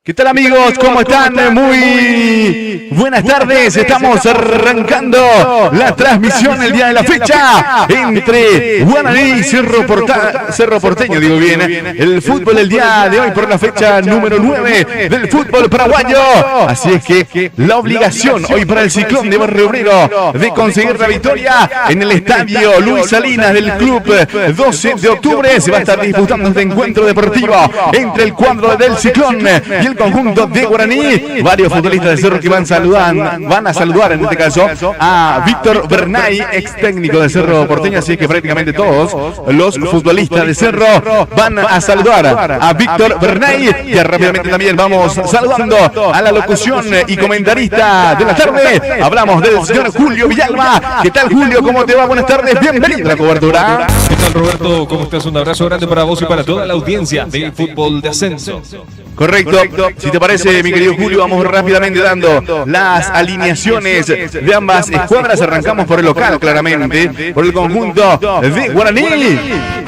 ¿Qué tal, amigos? ¿Cómo están? Muy buenas tardes. Estamos arrancando la transmisión el día de la fecha entre Guaraní y Cerro Porteño, digo bien. El fútbol el día de hoy por la fecha número 9 del fútbol paraguayo. Así es que la obligación hoy para el Ciclón de Barrio Obrero de conseguir la victoria en el estadio Luis Salinas del club 12 de octubre. Se va a estar disputando este encuentro deportivo entre el cuadro del Ciclón y el conjunto de Guaraní. Varios futbolistas de Cerro que van a saludar en este caso a Víctor Bernay, ex técnico de Cerro Porteño. Así que prácticamente todos los futbolistas de Cerro van a saludar a Víctor Bernay. Y rápidamente también vamos saludando a la locución y comentarista de la tarde. Hablamos del señor Julio Villalba. ¿Qué tal, Julio? ¿Cómo te va? Buenas tardes, bienvenido a la cobertura. ¿Qué tal, Roberto? ¿Cómo estás? Un abrazo grande para vos y para toda la audiencia de Fútbol de Ascenso. Correcto. Si te parece, mi querido Julio, vamos rápidamente dando las alineaciones de ambas escuadras. Arrancamos por el local, claramente, por el conjunto de Guaraní.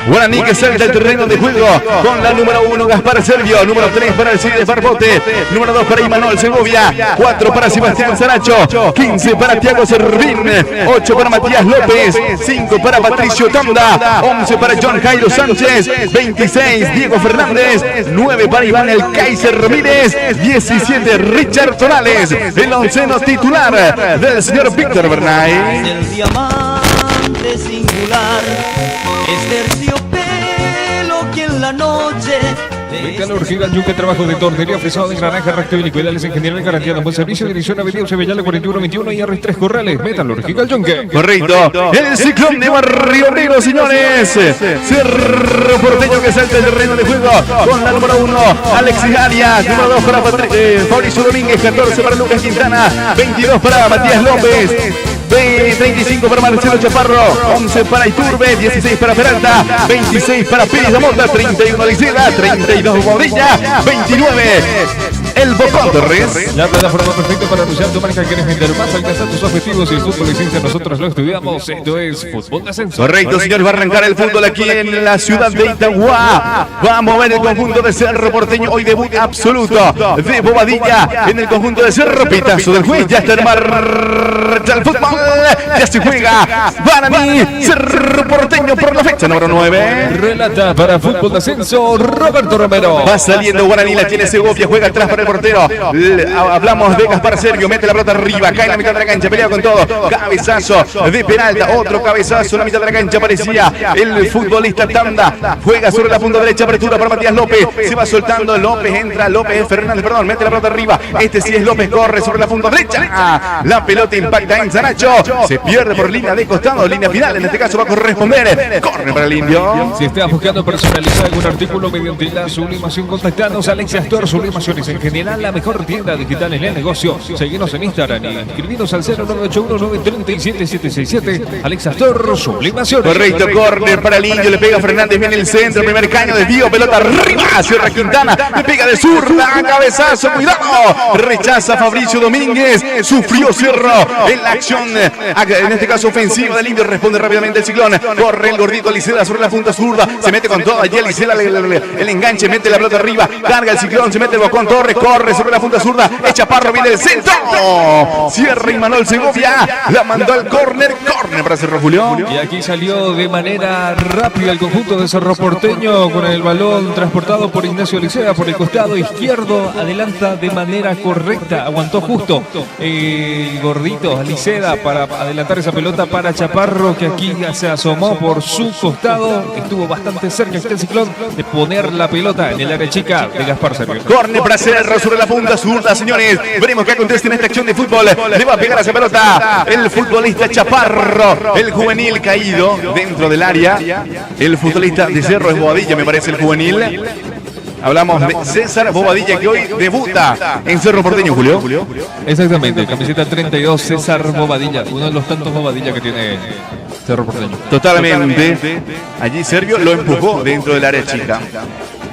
Guaraní que salta al terreno de juego con la número 1, Gaspar Servio. Número 3 para el Cid Farpote. Número 2 para Imanol Segovia. 4 para Sebastián Saracho. 15 para Tiago Servín. 8 para Matías López. 5 para Patricio Tanda. 11 para John Jairo Sánchez. 26 Diego Fernández. 9 para Iván El Kaiser Ramírez. 17 Richard Torales. El onceno titular del señor Víctor Bernay. El diamante singular es terciopelo que en la noche. Metalúrgica Yunque, trabajo de tornería fresado de granja, recto y liquidales en general, garantía de buen servicio, dirección Avenida Sevillana 4121 y R3 Corrales. Metalúrgica Yunque. Correcto. El Ciclón de Barrio Obrero, señores. Cerro Porteño que salta el terreno de juego con la número 1, Alexis Arias. Número 2 para Fabricio Domínguez. 14 para Lucas Quintana. 22 para Matías López. 35 para Marcelo Chaparro, 11 para Iturbe, 16 para Peralta, 26 para Pérez Damota, 31 Liceda, 32 Bodilla, 29 el Bocón Torres. La plataforma perfecta para anunciar tu marca. ¿Quieres vender más? Alcanzar tus objetivos y el fútbol licencia nosotros lo estudiamos. Esto es Fútbol de Ascenso. Correcto, señores, va a arrancar el fútbol aquí en la ciudad de Itagua. Vamos a ver el conjunto de Cerro Porteño. Hoy debut absoluto de Bobadilla en el conjunto de Cerro. Pitazo del juez, ya está en marcha el fútbol. Ya se juega Guaraní, Cerro Porteño por la fecha número 9. Relata para Fútbol de Ascenso Roberto Romero. Va saliendo Guaraní, la tiene Segovia, juega atrás para el portero. Hablamos de Gaspar Servio, mete la pelota arriba, cae en la mitad de la cancha, pelea con todo. Cabezazo de Peralta, otro cabezazo en la mitad de la cancha. Aparecía el futbolista Tanda, juega sobre la punta derecha, apertura para Matías López. Se va soltando López, entra López Fernández, perdón, mete la pelota arriba. Este sí es López, corre sobre la punta derecha. La pelota impacta en Saracho. Se pierde por línea de costado, línea final. En este caso va a corresponder. Corre para el Indio. Si estás buscando personalizar algún artículo mediante la sublimación, contactanos a Alex Astor Sublimaciones. En general, la mejor tienda digital en el negocio. Seguinos en Instagram y escribinos al 0981-937-767. Alex Astor Sublimaciones. Correcto, corner para el Indio. Le pega Fernández, viene el centro. Primer caño, desvío, pelota arriba. Cierra Quintana. Le pega de zurda. Cabezazo, cuidado. Rechaza Fabricio Domínguez. Sufrió Cerro en la acción. En este caso ofensiva del Indio, responde rápidamente el Ciclón. Corre el gordito Liceda sobre la punta zurda. Se mete con todo allí el Liceda, el enganche, mete la pelota arriba. Carga el Ciclón, se mete el Bocón Torres. Corre sobre la punta zurda. Echa Parro, viene el centro. Cierra Imanol Segovia. La mandó al córner. Córner para Cerro, Julio. Y aquí salió de manera rápida el conjunto de Cerro Porteño con el balón transportado por Ignacio Licea por el costado izquierdo. Adelanta de manera correcta. Aguantó justo el gordito Liceda para adelantar esa pelota para Chaparro, que aquí se asomó por su costado. Estuvo bastante cerca este Ciclón de poner la pelota en el área chica de Gaspar Servio. Corner para Cerro sobre la punta zurda, señores. Veremos qué acontece en esta acción de fútbol. Le va a pegar a esa pelota el futbolista Chaparro, el juvenil caído dentro del área. El futbolista de Cerro es Bobadilla, me parece, el juvenil. Hablamos de César Bobadilla, que hoy debuta en Cerro Porteño, Julio. Exactamente, camiseta 32, César Bobadilla, uno de los tantos Bobadilla que tiene Cerro Porteño. Totalmente. Allí Servio lo empujó dentro del área chica.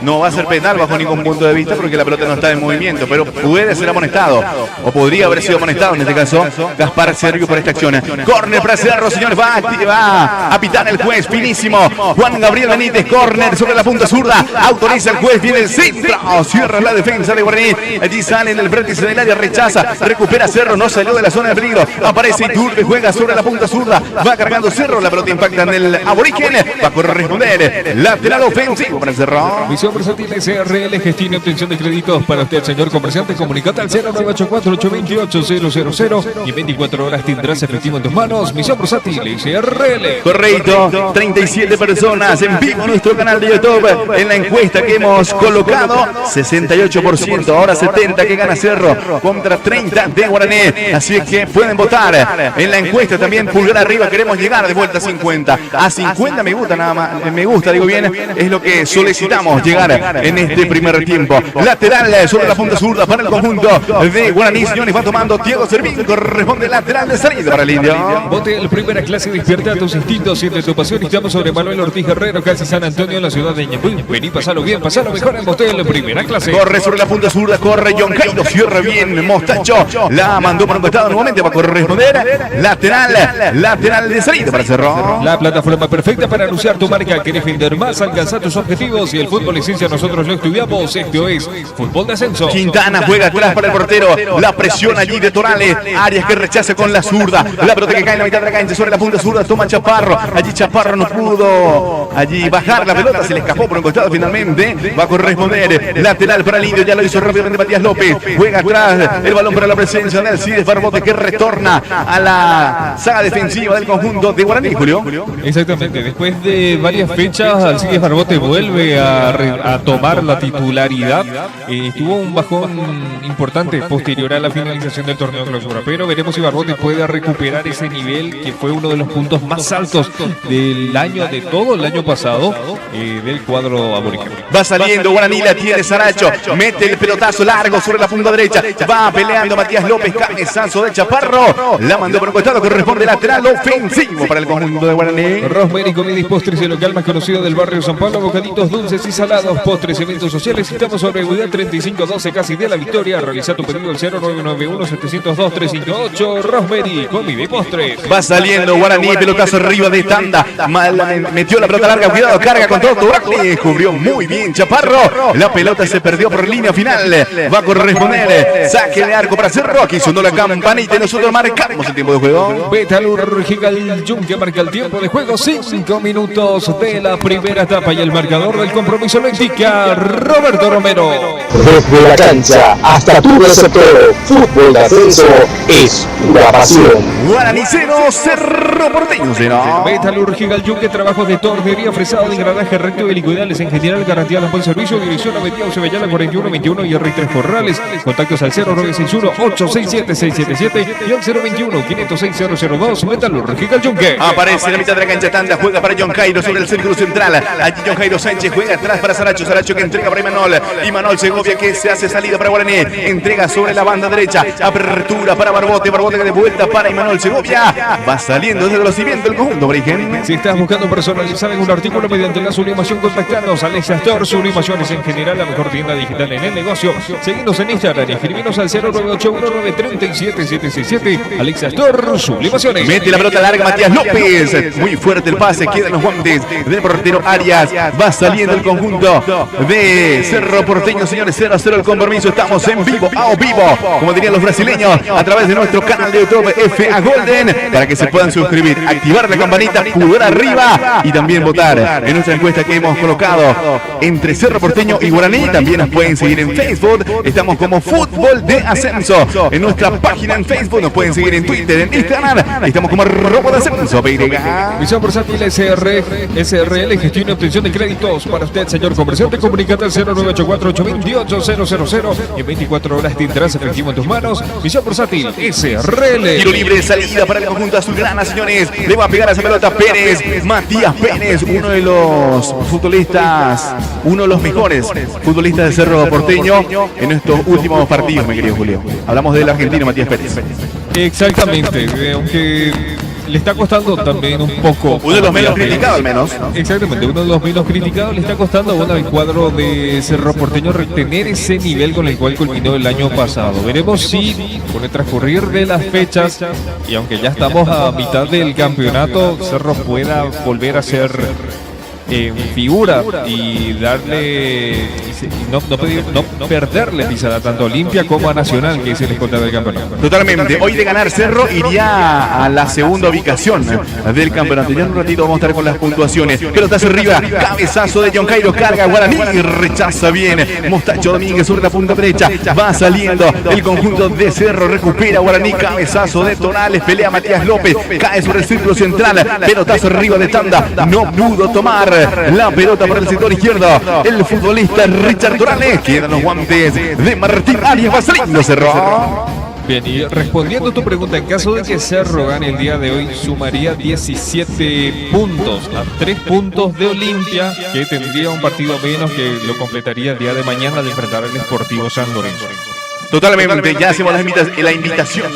No va a ser penal bajo ningún punto de vista porque la pelota no está en movimiento, pero puede ser amonestado, o podría haber sido amonestado en este caso Gaspar Sergio por esta acción. Córner para Cerro, señores, va a pitar el juez, finísimo. Juan Gabriel Benítez, córner sobre la punta zurda, autoriza el juez, viene el centro, cierra la defensa de Guaraní, allí sale en el vértice del área, rechaza, recupera Cerro, no salió de la zona de peligro, aparece Iturbe, juega sobre la punta zurda, va cargando Cerro, la pelota impacta en el aborigen, va a corresponder lateral ofensivo para Cerro. Visión versátil SRL, gestión y obtención de créditos para usted, señor comerciante. Comunicate al 0984-828-000 y en 24 horas tendrás efectivo en tus manos. Misión versátil SRL. Correcto, 37 personas en vivo en nuestro canal de YouTube. En la encuesta que hemos colocado, 68%, ahora 70% que gana Cerro contra 30% de Guaraní. Así que pueden votar en la encuesta también, pulgar arriba, queremos llegar de vuelta a 50. A 50 me gusta nada más, me gusta, digo bien, es lo que solicitamos llegar en este primer tiempo. Lateral sobre la punta zurda para el conjunto de Guaraní, señores, va tomando Diego Servín, corresponde lateral de salida para el Indio. Vote el primera clase, despierta tus instintos, siente tu pasión. Estamos sobre Manuel Ortiz Guerrero, casi San Antonio, en la ciudad de Ñemby. Vení, pasalo bien, pasalo mejor en Motel, primera clase. Corre sobre la punta zurda, corre John Jairo, cierra bien Mostacho, la mandó por un costado nuevamente, va a corresponder lateral de salida para Cerro. La plataforma perfecta para anunciar tu marca. ¿Querés vender más? Alcanzar tus objetivos y el fútbol licencia nosotros lo estudiamos. Esto es Fútbol de Ascenso. Quintana juega atrás para el portero, la presión allí de Torales, Arias que rechaza con la zurda, la pelota que cae en la mitad de la cancha sobre la punta zurda, toma Chaparro, allí Chaparro no pudo allí bajar la pelota, se le escapó por un costado finalmente, va a corresponder lateral para el Indio, ya lo hizo rápidamente Matías López, juega atrás el balón para la presencia de Alcides Barbote que retorna a la saga defensiva del conjunto de Guaraní, Julio. Exactamente, después de varias fechas Alcides Barbote vuelve a tomar la titularidad. Tuvo un bajón importante posterior a la finalización del torneo de clausura, pero veremos si Barbote puede recuperar ese nivel que fue uno de los puntos más altos del año, de todo el año pasado, del cuadro aborigen. Va saliendo Guaraní, la tiene Saracho, mete el pelotazo largo sobre la punta derecha, va peleando Matías López, cabezazo de Chaparro, la mandó por un costado, corresponde lateral ofensivo para el conjunto de Guaraní. Rosemary Comida y Postres, el local más conocido del barrio San Pablo, bocaditos dulces y salados, postres, eventos sociales. Estamos sobre Unidad 3512, casi de la Victoria. Realiza tu pedido al 0991-702-358. Rosemary Comida y Postres. Va saliendo Guaraní, pelotazo arriba de tanda, metió la pelota larga, cuidado, carga con todo Torales, cubrió muy bien Chaparro, la pelota se perdió por línea final, va a corresponder saque de arco para Cerro, aquí sonó la campanita y nosotros marcamos el tiempo de juego. Metalúrgica el Yunque marca el tiempo de juego, 5 minutos de la primera etapa y el marcador del compromiso lo indica Roberto Romero. Desde la cancha hasta tu receptor, Fútbol de Ascenso es pura pasión. Guaraní 0, Cerro Porteño 0. Metalúrgica el Yunque, trabajos de tornería, fresado de engranaje recto y helicoidales en general, garantía de buen servicio, dirección Avenida Eusebellala 4121 y R3 Corrales, contactos al 0961-867-677 y al 021-506-002. Metalúrgica el Yunque. Aparece en la mitad de la cancha tanda, juega para John Jairo sobre el círculo central, allí John Jairo Sánchez juega atrás para Saracho, Saracho que entrega para Imanol, Imanol Segovia que se hace salida para Guaraní, entrega sobre la banda derecha, apertura para Barbote, Barbote que de vuelta para Imanol Segovia, va saliendo desde el cimientos del conjunto Origen. Si estás buscando personalizar algún artículo mediante la sublimación, contactanos a Alexa Store Sublimaciones en general, la mejor tienda digital en el negocio. Seguinos en Instagram y escribinos al 0981937767. Alexa Store Sublimaciones. Mete la pelota larga Matías López, muy fuerte el pase, quedan los guantes del portero Arias, va saliendo el conjunto de Cerro Porteño, señores, 0-0 el compromiso, estamos en vivo, como dirían los brasileños, a través de nuestro canal de YouTube FA Golden, para que se puedan suscribir, activar la campanita, pulgar arriba y también votar en nuestra encuesta que hemos colocado entre Cerro Porteño y Guaraní. También nos pueden seguir en Facebook, estamos como Fútbol de Ascenso, en nuestra página en Facebook, nos pueden seguir en Twitter, en Instagram, estamos como Robo de Ascenso, Visión versátil SRL, gestión y obtención de créditos para usted, señor comerciante. Comunicate al 0984-828-000 y en 24 horas tendrás efectivo en tus manos. Visión versátil SRL. Tiro libre de salida para el conjunto azulgrana, señores. Le va a pegar a esa pelota Pérez, Matías Pérez, uno de los futbolistas, uno de los mejores futbolistas de Cerro Porteño en estos últimos partidos, mi querido Julio. Hablamos del argentino Matías Pérez. Exactamente, aunque le está costando también un poco. Uno de los menos criticados al menos. Exactamente, uno de los menos criticados. Le está costando al cuadro de Cerro Porteño retener ese nivel con el cual culminó el año pasado. Veremos si con el transcurrir de las fechas, y aunque ya estamos a mitad del campeonato, Cerro pueda volver a ser figura y darle no perderle pisada tanto a Olimpia como a Nacional, que es el escolta del campeonato. Totalmente. Hoy de ganar Cerro iría a la segunda ubicación del campeonato. Ya en un ratito vamos a estar con las puntuaciones. Pelotazo arriba, cabezazo de John Jairo, carga Guaraní, rechaza bien Mostacho Domínguez sobre la punta derecha, va saliendo el conjunto de Cerro, recupera Guaraní, cabezazo de Tonales, pelea Matías López, cae sobre el círculo central, pelotazo arriba de Tanda, no pudo tomar la pelota por el sector izquierdo el futbolista Richard Tonales. Quedan los guantes de Martín Arias, va saliendo Cerro. Bien, y respondiendo a tu pregunta, en caso de que Cerro gane el día de hoy, sumaría 17 puntos a 3 puntos de Olimpia, que tendría un partido menos que lo completaría el día de mañana de enfrentar al Sportivo San Lorenzo. Totalmente, ya hacemos la invitación.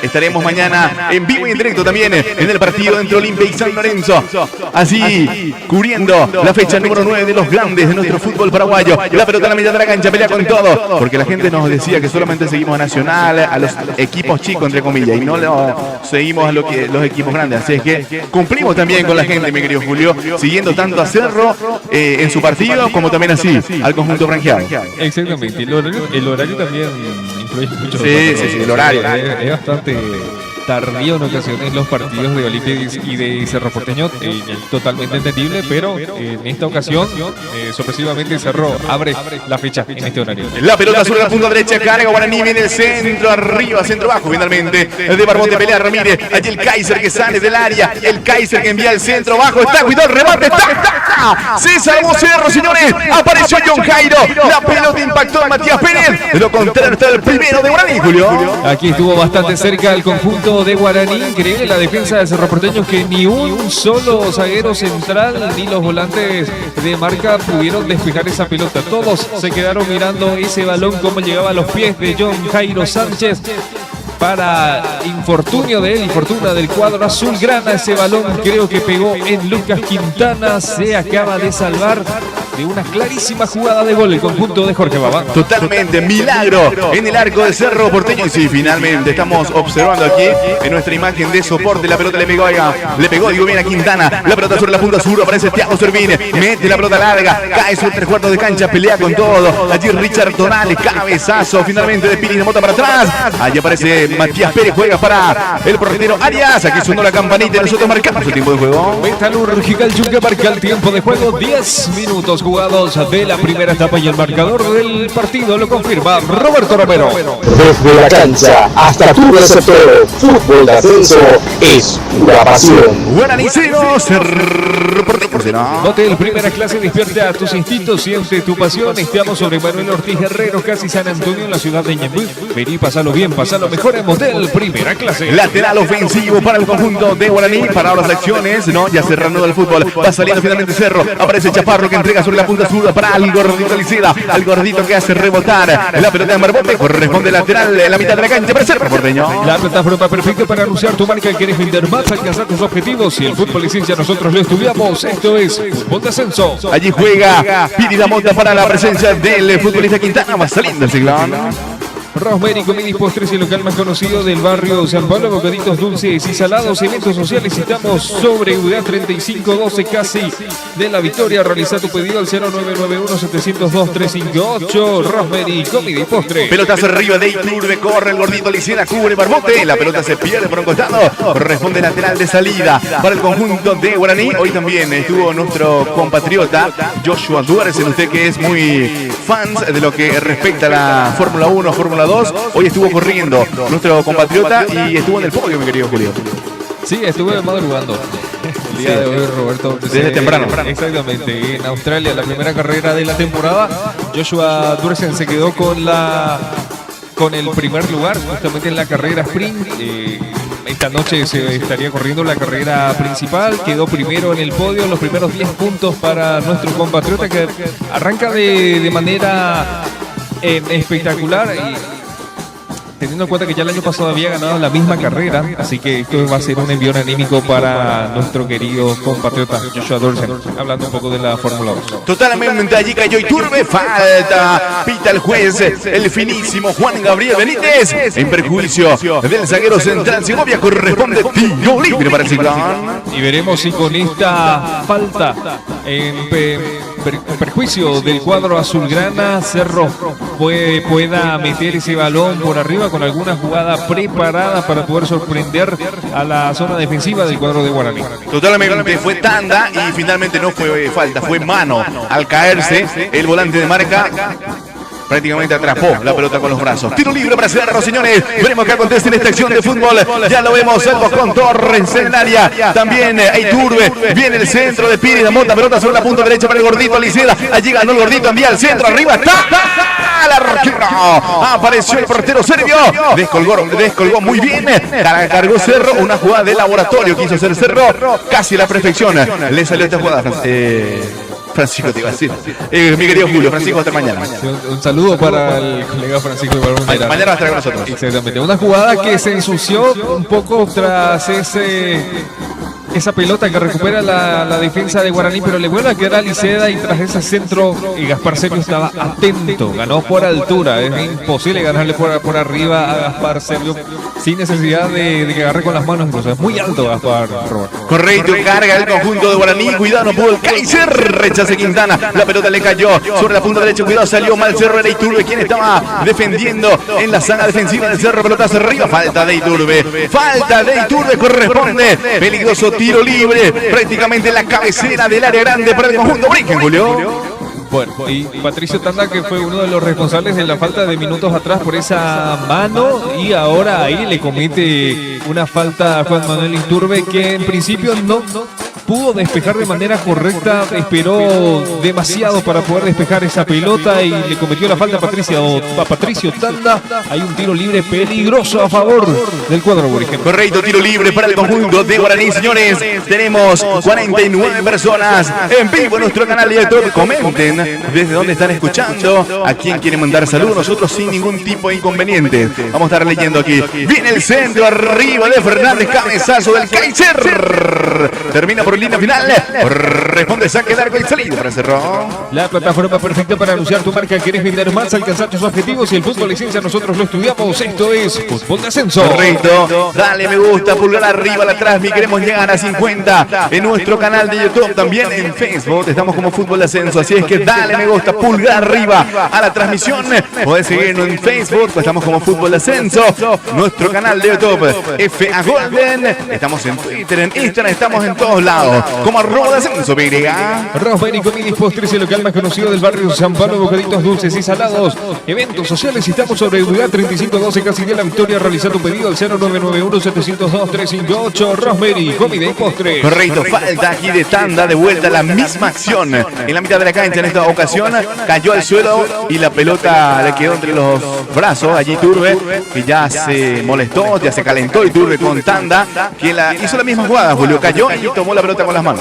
Estaremos mañana en vivo y en directo también en el partido entre Olimpia y San Lorenzo. Así, cubriendo la fecha número 9 de los grandes de nuestro fútbol paraguayo. La pelota en la mitad de la cancha, pelea con todo. Porque la gente nos decía que solamente seguimos a Nacional, a los equipos chicos, entre comillas, y no seguimos a los equipos grandes. Así es que cumplimos también con la gente, mi querido Julio, siguiendo tanto a Cerro en su partido, como también así al conjunto franjeado. Exactamente, el horario también influye mucho. Sí, el horario. Es bastante tardío en ocasiones los partidos de Olimpia y de Cerro Porteño, totalmente entendible, pero en esta ocasión, sorpresivamente Cerro abre la fecha en este horario. La pelota sobre la punta derecha, carga Guaraní, viene el centro, arriba, centro bajo, finalmente, de Barbote, pelea Ramírez, allí el Kaiser que sale del área, el Kaiser que envía el centro bajo, está, cuidado, el remate, está, se salvó Cerro, señores, apareció John Jairo, la pelota impactó a Matías Pérez, de lo contrario está el primero de Guaraní, Julio. Aquí estuvo bastante cerca el conjunto de Guaraní, increíble la defensa de Cerro Porteño, que ni un solo zaguero central ni los volantes de marca pudieron despejar esa pelota. Todos se quedaron mirando ese balón como llegaba a los pies de John Jairo Sánchez. Para infortunio de él y fortuna del cuadro azulgrana, ese balón creo que pegó en Lucas Quintana. Se acaba de salvar de una clarísima jugada de gol el conjunto de Jorge Babá. Totalmente, milagro en el arco de Cerro Porteño. Y sí, finalmente estamos observando aquí en nuestra imagen de soporte. La pelota le pegó, digo bien, a Quintana. La pelota sobre la punta sur, aparece Thiago Servín, mete la pelota larga, cae sobre 3/4 de cancha, pelea con todo. Allí Richard Tonales, cabezazo finalmente de Piri de Mota para atrás. Allí aparece Matías Pérez, juega para el portero Arias. Aquí sonó la campanita y nosotros marcamos el tiempo de juego. Metalúrgica el Yunque marca el tiempo de juego, 10 minutos jugados de la primera etapa, y el marcador del partido lo confirma Roberto Romero. Desde la cancha hasta tu receptor, fútbol de ascenso es pura pasión. Guaraní 0, Cerro Porteño 0. Hotel Primera Clase despierta a tus instintos, siente tu pasión. Estamos sobre Manuel Ortiz Herrero, casi San Antonio, en la ciudad de Ñemby. Vení, pasalo bien, pasalo mejor en Motel Primera Clase. Lateral ofensivo para el conjunto de Guaraní, para las acciones, ¿no? Ya cerrando el fútbol, va saliendo finalmente Cerro, aparece Chaparro que entrega sobre la punta sur para el gordito Liceda, al gordito que hace rebotar la pelota de Marbote, corresponde lateral en la mitad de la cancha para Cerro Porteño. La plataforma perfecta para anunciar tu marca. ¿Quieres vender más, alcanzar tus objetivos? Si el fútbol es ciencia, nosotros lo estudiamos. Esto es Fútbol de Ascenso. Allí juega Piri Damota para la presencia del futbolista Quintana, va saliendo el ciclón. Rosemary Comida y Postres, el local más conocido del barrio San Pablo, bocaditos dulces y salados, eventos sociales. Estamos sobre UDA 3512, casi de la Victoria. Realiza tu pedido al 0991-702-358. Rosemary Comida y Postres. Pelotazo arriba de Iturbe, corre el gordito Licena, cubre Barbote, la pelota se pierde por un costado, corresponde lateral de salida para el conjunto de Guaraní. Hoy también estuvo nuestro compatriota Joshua Duersen, usted que es muy fan de lo que respecta a la Fórmula 1, Fórmula 2, hoy estuvo corriendo nuestro compatriota y estuvo en el podio, mi querido Julio. Sí, estuve madrugando el día de hoy, Roberto. Desde temprano. Exactamente, en Australia, la primera carrera de la temporada. Joshua Duersen se quedó con el primer lugar, justamente en la carrera sprint. Esta noche se estaría corriendo la carrera principal. Quedó primero en el podio, los primeros 10 puntos para nuestro compatriota, que arranca de manera espectacular. Y teniendo en cuenta que ya el año pasado había ganado la misma carrera, así que esto va a ser un envío anímico para nuestro querido compatriota Joshua Dorsen, hablando un poco de la Fórmula 2. Totalmente, allí cayó Iturbe, falta, pita el juez, el finísimo Juan Gabriel Benítez, en perjuicio del zaguero central Segovia, corresponde tiro libre para el Ciclón. Y veremos si con esta falta en perjuicio del cuadro azulgrana, Cerro pueda meter ese balón por arriba con alguna jugada preparada para poder sorprender a la zona defensiva del cuadro de Guaraní. Totalmente, fue tanda y finalmente no fue falta, fue mano. Al caerse, el volante de marca prácticamente atrapó la pelota con los brazos. Tiro libre para Cerro, señores. Veremos qué acontece en esta acción de fútbol. Ya lo vemos, Salvo con Torres en el área. También Iturbe. Viene el centro de Pires, Mota, pelota sobre la punta derecha para el gordito Aliceda. Allí ganó el gordito, envía al centro, arriba está. La arquero. Apareció el portero serbio. Descolgó muy bien. Cargó Cerro. Una jugada de laboratorio quiso hacer Cerro. Casi la perfección. Le salió esta jugada. Francisco, te iba a decir. Mi querido Julio, Francisco, hasta mañana. Un saludo para el colega Francisco. Mañana va a estar con nosotros. Exactamente. Una jugada que se ensució un poco tras esa pelota que recupera la defensa de Guaraní, pero le vuelve a quedar a Liceda y tras ese centro Gaspar Sergio estaba atento, ganó por altura, es imposible ganarle por arriba a Gaspar Sergio sin necesidad de que agarre con las manos, incluso es muy alto Gaspar, Robert. Correcto, carga el conjunto de Guaraní, cuidado, no pudo el Kaiser, rechace Quintana, la pelota le cayó sobre la punta derecha, cuidado, salió mal Cerro, era Iturbe quien estaba defendiendo en la zona defensiva del Cerro, pelotazo arriba, falta de Iturbe, corresponde, peligroso tiro libre, prácticamente en la cabecera del área grande para el conjunto Brinquen, Julio. Bueno, y Patricio Tanda, que fue uno de los responsables de la falta de minutos atrás por esa mano, y ahora ahí le comete una falta a Juan Manuel Iturbe, que en principio no pudo despejar de manera correcta, esperó demasiado para poder despejar esa pelota y le cometió la falta a Patricio Tanda. Hay un tiro libre peligroso a favor del cuadro aborigen. Correcto, tiro libre para el conjunto de Guaraní, señores. Tenemos 49 personas en vivo en nuestro canal de YouTube. Comenten desde dónde están escuchando, a quién quieren mandar saludos, nosotros sin ningún tipo de inconveniente. Vamos a estar leyendo aquí. Viene el centro arriba de Fernández, cabezazo del Kaiser. Termina por línea final. Responde saque de arco y salida para Cerro. La plataforma perfecta para anunciar tu marca. ¿Quieres vender más, alcanzar tus objetivos? Y el fútbol licencia nosotros lo estudiamos. Esto es Fútbol de Ascenso. Correcto. Dale me gusta, pulgar arriba, la transmi. Queremos llegar a 50 en nuestro canal de YouTube. También en Facebook estamos como Fútbol de Ascenso. Así es que dale me gusta, pulgar arriba a la transmisión. Podés seguirnos en Facebook, estamos como Fútbol de Ascenso. Nuestro canal de YouTube, FA Golden. Estamos en Twitter, en Instagram, estamos en todos lados. Como @ascenso, Rosberg y Comidis Postres, el local más conocido del barrio San Pablo, bocaditos dulces y salados. Eventos sociales, estamos sobre Udad 3512, casi de la Victoria. Realiza tu pedido al 0991-702-358. Rosberg y Comidis Postres. Correcto, falta aquí de Tanda, de vuelta a la misma acción. En la mitad de la cancha en esta ocasión, cayó al suelo y la pelota le quedó entre los brazos. Allí Iturbe, que ya se molestó, ya se calentó Iturbe con Tanda, que hizo la misma jugada, Julio, cayó y tomó la pelota con las manos.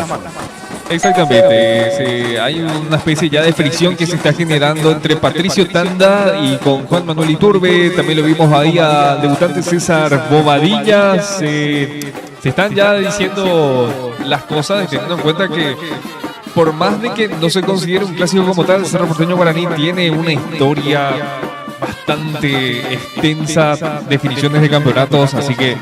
Exactamente, hay una especie ya de fricción que se está generando entre Patricio Tanda y con Juan Manuel Iturbe. También lo vimos ahí al debutante César Bobadilla. Se están ya diciendo las cosas, teniendo en cuenta que por más de que no se considere un clásico como tal, Cerro Porteño Guaraní tiene una historia bastante extensa, definiciones de campeonatos, así que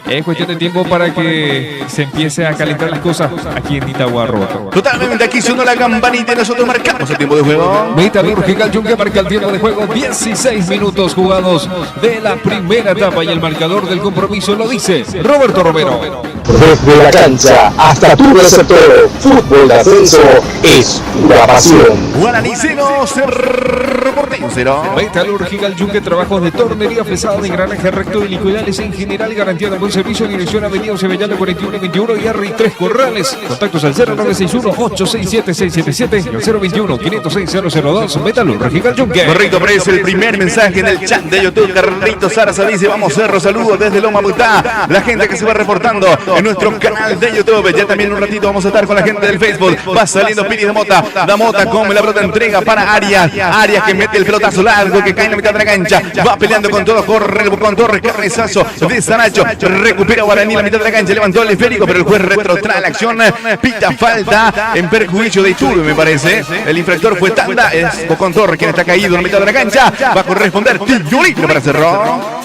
es cuestión de tiempo para que se empiece a calentar las cosas aquí en Itagua, Roberto. Totalmente, aquí sonó la campanita y nosotros marcamos el tiempo de juego. Metalúrgica el Yunque marca el tiempo de juego, 16 minutos jugados de la primera etapa y el marcador del compromiso lo dice Roberto Romero. Desde la cancha hasta tu receptor, Fútbol de Ascenso es la pasión. Guaraní 0, Cerro Porteño 0. Metalúrgica el Yunque, trabajos de tornería, fresado, de engranaje recto y liquidales en general, garantía de buen servicio, dirección Avenida Cebellano 4121 y R 3 Corrales. Contactos al 0961-867-677 y al 021-506-002. Metalúrgica el Yunque. Correcto, aparece el primer mensaje en el chat de YouTube. Carlitos Zarza dice: vamos Cerro, saludos desde Loma Butá. La gente que se va reportando en nuestro canal de YouTube. Ya también un ratito vamos a estar con la gente del Facebook. Va saliendo Piri de Mota. Da Mota come la pelota, entrega para Arias. Arias que mete el pelotazo largo que cae en la mitad de la cancha. Va peleando con todo, corre el Bocón Torres, cabezazo de Saracho. Recupera Guaraní en la mitad de la cancha, levantó el esférico, pero el juez retrotrae la acción. Pita falta en perjuicio de Iturbe, me parece. El infractor fue Tanda, es Bocón Torres quien está caído en la mitad de la cancha. Va a corresponder tiro libre para Cerro.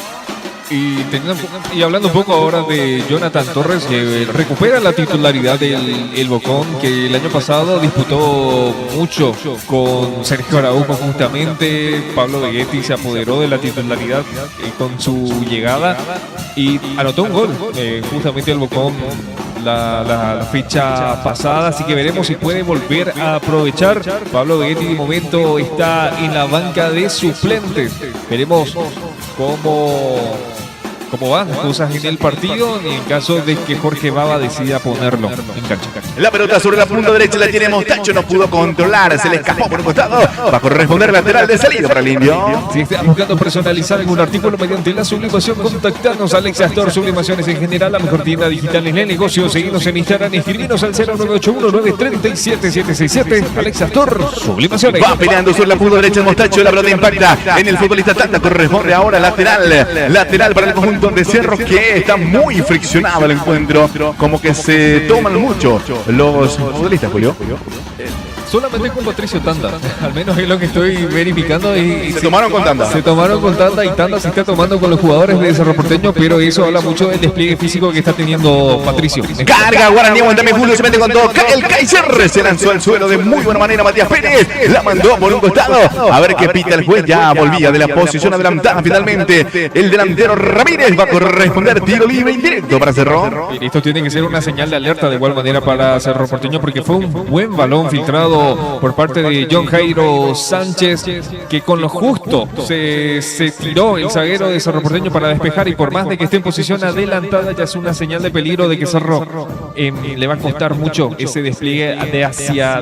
Y hablando un poco ahora de Jonathan Torres, que recupera la titularidad del Bocón, que el año pasado disputó mucho con Sergio Araujo justamente. Pablo Vegetti se apoderó de la titularidad con su llegada y anotó un gol justamente el Bocón la fecha pasada, así que veremos si puede volver a aprovechar. Pablo Vegetti de momento está en la banca de suplentes. Veremos cómo van las cosas en el partido y en caso de que Jorge Baba decida ponerlo en cancha. La pelota sobre la punta derecha la tiene Mostacho, no pudo controlar, se le escapó por un costado. Va a corresponder lateral de salida para el Indio. Si estás buscando personalizar algún artículo mediante la sublimación, contactanos a Alexa Store Sublimaciones en general, la mejor tienda digital en el negocio. Seguinos en Instagram, escribinos al 0981-937-767. Alexa Store Sublimaciones. Va peleando sobre la punta derecha Mostacho, la pelota impacta en el futbolista Tanda, corresponde ahora lateral para el conjunto de Cerro, que está muy friccionado el encuentro, como que se toman mucho los futbolistas, Julio. Solamente con Patricio Tanda, al menos es lo que estoy verificando. Se tomaron con Tanda. Se tomaron con Tanda y Tanda se está tomando con los jugadores de Cerro Porteño, pero eso habla mucho del despliegue físico que está teniendo Patricio. Carga Guaraní, aguantame Julio, se mete con todo. El Kaiser se lanzó al suelo de muy buena manera Matías Pérez, la mandó por un costado. A ver qué pita el juez, ya volvía de la posición adelantada finalmente. El delantero Ramírez va a corresponder tiro libre indirecto para Cerro. Esto tiene que ser una señal de alerta de igual manera para Cerro Porteño, porque fue un buen balón filtrado por parte de John Jairo Sánchez, que con lo justo se tiró el zaguero de Cerro Porteño para despejar, y por más de que esté en posición adelantada ya es una señal de peligro de que Cerro le va a costar mucho ese despliegue de hacia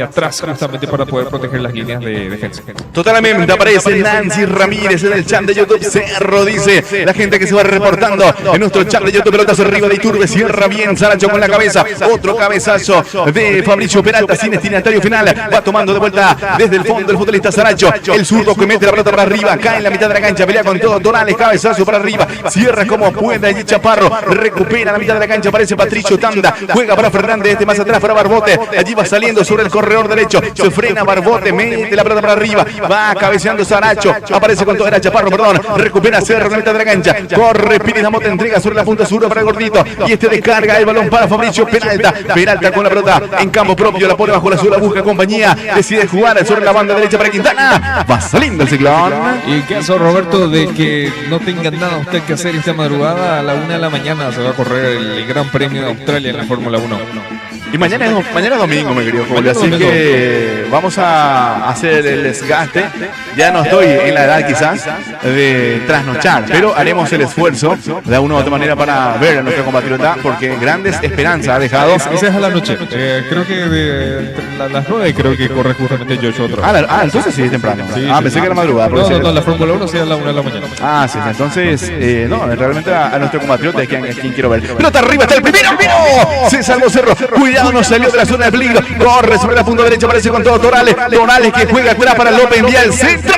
atrás, justamente para poder proteger las líneas de defensa. Totalmente, aparece Nancy Ramírez en el chat de YouTube. Cerro, dice la gente que se va reportando en nuestro chat de YouTube. Pelotazo arriba de Iturbe, cierra bien Saracho con la cabeza, otro cabezazo de Fabricio Peralta sin destinatario final. Va tomando de vuelta desde el fondo el futbolista Saracho, el zurdo que mete la pelota para arriba, cae en la mitad de la cancha, pelea con todo Tonales, cabezazo para arriba, cierra como puede allí Chaparro, recupera la mitad de la cancha, aparece Patricio Tanda, juega para Fernández, más atrás para Barbote, allí va saliendo sobre el corredor derecho, se frena Barbote, mete la pelota para arriba, va cabeceando Saracho, aparece con todo, era Chaparro, perdón, recupera Cerro en la mitad de la cancha, corre Pires, la mota entrega sobre la punta sur para el gordito, y este descarga el balón para Fabricio Peralta con la pelota en campo propio, la pone bajo la suela, busca compañía, decide jugar sobre la banda derecha para Quintana, va saliendo el ciclón. Y en caso, Roberto, de que no tenga nada usted que hacer esta madrugada, a la 1 de la mañana se va a correr el Gran Premio de Australia en la Fórmula 1. Y mañana es domingo, mi querido Julio, así que vamos a hacer el desgaste. Ya no estoy en la edad quizás de trasnochar, pero haremos el esfuerzo de una u otra manera para ver a nuestro compatriota, porque grandes esperanzas ha dejado. Esa es a la noche, creo que de las 9 creo que corre justamente Josh otro. Entonces sí, es temprano. Sí, pensé que era madrugada. No, la Fórmula 1 sea a la 1 de la mañana. Sí, entonces, no, realmente a nuestro compatriota es quien quiero ver. Pelota arriba, está el primero, se salvó Cerro, cuidado, no salió de la zona de peligro, corre sobre la punta derecha, aparece con todo Tonales que juega atrás para López, envía el centro,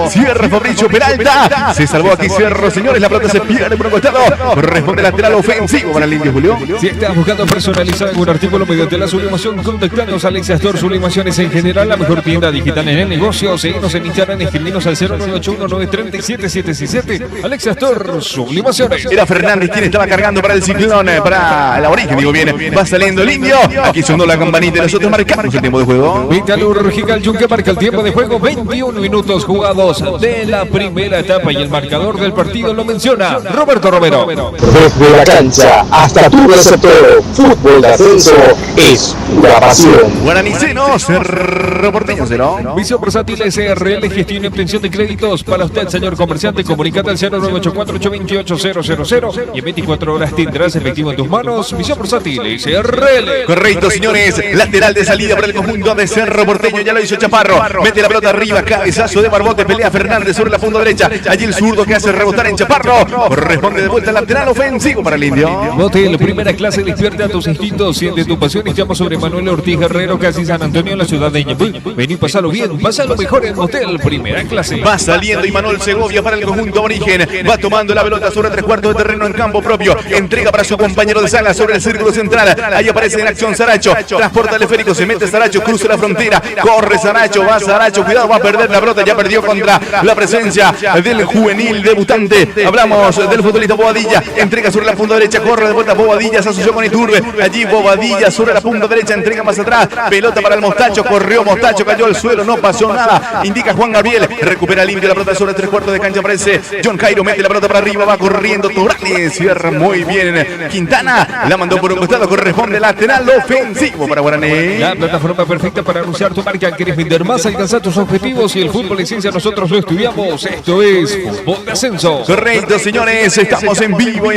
cierra Fabricio Peralta, se salvó aquí Cerro, señores, la pelota se pierde por un costado, responde lateral ofensivo para el Indio, Julio. Si estás buscando personalizar algún artículo mediante la sublimación, contactanos a Alexa Store Sublimaciones en general, la mejor tienda digital en el negocio. Seguinos en Instagram, escribinos al 0981-937-767. Alexa Store Sublimaciones. Era Fernández quien estaba cargando para el ciclón, para la origen, digo bien, va saliendo el Indio, aquí sonó la campanita y nosotros marcamos el tiempo de juego. Metalúrgica Yunque marca el tiempo de juego, 21 minutos jugados de la primera etapa, y el marcador del partido lo menciona Roberto Romero. Desde la cancha hasta tu receptor, fútbol de ascenso es pura pasión. Guaraniceno, Cerro Porteño 0. Visión Versátil SRL, gestión y obtención de créditos para usted, señor comerciante. Comunicate al 0984-828-000 y en 24 horas tendrás efectivo en tus manos. Visión Versátil SRL. Correcto, señores. Lateral de salida para el conjunto de Cerro Porteño. Ya lo hizo Chaparro. Mete la pelota arriba. Cabezazo de Barbote. Pelea Fernández sobre la punta derecha. Allí el zurdo que hace rebotar en Chaparro. Corresponde de vuelta al lateral ofensivo para el Indio. Motel, primera clase, despierta tus instintos, siente tu pasión. Estamos sobre Manuel Ortiz Guerrero, casi San Antonio, en la ciudad de Ñemby. Vení, pasalo bien, pasalo mejor en Motel, primera clase. Va saliendo Imanol Segovia para el conjunto Origen. Va tomando la pelota sobre 3/4 de terreno en campo propio. Entrega para su compañero de sala sobre el círculo central. Ahí aparece en acción Saracho. Transporta el esférico, se mete Saracho, cruza la frontera. Corre Saracho, va Saracho. Cuidado, va a perder la pelota. Ya perdió contra la presencia del juvenil debutante. Hablamos del futbolista Bobadilla. Entrega sobre la punta derecha. Corre de vuelta Bobadilla. Se asoció con Iturbe. Allí Bobadilla sobre la punta derecha. Entrega más atrás. Pelota para el Mostacho. Corrió Mostacho. Cayó al suelo. No pasó nada. Indica Juan Gabriel. Recupera limpio la pelota sobre 3/4 de cancha. Aparece John Cairo. Mete la pelota para arriba. Va corriendo Torales. Cierra muy bien Quintana. La mandó por un costado. Corresponde lateral ofensivo para Guaraní. La plataforma perfecta para anunciar tu marca. ¿Quieres vender más? Alcanzar tus objetivos. Y el fútbol en ciencia nosotros lo estudiamos. Esto es Fútbol de Ascenso. Correcto, señores. Estamos en vivo.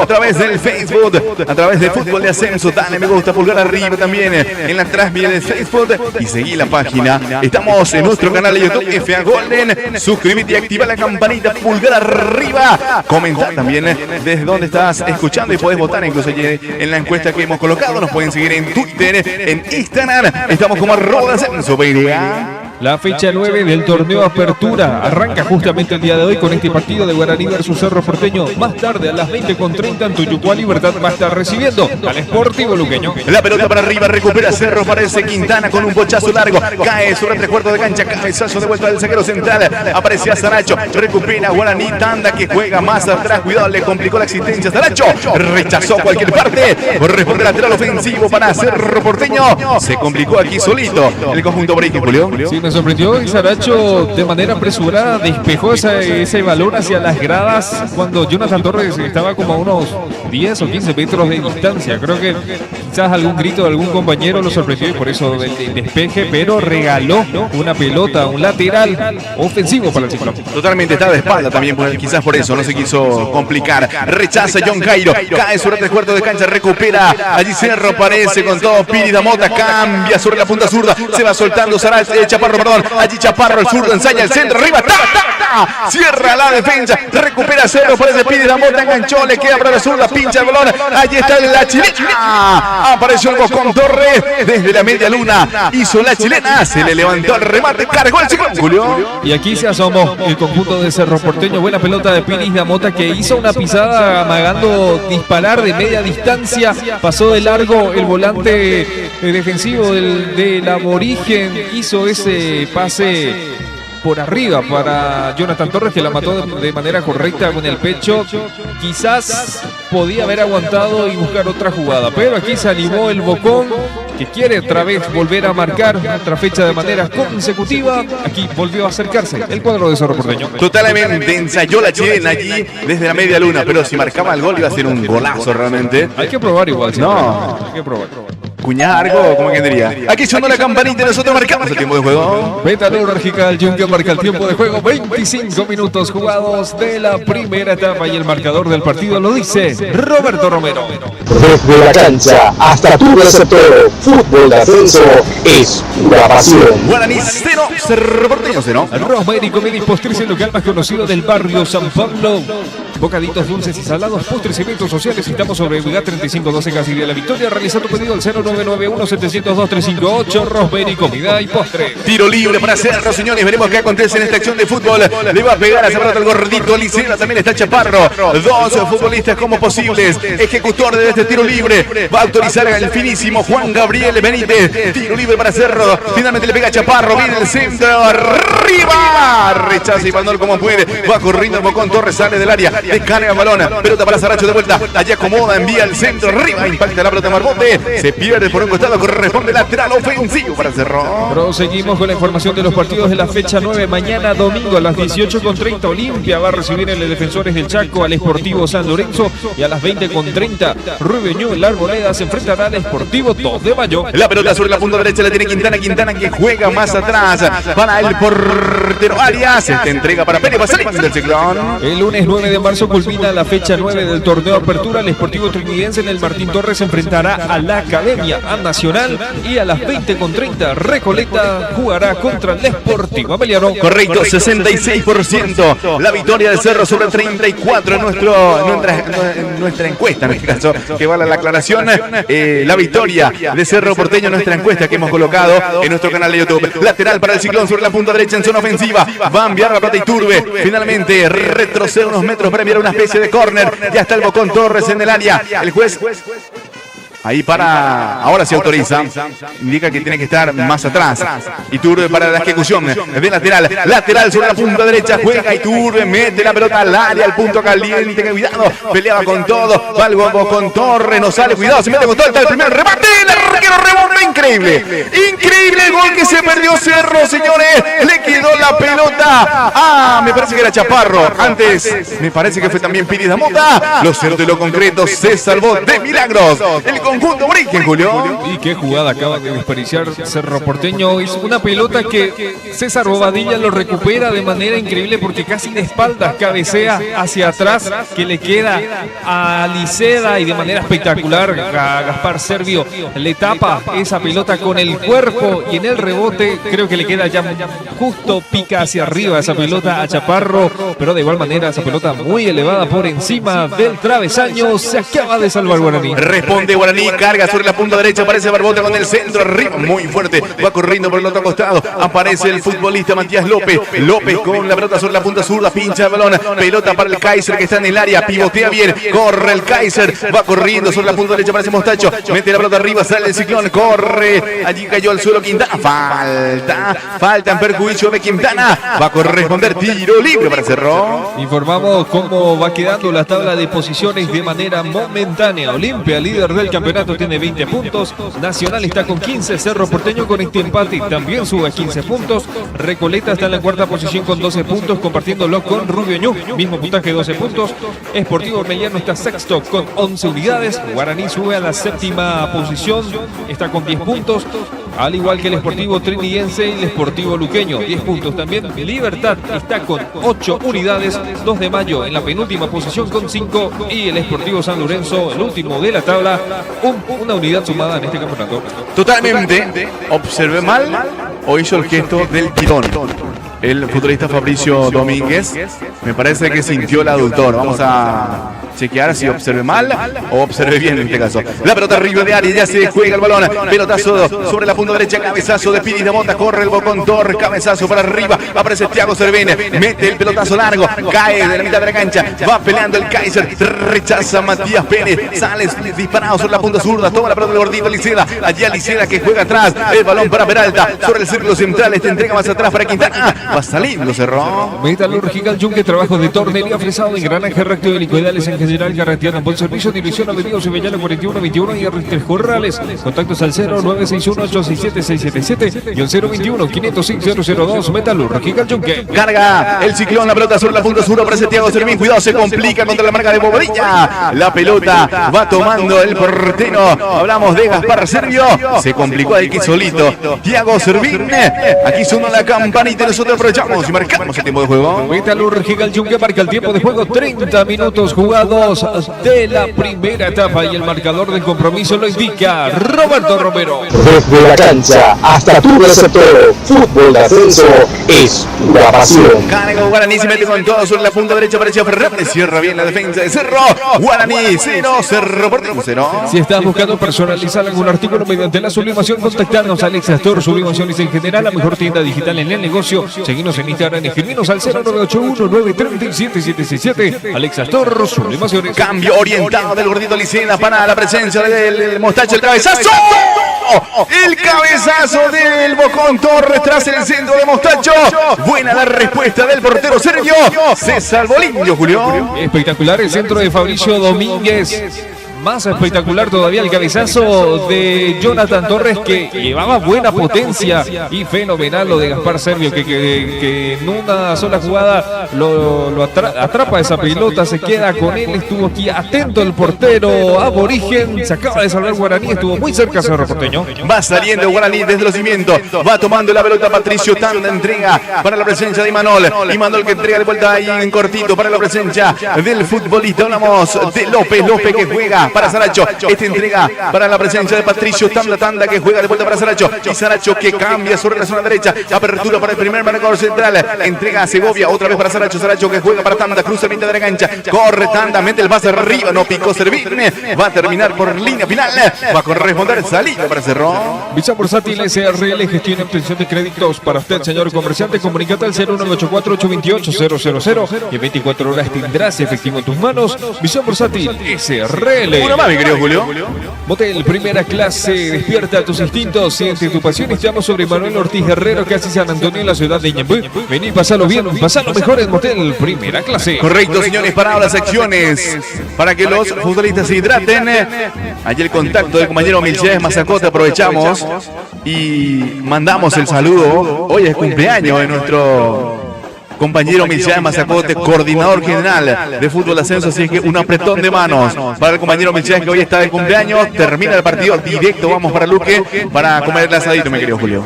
A través del Facebook. A través de Fútbol de Ascenso. Dale me gusta, pulgar arriba también en la transmisión de Facebook. Y seguí la página. Estamos en nuestro canal de YouTube FA Golden. Suscríbete y activa la campanita. Pulgar arriba. Comenta también desde dónde estás escuchando y podés votar incluso en la encuesta que hemos colocado. Nos pueden seguir en Twitter, en Instagram. Estamos como @Ascenso. La fecha 9 del torneo Apertura arranca justamente el día de hoy con este partido de Guaraní versus Cerro Porteño. Más tarde a las 20:30 en Tuyutuá Libertad va a estar recibiendo al Sportivo Luqueño. La pelota para arriba, recupera Cerro, parece Quintana con un bochazo largo. Cae sobre 3/4 de cancha, cabezazo de vuelta del zaguero central. Aparece a Saracho, recupera Guaraní, Tanda que juega más atrás. Cuidado, le complicó la existencia a Saracho. Rechazó cualquier parte. Corresponde lateral ofensivo para Cerro Porteño. Se complicó aquí solito el conjunto Brique, Julio. Sí, me sorprendió y Saracho de manera apresurada despejó ese balón hacia las gradas cuando Jonathan Torres estaba como a unos 10 o 15 metros de distancia. Creo que quizás algún grito de algún compañero lo sorprendió y por eso el despeje, pero regaló una pelota, un lateral ofensivo para el Ciclón. Totalmente, está de espalda también, quizás por eso no se quiso complicar. Rechaza John Cairo, cae sobre 3/4 de cancha, recupera allí Cerro, aparece con todo Piri Damota, cambia sobre la punta zurda, se va soltando Chaparro, perdón, allí Chaparro, el zurdo, ensaya el centro, arriba, cierra la defensa, recupera Cerro, parece Piri Damota, enganchó, le queda para la zurda, pincha el balón, allí está la chilena, apareció el Bocón Torres, desde la media luna, hizo la chilena, se le levantó el remate, cargó el Ciclón, Julio. Y aquí se asomó el conjunto de Cerro Porteño, buena pelota de Piris Damota que hizo una pisada amagando disparar de media distancia, pasó de largo el volante defensivo del Aborigen, hizo ese pase por arriba para Jonathan Torres que la mató de manera correcta con el pecho. Quizás podía haber aguantado y buscar otra jugada, pero aquí se animó el Bocón que quiere otra vez volver a marcar otra fecha de manera consecutiva. Aquí volvió a acercarse el cuadro de Cerro Porteño. Totalmente ensayó la chilena allí desde la media luna, pero si marcaba el gol iba a ser un golazo realmente. Hay que probar igual. No. Hay que probar. Cuñargo, como quien diría. Aquí sonó la campanita y nosotros marcamos el tiempo de juego. Metalúrgica del Yunque marca el tiempo de juego. 25 minutos jugados de la primera etapa y el marcador del partido lo dice Roberto Romero. Desde la cancha hasta tu receptor, Fútbol de Ascenso es pura pasión. Guaraní 0, Cerro Porteño 0. Rosemary Comida y Postres, el local más conocido del barrio San Pablo. Bocaditos dulces y salados, postres y eventos sociales. Estamos sobre Viga 3512 casi de la Victoria. Realiza tu pedido al 0991-702-358. Rosemary Comida y Postres. Tiro libre para Cerro, señores. Veremos qué acontece en esta acción de fútbol. Le va a pegar a esa pelota el gordito Licena. También está Chaparro. Dos futbolistas como posibles. Ejecutor de este tiro libre. Va a autorizar el finísimo Juan Gabriel Benítez. Tiro libre para Cerro. Finalmente le pega a Chaparro. Viene el centro. Arriba. Rechaza Imanol como puede. Va corriendo el Bocón Torres. Sale del área. Descarga el balón. Pelota para Saracho de vuelta. Allí acomoda. Envía el centro. Arriba. Impacta la pelota de Marbote. Se pierde por un costado. Corresponde lateral ofensivo para Cerro. Proseguimos con la información de los partidos de la fecha 9. Mañana domingo a las 18:30 Olimpia va a recibir en los Defensores del Chaco al Sportivo San Lorenzo. Y a las 20:30 Rubeño, la Arboleda se enfrentará al Sportivo 2 de Mayo. La pelota sobre la punta derecha la tiene Quintana. Quintana que juega más atrás para el portero Arias. Esta entrega para Pérez Basalín del Ciclón. El lunes 9 de marzo marzo culmina la fecha 9 del torneo Apertura. El Sportivo Trinidense en el Martín Torres se enfrentará a la Academia, a Nacional, y a las 20:30 Recoleta jugará contra el Sportivo Ameliano. Correcto, 66%. La victoria de Cerro sobre 34 en nuestra encuesta, en este caso, que vale la aclaración. La victoria de Cerro Porteño en nuestra encuesta que hemos colocado en nuestro canal de YouTube. Lateral para el Ciclón sobre la punta derecha en zona ofensiva. Va a enviar la pelota Iturbe. Finalmente retrocede unos metros para enviar una especie de córner. Ya está el Bocón Torres en el área. El juez ahí para, ahora se autoriza, indica que tiene que estar más atrás. Iturbe para la ejecución de lateral sobre la punta derecha, juega Iturbe, mete la pelota al área, al punto caliente, cuidado, peleaba con todo, va el Bocón Torres, no sale, cuidado, se mete con todo, está el primer remate, el arquero rebota, increíble el gol que se perdió Cerro, señores, le quedó la pelota, me parece que era Chaparro, antes me parece que fue también Piris Damota, lo cierto y lo concreto, se salvó de milagros, el conjunto Origen, Julio. Y qué jugada acaba de desperdiciar Cerro Porteño. Es una pelota que César Bobadilla lo recupera de manera increíble porque casi de espaldas cabecea hacia atrás, que le queda a Liceda y de manera espectacular a Gaspar Servio le tapa esa pelota con el cuerpo y en el rebote creo que le queda ya justo, pica hacia arriba esa pelota a Chaparro, pero de igual manera esa pelota muy elevada por encima del travesaño. Se acaba de salvar Guaraní. Responde Guaraní, carga sobre la punta derecha, aparece Barbote con el centro, arriba, muy fuerte, va corriendo por el otro costado, aparece el futbolista Matías López con la pelota sobre la punta zurda, pincha el balón, pelota para el Kaiser que está en el área, pivotea bien, corre el Kaiser, va corriendo sobre la punta derecha, aparece Mostacho, mete la pelota arriba, sale el Ciclón, corre, allí cayó al suelo Quintana, falta en perjuicio de Quintana, va a corresponder tiro libre para Cerro. Informamos cómo va quedando la tabla de posiciones de manera momentánea. Olimpia, líder del campeonato, tiene 20 puntos. Nacional está con 15. Cerro Porteño con este empate también sube a 15 puntos. Recoleta está en la cuarta posición con 12 puntos, compartiéndolo con Rubio Ñu, mismo puntaje, 12 puntos. Sportivo Ameliano está sexto con 11 unidades. Guaraní sube a la séptima posición, está con 10 puntos, al igual que el Sportivo Trinidense y el Sportivo Luqueño, 10 puntos también. Libertad está con 8 unidades. 2 de Mayo en la penúltima posición con 5 y el Sportivo San Lorenzo, el último de la tabla, una unidad sumada en este campeonato. Totalmente, observé mal o hizo el gesto del tirón. El futbolista Fabricio Domínguez me parece que sintió el aductor. Vamos a chequear si observé mal o observé bien en este caso. La pelota arriba de área, ya se juega el balón. Pelotazo sobre la punta derecha, cabezazo de Piris Damota, corre el Bocón Torres, cabezazo para arriba, aparece Thiago Cervene, mete el pelotazo largo, cae de la mitad de la cancha, va peleando el Kaiser, rechaza Matías Pérez, sale disparado sobre la punta zurda, toma la pelota de Gordito Liceda, allá Liceda que juega atrás, el balón para Peralta, sobre el círculo central, esta entrega más atrás para Quintana, va a salir, lo cerró. Metalúrgica Yunque, trabajo de tornería fresado, engranaje recto y licuidales en general, garantía en buen servicio, división Avenida Sevillano 4121 y R3 Corrales. Contactos al 0961-867-677 y al 021-506-002. Metalúrgica Yunque. Carga el Ciclón, la pelota sobre la punta sur, aparece Thiago Servín, cuidado, se complica contra la marca de Bobadilla. La pelota va tomando el portero, hablamos de Gaspar Servio, se complicó aquí solito Thiago Servín. Aquí sonó la campanita y nosotros aprovechamos y marcamos el tiempo de juego. Metalúrgica Yunque marca el tiempo de juego, 30 minutos jugados de la primera etapa y el marcador del compromiso lo indica Roberto Romero. Desde la cancha hasta tu receptor, fútbol de ascenso es la pasión. Carga Guaraní, se mete con todo sobre la punta derecha, apareció Fernández, cierra bien la defensa de Cerro. Guaraní 0, Cerro Porteño 0. Si estás buscando personalizar algún artículo mediante la sublimación, contactarnos a Alexa Store, sublimaciones en general, la mejor tienda digital en el negocio. Seguimos en Instagram, escribinos al 0981-937-767. Alexa Store, sublimaciones. Cambio orientado del Gordito Licena para la presencia del Mostacho, el cabezazo. El cabezazo del Bocón Torres tras el centro de Mostacho. Buena la respuesta del portero Sergio. Se salvó lindo, Julio. Espectacular el centro de Fabricio Domínguez. Más espectacular todavía el cabezazo de Jonathan Torres, que llevaba buena potencia, y fenomenal lo de Gaspar Servio, que en una sola jugada lo atrapa esa pelota, se queda con él, estuvo aquí atento el portero aborigen, se acaba de salvar Guaraní, estuvo muy cerca Cerro Porteño. Va saliendo Guaraní desde los cimientos, va tomando la pelota Patricio Tanda, entrega para la presencia de Imanol, que entrega de vuelta ahí en cortito para la presencia del futbolista. Hablamos de López que juega para Saracho, entrega para la presencia de Patricio Tanda que juega de vuelta para Saracho, y Saracho que cambia sobre la zona derecha, apertura para el primer marcador central, entrega a Segovia, otra vez para Saracho que juega para Tanda, cruza el límite de la cancha, corre Tanda, mete el pase arriba, no picó Servín, va a terminar por línea final, va a corresponder salida para Cerro. Visa Bursátil SRL gestiona obtención de créditos para usted, señor comerciante. Comunícate al 0984-828-000 y en 24 horas tendrás efectivo en tus manos. Visa Bursátil SRL. Uno más, mi querido Julio. Motel Primera Clase, despierta tus instintos, siente tu pasión. Estamos sobre Manuel Ortiz Guerrero, casi San Antonio, en la ciudad de Ñemby. Vení, pasalo bien, pasalo mejor en Motel Primera Clase. Correcto, señores, para las acciones, para que los futbolistas se hidraten. Allí el contacto del compañero Milciades Mazacote, aprovechamos y mandamos el saludo. Hoy es cumpleaños de nuestro compañero Milciades Mazacote, coordinador general de Fútbol Ascenso, así que un apretón de manos para el compañero Milciades, que hoy está de cumpleaños. Termina el partido, directo vamos para Luque para comer el asadito, mi querido Julio.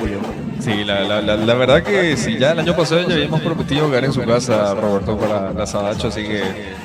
Sí, la verdad que sí, ya el año pasado ya habíamos prometido jugar en su casa, Roberto, para la Sadacho, así que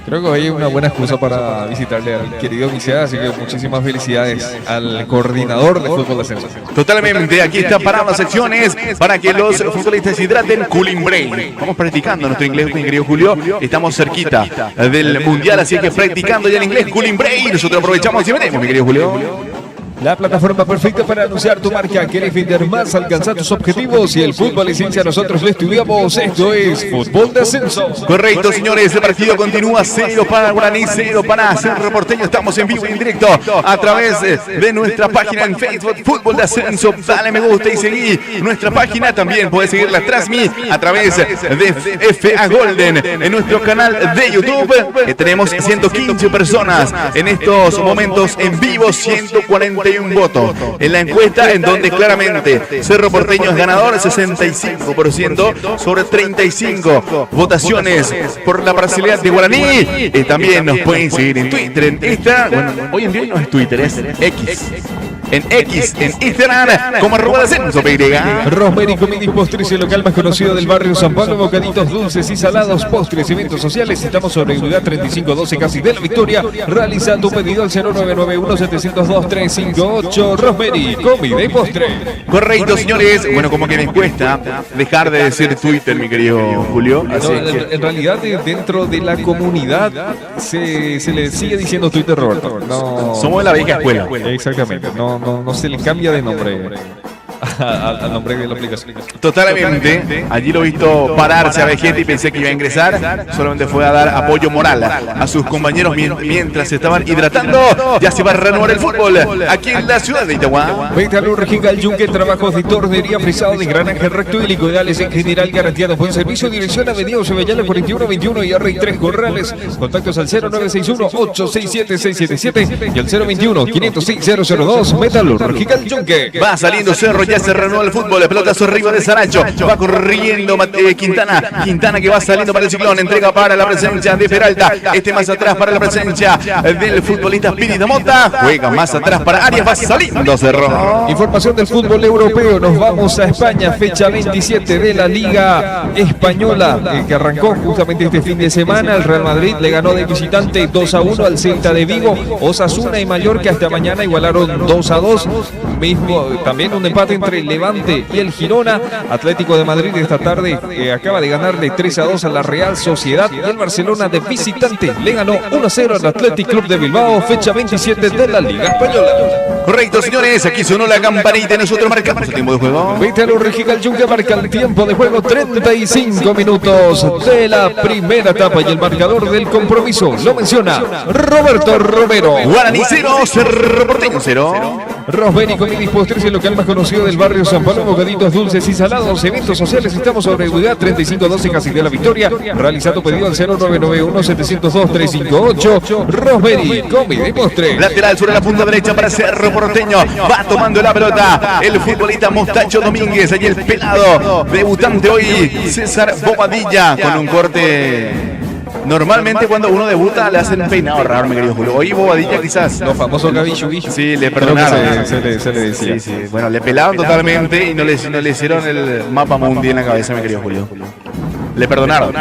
creo que hoy es una buena excusa para visitarle al querido Milciades, así que muchísimas felicidades al coordinador de Fútbol de Ascenso. Totalmente, aquí está para las secciones, para que los futbolistas se hidraten. Cooling Break. Vamos practicando nuestro inglés, mi querido Julio. Estamos cerquita del Mundial, así que practicando ya el inglés. Cooling Break. Nosotros aprovechamos y venimos, mi querido Julio. La plataforma perfecta para anunciar tu marca. ¿Quieres vender más, alcanzar tus objetivos? Y el fútbol y ciencia nosotros lo estudiamos. Esto es Fútbol de Ascenso. Correcto, señores. El partido continúa 0 para Guaraní, 0 para Cerro Porteño. Estamos en vivo y en directo a través de nuestra página en Facebook, Fútbol de Ascenso. Dale me gusta y seguí nuestra página. También puedes seguir la Transmi a través de FA Golden en nuestro canal de YouTube. Tenemos 115 personas en estos momentos en vivo, 141 votos en la encuesta, en donde claramente Cerro Porteño es ganador, 65% sobre 35 votaciones por la parcialidad de Guaraní. También nos pueden seguir en Twitter, en Instagram. Bueno, hoy en día no es Twitter, es X. En Instagram, como @ascenso_PY. Rosemary Comida y Postres, el local más conocido del barrio San Pablo. Bocaditos dulces y salados, postres, eventos sociales. Estamos sobre Unidad 3512, casi de la Victoria. Realiza tu pedido al 0991-702-358. Rosemary Comida y Postre. Correcto, señores. Bueno, como que me cuesta dejar de decir Twitter, mi querido Julio. Así en realidad, dentro de la comunidad se le sigue diciendo Twitter, Roberto. No, somos de la vieja escuela. Exactamente. No se le cambia de nombre al nombre de la aplicación. Totalmente. Allí lo he visto pararse a Vegeta y pensé que iba a ingresar. Solamente fue a dar apoyo moral a sus compañeros mientras se estaban hidratando. Ya se va a reanudar el fútbol aquí en la ciudad de Itagua. Metalur Regigal Yunque, trabajos de tornería, frisado de engranaje recto y helicoidales en general garantiado. Buen servicio, dirección Avenida Ceballala 4121 y R3 Corrales. Contactos al 0961-867-677 y al 021-506-002. Metalur Regigal Yunque. Va saliendo Cerro, ya se reanuda el fútbol. El pelotazo arriba de Saracho. Va corriendo Quintana. Quintana que va saliendo para el Ciclón. Entrega para la presencia de Peralta. Más atrás para la presencia del futbolista Pirita Mota. Juega más atrás para Arias. Va saliendo Cerro. Información del fútbol europeo. Nos vamos a España. Fecha 27 de la Liga Española, que arrancó justamente este fin de semana. El Real Madrid le ganó de visitante 2-1 al Celta de Vigo. Osasuna y Mallorca hasta mañana igualaron 2-2. Mismo, también un empate entre el Levante y el Girona. Atlético de Madrid esta tarde acaba de ganarle 3-2 a la Real Sociedad, y el Barcelona de visitante le ganó 1-0 al Athletic Club de Bilbao, fecha 27 de la Liga Española. Correcto, señores, aquí sonó la campanita y nosotros marcamos el tiempo de juego. Metalur Regigal Yunque marca el tiempo de juego, 35 minutos de la primera etapa, y el marcador del compromiso lo menciona Roberto Romero. Guaraní 0, Cerro Porteño 0. Rosberry Comidis Postres, el local más conocido del barrio San Pablo, bocaditos dulces y salados, eventos sociales. Estamos sobre Udad 3512, Casi de la Victoria. Realizando pedido al 0991-702-358. Rosberry Comidis Postres. Lateral sobre la punta derecha para Cerro Porteño. Va tomando la pelota el futbolista Mostacho Domínguez. Allí el pelado debutante hoy, César Bobadilla, con un corte. Normalmente cuando uno debuta le hacen peinado raro, mi querido Julio. Hoy Bobadilla quizás. Los famosos gavillo. Sí, le perdonaron. Se le decía. Sí. Bueno, le pelaron totalmente y no le hicieron el mapa mundi en la cabeza, mi querido Julio. Le perdonaron.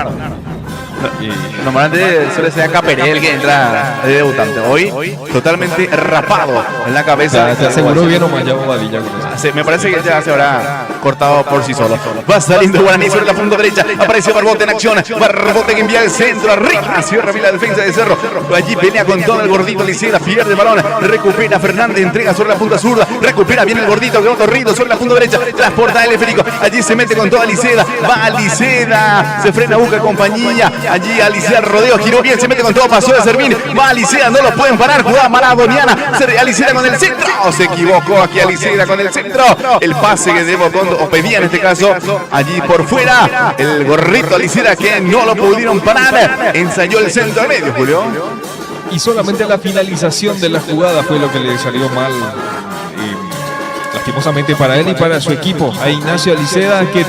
Normalmente suele ser Caperé el que entra de debutante. Hoy totalmente rapado en la cabeza. Te aseguró bien o mal ya Bobadilla con eso. Me parece que ya se habrá cortado por sí solo. Va saliendo Guaraní sobre la punta derecha. Aparece Barbote en acción. Barbote que envía el centro arriba. Cierra bien la defensa de Cerro. Allí pelea con todo el gordito Liceda. Pierde el balón. Recupera Fernández. Entrega sobre la punta zurda. Recupera bien el gordito. Quedó corrido sobre la punta derecha. Transporta el esférico. Allí se mete con toda Liceda. Va Liceda. Se frena, busca compañía. Allí Alicea rodeo, giró bien, se mete con todo, pasó de Servín. Va Alicea, no lo pueden parar. Jugada maradoniana. Alicea con el centro. Se equivocó aquí Alicea con el centro. El pase que debo o pedía en este caso allí por fuera. El gorrito Alicea que no lo pudieron parar. Ensayó el centro al medio, Julio. Y solamente la finalización de la jugada fue lo que le salió mal. Lastimosamente para él y para su equipo, a Ignacio Aliceda, que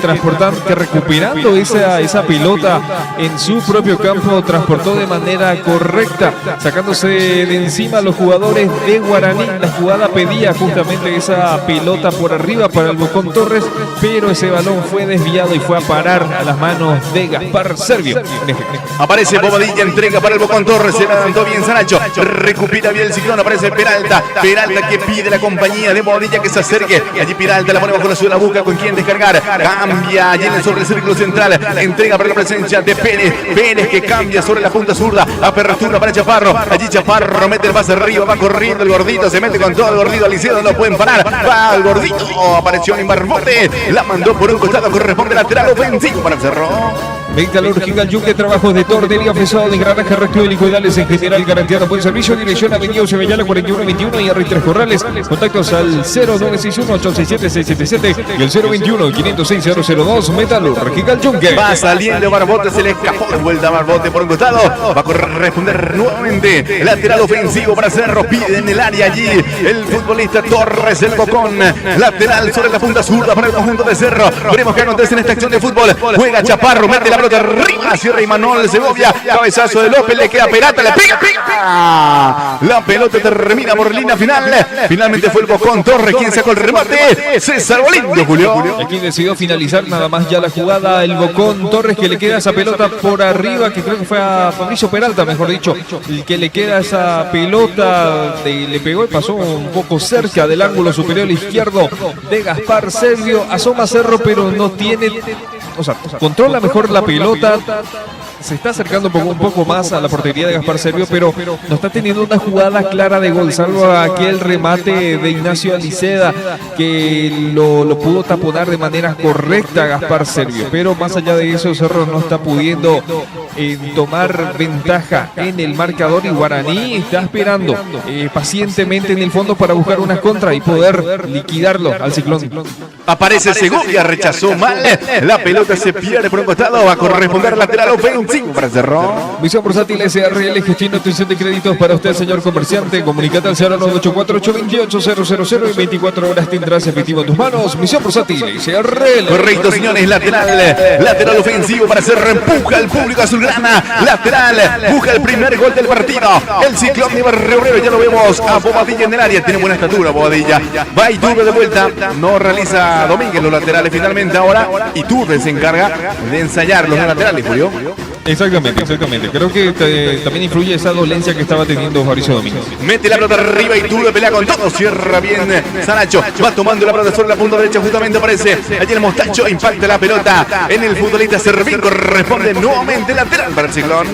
recuperando esa pelota en su propio campo, transportó de manera correcta, sacándose de encima a los jugadores de Guaraní. La jugada pedía justamente esa pelota por arriba para el Bocón Torres, pero ese balón fue desviado y fue a parar a las manos de Gaspar Servio. Aparece Bobadilla, entrega para el Bocón Torres, se levantó bien Sanacho, recupera bien el ciclón, aparece Peralta que pide la compañía de Bobadilla que se acerque. Allí Peralta la pone bajo la suela, busca con quién descargar. Cambia allí sobre el círculo central. Entrega para la presencia de Pérez. Pérez que cambia sobre la punta zurda. Apertura para Chaparro. Allí Chaparro mete el pase arriba. Va corriendo el gordito. Se mete con todo el gordito. Liceo no lo pueden parar. Va el gordito. Apareció en Barbote. La mandó por un costado. Corresponde lateral ofensivo para Cerro. Metalúrgica Yunque, trabajos de tornería, fresado de engranaje, recto helicoidales en general, garantizado buen servicio. Dirección Avenida Eusebio 4121 y R3 Corrales. Contactos al 0961-867-677 y el 021-506-002. Metalúrgica Yunque. Va saliendo Barbote, se le escapó de vuelta a Barbote por un costado. Va a corresponder nuevamente. Lateral ofensivo para Cerro. Pide en el área allí el futbolista Torres, el Bocón. Lateral sobre la punta zurda para el conjunto de Cerro. Veremos qué acontece en esta acción de fútbol. Juega Chaparro, mete la pelota arriba, cierra Imanol Segovia, cabezazo de López, le queda Peralta, le pega. La pelota termina por línea final. Finalmente fue el Bocón Torres quien sacó el remate. César Bolindo, Julio. Aquí decidió finalizar nada más ya la jugada el Bocón Torres, que le queda esa pelota por arriba, que creo que fue a Fabricio Peralta, mejor dicho, el que le queda esa pelota, le pegó y pasó un poco cerca del ángulo superior izquierdo de Gaspar Servio. Asoma Cerro, pero no tiene, controla mejor la pelota, se está acercando un poco más a la portería de Gaspar Servio, pero no está teniendo una jugada clara de gol, salvo aquel remate de Ignacio Aliceda que lo pudo taponar de manera correcta a Gaspar Servio, pero más allá de eso Cerro no está pudiendo tomar ventaja en el marcador y Guaraní está esperando pacientemente en el fondo para buscar una contra y poder liquidarlo al Ciclón. Aparece Segovia, rechazó mal, la pelota se pierde por un costado, va a corresponder lateral ofensivo para Cerro. Visión Bursátil SRL, gestión de obtención de créditos para usted, señor comerciante. Comunicate al 098482800 y 24 horas tendrás efectivo en tus manos. Misión Bursátil SRL. Correcto, señores, lateral ofensivo para Cerro, empuja al público azulgrana, lateral, busca el primer gol del partido. El Ciclón de Barrio Obrero, ya lo vemos a Bobadilla en el área, tiene buena estatura Bobadilla. Va Iturbe de vuelta, no realiza Domínguez los laterales finalmente ahora. Iturbe se encarga de ensayar los laterales, Julio. Exactamente. Creo que también influye esa dolencia que estaba teniendo Fabricio Domínguez. Mete la pelota arriba y Iturbe pelea con todo. Cierra bien Sanacho. Va tomando la pelota sobre la punta derecha. Justamente aparece allí el Mostacho. Impacta la pelota en el futbolista Servín. Corresponde nuevamente lateral para el Ciclón.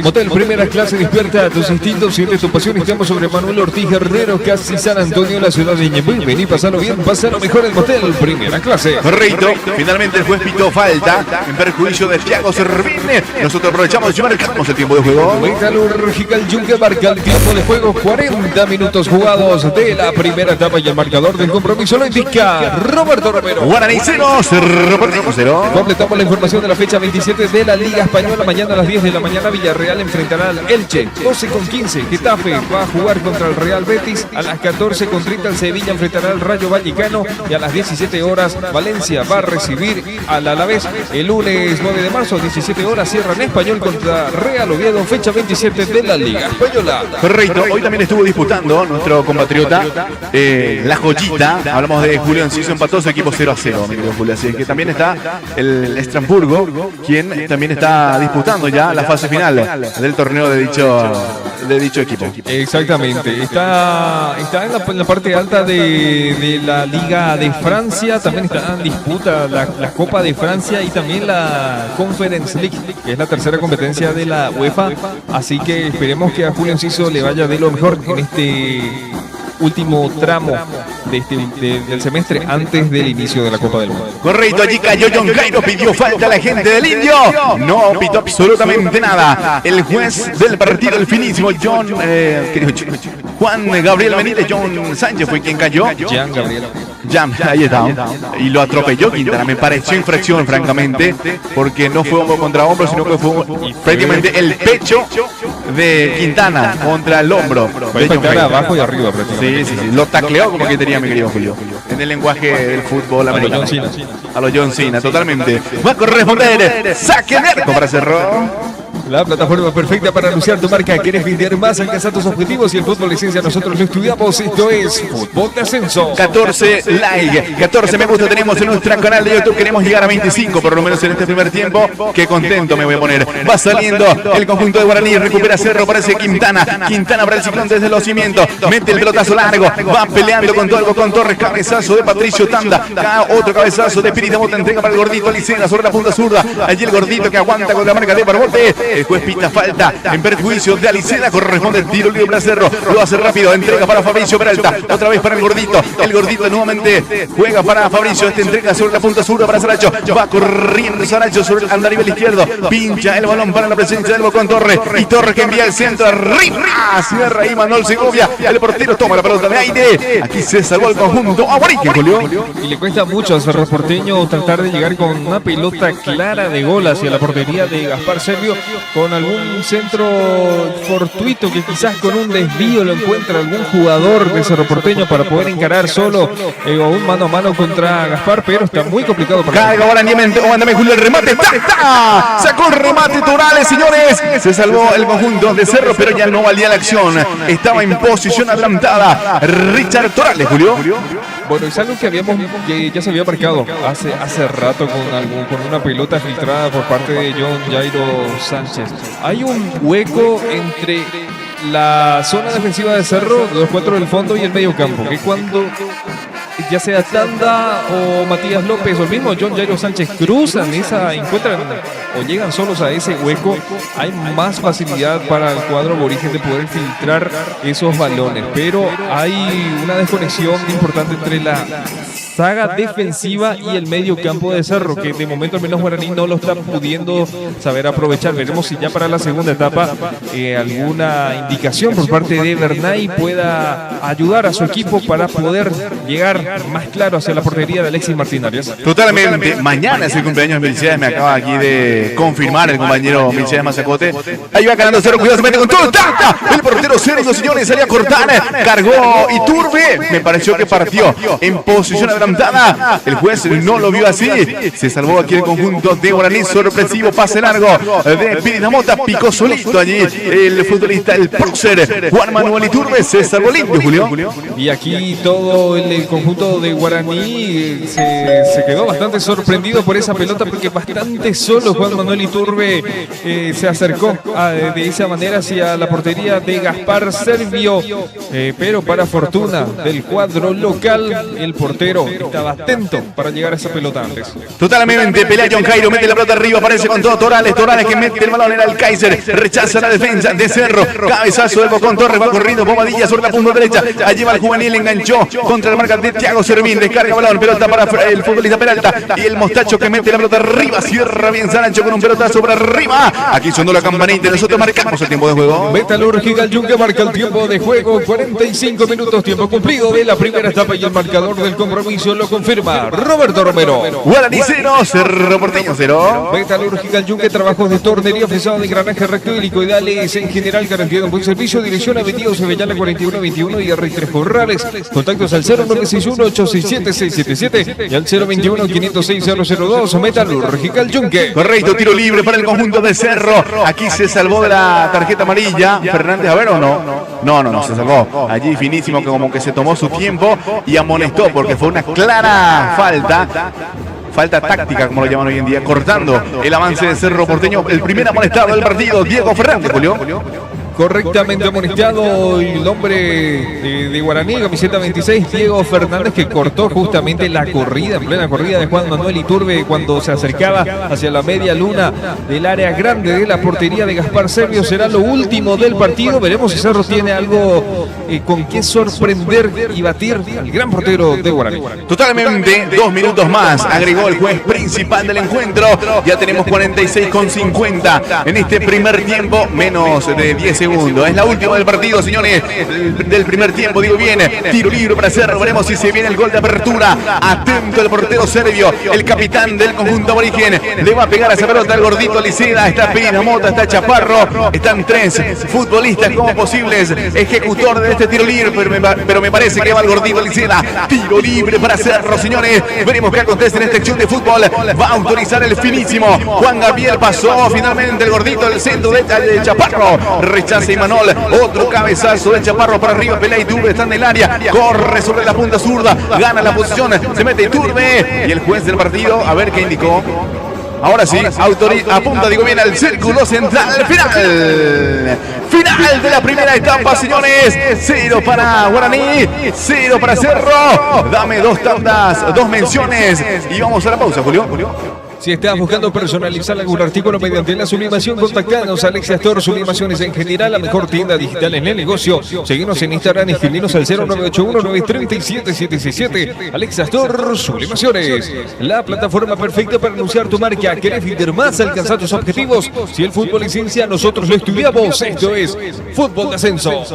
Motel Primera Clase despierta tus instintos, siente tu pasión. Estamos sobre Manuel Ortiz Guerrero, casi San Antonio, la ciudad de Ñemby. Vení, pasalo bien, pasalo mejor en Motel Primera Clase. Correcto, finalmente el juez pitó falta en perjuicio de Thiago Servín. Nosotros aprovechamos y marcamos el tiempo de juego. Metalúrgica el Yunque marca el tiempo de juego, 40 minutos jugados de la primera etapa y el marcador del compromiso lo indica Roberto Romero. Guaraní 0, Cerro Porteño 0. Completamos la información de la fecha 27 de la Liga Española. Mañana a las 10 de la mañana Villarreal enfrentará al Elche. 12:15 Getafe va a jugar contra el Real Betis. A las 14:30 el Sevilla enfrentará al Rayo Vallecano. Y a las 17 horas Valencia va a recibir al Alavés. El lunes 9 de marzo, 17 horas, cierran Español contra Real Oviedo. Fecha 27 de la Liga Española. Correcto, hoy también estuvo disputando nuestro compatriota La Joyita. Hablamos de Julio Enciso, empató su equipo 0-0, mi querido Julio. Así que también está el Estrasburgo, quien también está disputando ya la fase final del torneo de dicho equipo. Exactamente, está en la parte alta de la Liga de Francia. También está en disputa la Copa de Francia y también la Conference League, que es la tercera competencia de la UEFA. Así que esperemos que a Julio Enciso le vaya de lo mejor en este último tramo del semestre antes del inicio de la Copa del Mundo. Correcto, allí cayó John Cairo, pidió falta a la gente del Indio. No pitó absolutamente nada. El juez del partido, el finísimo Juan Gabriel Benítez, John Sánchez fue quien cayó. Jean Gabriel. Ahí está. Y lo atropelló Quintana. Me pareció infracción, francamente, porque no fue hombro contra hombro, sino que fue prácticamente el pecho de Quintana contra el hombro. Fue abajo y arriba prácticamente. Sí. Lo tacleó como que tenía mi querido Julio. En el lenguaje del fútbol americano. A los John Cena, totalmente. Va a corresponder saque de arco para Cerro. La plataforma perfecta para anunciar tu marca. ¿Quieres vender más, alcanzar tus objetivos? Y el fútbol licencia nosotros lo estudiamos. Esto es Fútbol de Ascenso. 14 like, 14 me gusta tenemos en nuestro canal de YouTube. Queremos llegar a 25 por lo menos en este primer tiempo. Qué contento me voy a poner. Va saliendo el conjunto de Guaraní. Recupera Cerro, parece Quintana para el Ciclón desde los cimientos. Mete el pelotazo largo. Va peleando con todo con Torres. Cabezazo de Patricio Tanda. Otro cabezazo de Pirita Mota. Entrega para el gordito Alicena sobre la punta zurda. Allí el gordito que aguanta con la marca de Barbote. El juez pita falta en perjuicio de Alicena. Corresponde el tiro libre para Cerro. Lo hace rápido. Entrega para Fabricio Peralta. Otra vez para el gordito. El gordito nuevamente juega para Fabricio. Este entrega sobre la punta zurda para Saracho. Va corriendo Saracho sobre el andarivel izquierdo. Pincha el balón para la presencia del Bocón Torres. Y Torres que envía el centro arriba. Cierra ahí Manuel Segovia. El portero toma la pelota de aire. Aquí se salvó el conjunto Aguarique, Julio. Y le cuesta mucho a Cerro Porteño tratar de llegar con una pelota clara de gol hacia la portería de Gaspar Servio, con algún centro fortuito que quizás con un desvío lo encuentra algún jugador de Cerro Porteño para poder encarar solo o un mano a mano contra Gaspar, pero está muy complicado para Carga ahora mándame Julio el remate. ¡Está! Sacó el remate Torales, señores. Se salvó el conjunto de Cerro, pero ya no valía la acción. Estaba en posición adelantada Richard Torales, Julio. Bueno, es algo que ya se había marcado hace rato con una pelota filtrada por parte de John Jairo Sánchez. Hay un hueco entre la zona defensiva de Cerro, los cuatro del fondo y el medio campo, que cuando ya sea Tanda o Matías López o el mismo John Jairo Sánchez encuentran o llegan solos a ese hueco, hay más facilidad para el cuadro aborigen de poder filtrar esos balones, pero hay una desconexión importante entre la saga defensiva y el medio campo de Cerro, que de momento al menos Guaraní no lo está pudiendo saber aprovechar. Veremos si ya para la segunda etapa alguna indicación por parte de Bernay pueda ayudar a su equipo para poder llegar más claro hacia la portería de Alexis Martín Arias. Totalmente. Mañana es el cumpleaños de Milciades, me acaba aquí de confirmar el compañero Milciades Mazacote. Ahí va ganando Cerro, cuidado, se mete con todo. ¡Taca! El portero Sergio, señores, salía a cortar, cargó Iturbe. Me pareció que partió en posición adelantada. El juez no lo vio así. Se salvó aquí el conjunto de Guaraní. Sorpresivo pase largo de Pirita Mota. Picó solito allí el futbolista, el prócer Juan Manuel Iturbe. Se salvó limpio, Julio. Y aquí todo el conjunto de Guaraní se quedó bastante sorprendido por esa pelota, porque bastante solo Juan Manuel Iturbe se acercó de esa manera hacia la portería de Gaspar Servio. Pero para fortuna del cuadro local, el portero estaba atento para llegar a esa pelota antes. Totalmente, pelea John Jairo, mete la pelota arriba, aparece con todo Torales que mete el balón, era el Kaiser, rechaza la defensa de Cerro, cabezazo del Bocón Torres, va corriendo Bobadilla sobre la punta derecha, allí va el juvenil, enganchó contra la marca de Thiago Servín, descarga balón, pelota para el futbolista Peralta, y el Mostacho que mete la pelota arriba, cierra bien Sancho con un pelotazo sobre arriba, aquí sonó la campanita y nosotros marcamos el tiempo de juego. Metalúrgica el Yunque marca el tiempo de juego, 45 minutos, tiempo cumplido de la primera etapa y el marcador del compromiso lo confirma Roberto Romero. Guaraní 0, Cerro Porteño 0. Metalúrgica el Yunque, trabajos de tornería, fresado de engranaje recto y helicoidales en general, garantía de un buen servicio, dirección Avenida Sevillana 4121 y R3 Corrales, contactos al 0961-867-677 y al 021-506-002, Metalúrgica el Yunque. Correcto, tiro libre para el conjunto de Cerro, aquí se salvó de la tarjeta amarilla, Fernández, a ver o no, no, se salvó, allí finísimo que como que se tomó su tiempo y amonestó porque fue una clara falta táctica, como lo llaman hoy en día, cortando el avance de Cerro Porteño. El primer amonestado del partido, Diego Fernández, Julio. Correctamente amonestado el hombre de Guaraní, camiseta 26, Diego Fernández, que cortó justamente la corrida, en plena corrida de Juan Manuel Iturbe cuando se acercaba hacia la media luna del área grande de la portería de Gaspar Servio. Será lo último del partido. Veremos si Cerro tiene algo con qué sorprender y batir al gran portero de Guaraní. Totalmente, 2 minutos más, agregó el juez principal del encuentro. Ya tenemos 46,50 en este primer tiempo, menos de 10 segundos. Es la última del partido, señores, del primer tiempo, digo bien. Tiro libre para Cerro, veremos si se viene el gol de apertura. Atento el portero serbio, el capitán del conjunto aborigen. Le va a pegar a esa pelota el gordito Liceda. Está Pinamota, está Chaparro. Están 3 futbolistas como posibles ejecutores de este tiro libre, pero me parece que va el gordito Liceda. Tiro libre para Cerro, señores. Veremos qué acontece en esta acción de fútbol. Va a autorizar el finísimo Juan Gabriel, pasó finalmente el gordito del centro de Chaparro. Rechaza Imanol, otro cabezazo de Chaparro para arriba, pelea Iturbe, está en el área, corre sobre la punta zurda, gana la posición, se mete Iturbe y el juez del partido, a ver qué indicó. Ahora sí, apunta, digo bien, al círculo central, final de la primera etapa, señores. 0 para Guaraní, 0 para Cerro. Dame 2 tandas, 2 menciones y vamos a la pausa, Julio. Si estás buscando personalizar algún artículo mediante la sublimación, contactanos a Alexia Store Sublimaciones en general, la mejor tienda digital en el negocio. Seguimos en Instagram y escribinos al 0981-937-767. Alexia Store Sublimaciones, la plataforma perfecta para anunciar tu marca. ¿Querés vender más? Alcanzar tus objetivos. Si el fútbol es ciencia, nosotros lo estudiamos. Esto es Fútbol de Ascenso.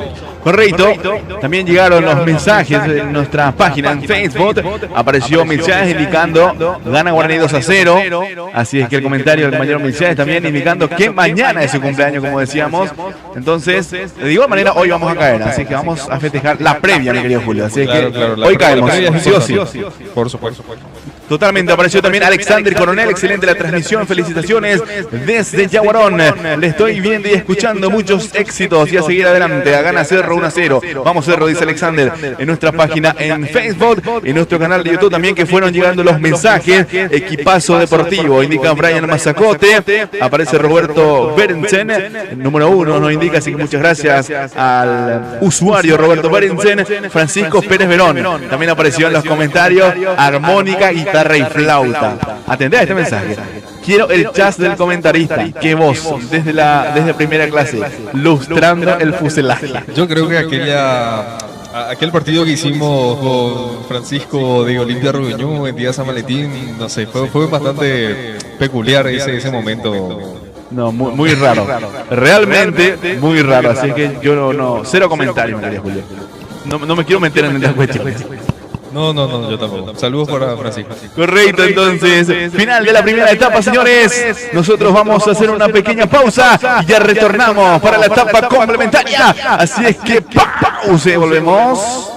Correcto. También llegaron los mensajes en nuestra página en Facebook. Apareció mensaje indicando gana Guaraní 2-0. Así es que el comentario del mayor mensaje también indicando que mañana es su cumpleaños, como decíamos. Entonces, de igual manera, hoy vamos a caer. Así que vamos a festejar la previa, mi querido Julio. Así que hoy caemos, sí o sí. Por supuesto. Totalmente, apareció también Alexander Coronel, excelente la transmisión, felicitaciones desde Yaguarón. Le estoy viendo y escuchando, muchos éxitos y a seguir adelante. A gana Cerro 1-0. Vamos Cerro, dice Alexander, en nuestra página en Facebook, en nuestro canal de YouTube también, que fueron llegando los mensajes. Equipazo deportivo, indica Brian Mazacote, aparece Roberto Berentzen, número 1, nos indica, así que muchas gracias al usuario Roberto Berentzen. Francisco Pérez Verón, también apareció en los comentarios, armónica, guitarra y flauta. Atendé a este mensaje. Quiero el jazz del comentarista. Qué voz, desde primera clase, lustrando el fuselaje. Yo creo que aquel partido que hicimos con Francisco de Olimpia Rubiñú en día San Valentín, no sé, fue bastante peculiar ese momento. No, muy raro. Realmente muy raro. Así que yo no cero comentarios, María Julio. No me quiero meter en la cuestión. No, yo tampoco. Saludos para Francisco. Correcto, entonces, final de la primera etapa, señores. Nosotros vamos a hacer una pequeña pausa y ya retornamos para la etapa complementaria. Así es que pausa y volvemos.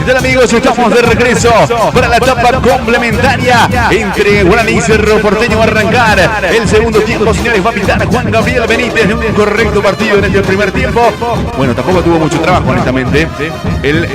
¿Qué tal, amigos? Estamos de regreso para la etapa complementaria entre Guaraní y Cerro Porteño. Va a arrancar el segundo tiempo, señores. Va a pitar Juan Gabriel Benítez de un correcto partido en el primer tiempo. Bueno, tampoco tuvo mucho trabajo, honestamente. El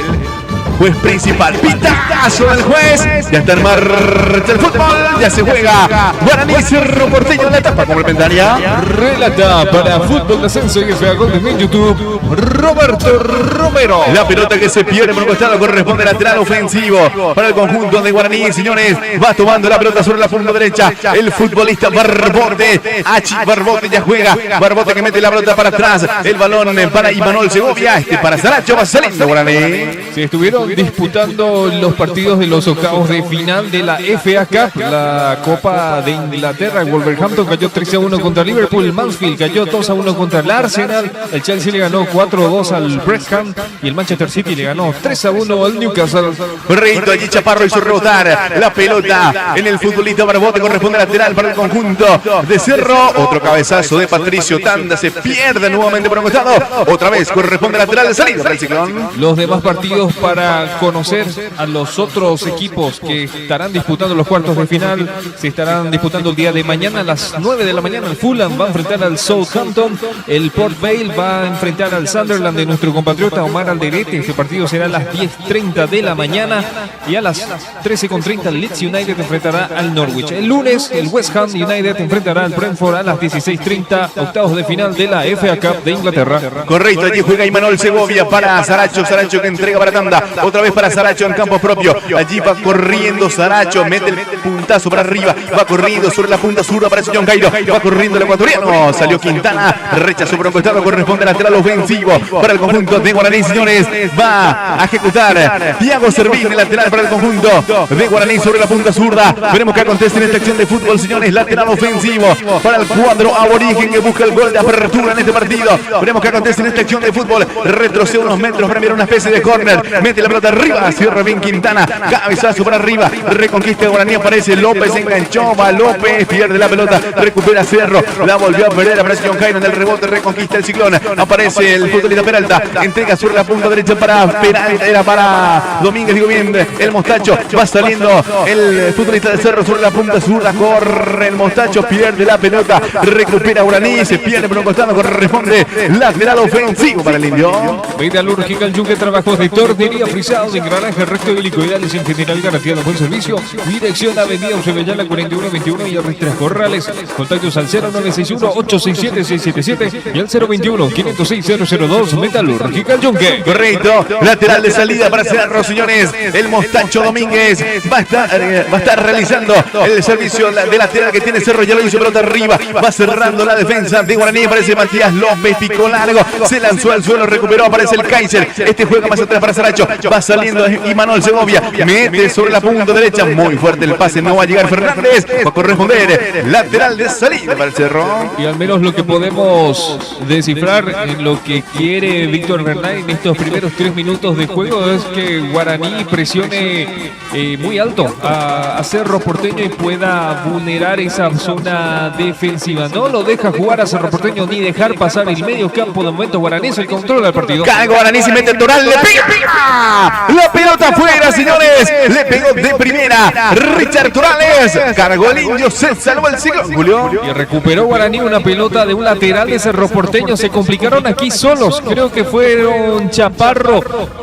juez principal, pitazo del juez. Ya está en marcha el fútbol. Ya se juega Guaraní y Cerro Porteño en la etapa complementaria. Relata para Fútbol de Ascenso y FA Golden en YouTube, Roberto Romero. La pelota que se pierde por un costado corresponde lateral ofensivo para el conjunto de Guaraní, señores. Va tomando la pelota sobre la punta derecha el futbolista Barbote. Achi Barbote ya juega. Barbote que mete la pelota para atrás. El balón para Imanol Segovia. Para Saracho. Va saliendo Guaraní. Se estuvieron disputando los partidos de los octavos de final de la FA Cup, la Copa de Inglaterra. El Wolverhampton cayó 3-1 contra Liverpool. El Mansfield cayó 2-1 contra el Arsenal. El Chelsea le ganó 4-2 al Preston y el Manchester City le ganó 3-1 al Newcastle. Correcto, allí Chaparro hizo rebotar la pelota en el futbolista Barbote. Corresponde lateral para el conjunto de Cerro. Otro cabezazo de Patricio Tanda. Se pierde nuevamente por un costado. Otra vez corresponde lateral de salida para el Ciclón. Los demás partidos para conocer a los otros equipos que estarán disputando los cuartos de final se estarán disputando el día de mañana a las 9 de la mañana. El Fulham va a enfrentar al Southampton. El Port Vale va a enfrentar al Sunderland de nuestro compatriota Omar Alderete. Este partido será a las 10:30 de la mañana y a las 13:30 el Leeds United enfrentará al Norwich. El lunes el West Ham United enfrentará al Brentford a las 16:30, octavos de final de la FA Cup de Inglaterra. Correcto, allí juega Imanol Segovia para Saracho. Saracho que entrega para Tanda. Otra vez para Saracho en campo propio. Allí va corriendo Saracho, mete el puntazo para arriba, va corriendo sobre la punta sur, aparece John Cairo, va corriendo el ecuatoriano, salió Quintana, rechazó por un costado, corresponde lateral ofensivo para el conjunto de Guaraní, señores. Va a ejecutar Thiago Servín, el lateral para el conjunto de Guaraní sobre la punta zurda. Veremos qué acontece en esta acción de fútbol, señores. Lateral ofensivo para el cuadro aborigen que busca el gol de apertura en este partido. Veremos qué acontece en esta acción de fútbol. Retrocede unos metros para enviar una especie de córner, mete la pelota arriba, cierra bien Quintana, cabezazo para arriba, reconquista de Guaraní, aparece López, enganchó, va López, pierde la pelota, recupera Cerro, la volvió a perder, aparece John Cairo en el rebote, reconquista el Ciclón, aparece el futbolista Peralta, entrega sobre la punta derecha para Peralta, era para Domínguez, digo bien, el Mostacho, va saliendo el futbolista de Cerro sobre la punta zurda, corre el Mostacho, pierde la pelota, recupera Guaraní, se pierde por un costado, corresponde lateral ofensivo para el Indio. Metalúrgica El Yunque, trabajos de tornería, frisado, de engranaje, recto y helicoidales en general, garantía de buen servicio. Dirección Avenida Eusebellala 4121 y Tres Corrales. Contactos al 0961-867-677 y al 021-506-002. Metalúrgica El Yunque. Correcto, lateral de salida para Cerro, señores. El Mostacho Domínguez va a estar realizando el servicio de lateral que tiene Cerro, ya lo hizo, pelota arriba, va cerrando la defensa de Guaraní, aparece Matías López, picó largo, se lanzó al suelo, recuperó, aparece el Kaiser, este juega más atrás para Saracho, va saliendo Imanol Segovia, mete sobre la punta derecha, muy fuerte el pase, no va a llegar Fernández, va a corresponder lateral de salida para el Cerro. Y al menos lo que podemos descifrar en lo que quiere Víctor Bernal en estos primeros 3 minutos de juego es que Guaraní presione muy alto a Cerro Porteño y pueda vulnerar esa zona defensiva. No lo deja jugar a Cerro Porteño ni dejar pasar el medio campo. De momento Guaraní se controla del partido. Cae Guaraní, se mete el Toral, le pega. La pelota afuera, señores. Le pegó de primera Richard Torales. Cargó el Indio, se salvó el Ciclón, Julio. Y recuperó Guaraní una pelota de un lateral de Cerro Porteño. Se complicaron aquí solos. Creo que fueron Chaparro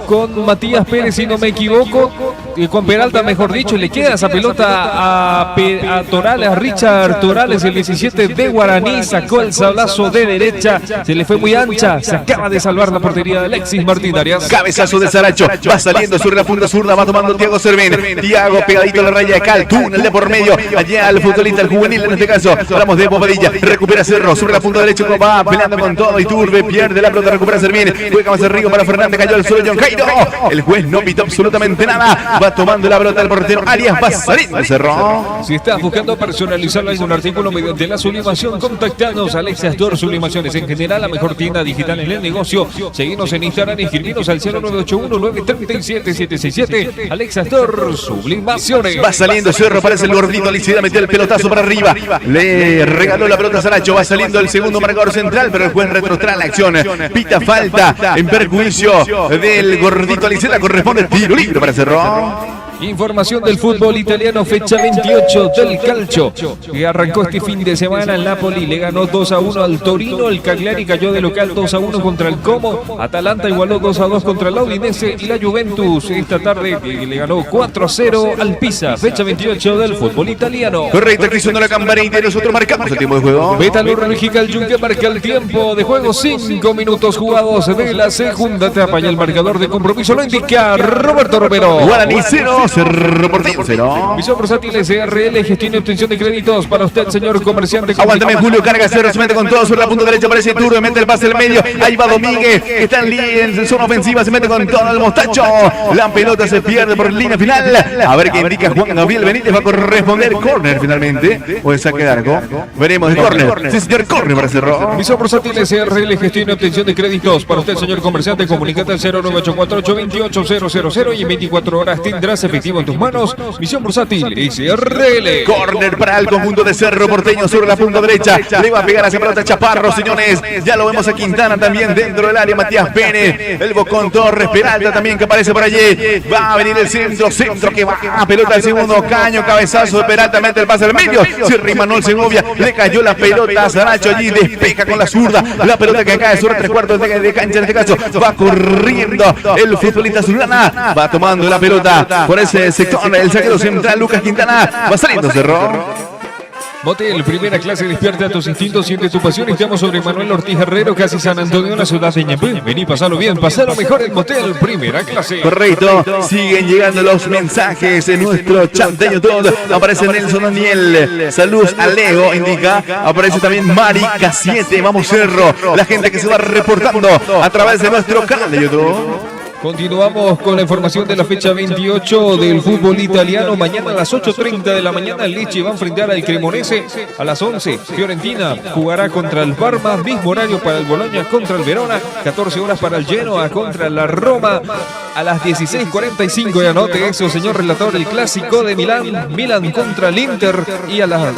con Matías Pérez, si no me equivoco. Con Peralta, mejor dicho, y le queda esa pelota a Torales, a Richard Torales, el 17 de Guaraní, sacó el sablazo de derecha, se le fue muy ancha, se acaba de salvar la portería de Alexis Martín Arias. Cabezazo de Saracho, va saliendo sobre la punta zurda, va tomando Thiago Servín, Thiago pegadito a la raya de Cal, túnel de por medio, allá al futbolista, el juvenil en este caso, hablamos de Bobadilla, recupera Cerro, sobre la punta derecha, va peleando con todo, Iturbe, pierde la pelota, recupera Servín, juega más arriba para Fernández, cayó al suelo John Cairo, el juez no pitó absolutamente nada, Va tomando la pelota el portero Arias. Va saliendo Cerro. Si estás buscando personalizar algún artículo mediante la sublimación, contactanos a Alexa Store Sublimaciones. En general, la mejor tienda digital en el negocio. Seguinos en Instagram y escribinos al 0981-937-767. Alexa Store Sublimaciones. Va saliendo Cerro, parece el gordito Alicida, metió el pelotazo para arriba. Le regaló la pelota a Saracho. Va saliendo el segundo marcador central, pero el juez retrotrae la acción. Pita falta en perjuicio del gordito Alicida. Corresponde tiro libre para Cerro. Información del fútbol italiano, fecha 28 del calcio, que arrancó este fin de semana. El Napoli le ganó 2-1 al Torino, el Cagliari cayó de local 2-1 contra el Como, Atalanta igualó 2-2 contra el Udinese y la Juventus esta tarde le ganó 4-0 al Pisa. Fecha 28 del fútbol italiano. Correcto, aquí sonó la campanita y nosotros marcamos el tiempo de juego. Metalúrgica el Yunque marca el tiempo de juego, 5 minutos jugados de la segunda etapa y el marcador de compromiso lo indica Roberto Romero. Guaraní 0, Cerro Porteño 0. Visión Bursátil SRL, gestión y obtención de créditos para usted, señor comerciante. Aguántame Julio, carga Cerro, se mete con todo sobre la punta derecha, aparece Turbe, mete el pase al medio, ahí va Domínguez, está en zona ofensiva, se mete con todo el Mostacho, la pelota se pierde por línea final, a ver qué indica Juan Gabriel Benítez, va a corresponder córner finalmente, o el saque de arco, veremos el córner, sí señor, córner para Cerro. Visión Bursátil SRL, gestión y obtención de créditos para usted, señor comerciante, comunícate al 09848-28000 y en 24 horas tendrás efectivo en tus manos. Visión Bursátil SRL. Córner para el conjunto de Cerro Porteño sobre la punta derecha. Le va a pegar hacia pelota Chaparro, señores. Ya lo vemos a Quintana también dentro del área. Matías Pene, el Bocón Torres, Peralta también que aparece por allí. Va a venir el centro que va a pelota al segundo caño. Cabezazo de Peralta, mete el pase al medio. Cierra Imanol Segovia. Le cayó la pelota a Saracho allí. Despeja con la zurda. La pelota que cae sobre 3/4 de cancha en este caso. Va corriendo el futbolista Zulana. Va tomando la pelota por ese sector. El saqueo central, Lucas Quintana. Va saliendo Cerro. Motel, primera clase, despierta tus instintos, siente tu pasión. Estamos sobre Manuel Ortiz Herrero, casi San Antonio, la ciudad de Ñemby. Vení, pasalo bien, pasalo mejor en Motel, primera clase. Correcto, siguen llegando los mensajes en nuestro chat de YouTube. Aparece Nelson Daniel, saludos a Leo, indica. Aparece también Mari K7, vamos Cerro. La gente que se va reportando a través de nuestro canal de YouTube. Continuamos con la información de la fecha 28 del fútbol italiano. Mañana a las 8:30 de la mañana, el Lecce va a enfrentar al Cremonese. A las 11, Fiorentina jugará contra el Parma. Mismo horario para el Bologna contra el Verona. 14 horas para el Genoa contra la Roma. A las 16:45, y anote eso, señor relator, el clásico de Milán. Milán contra el Inter. Y a las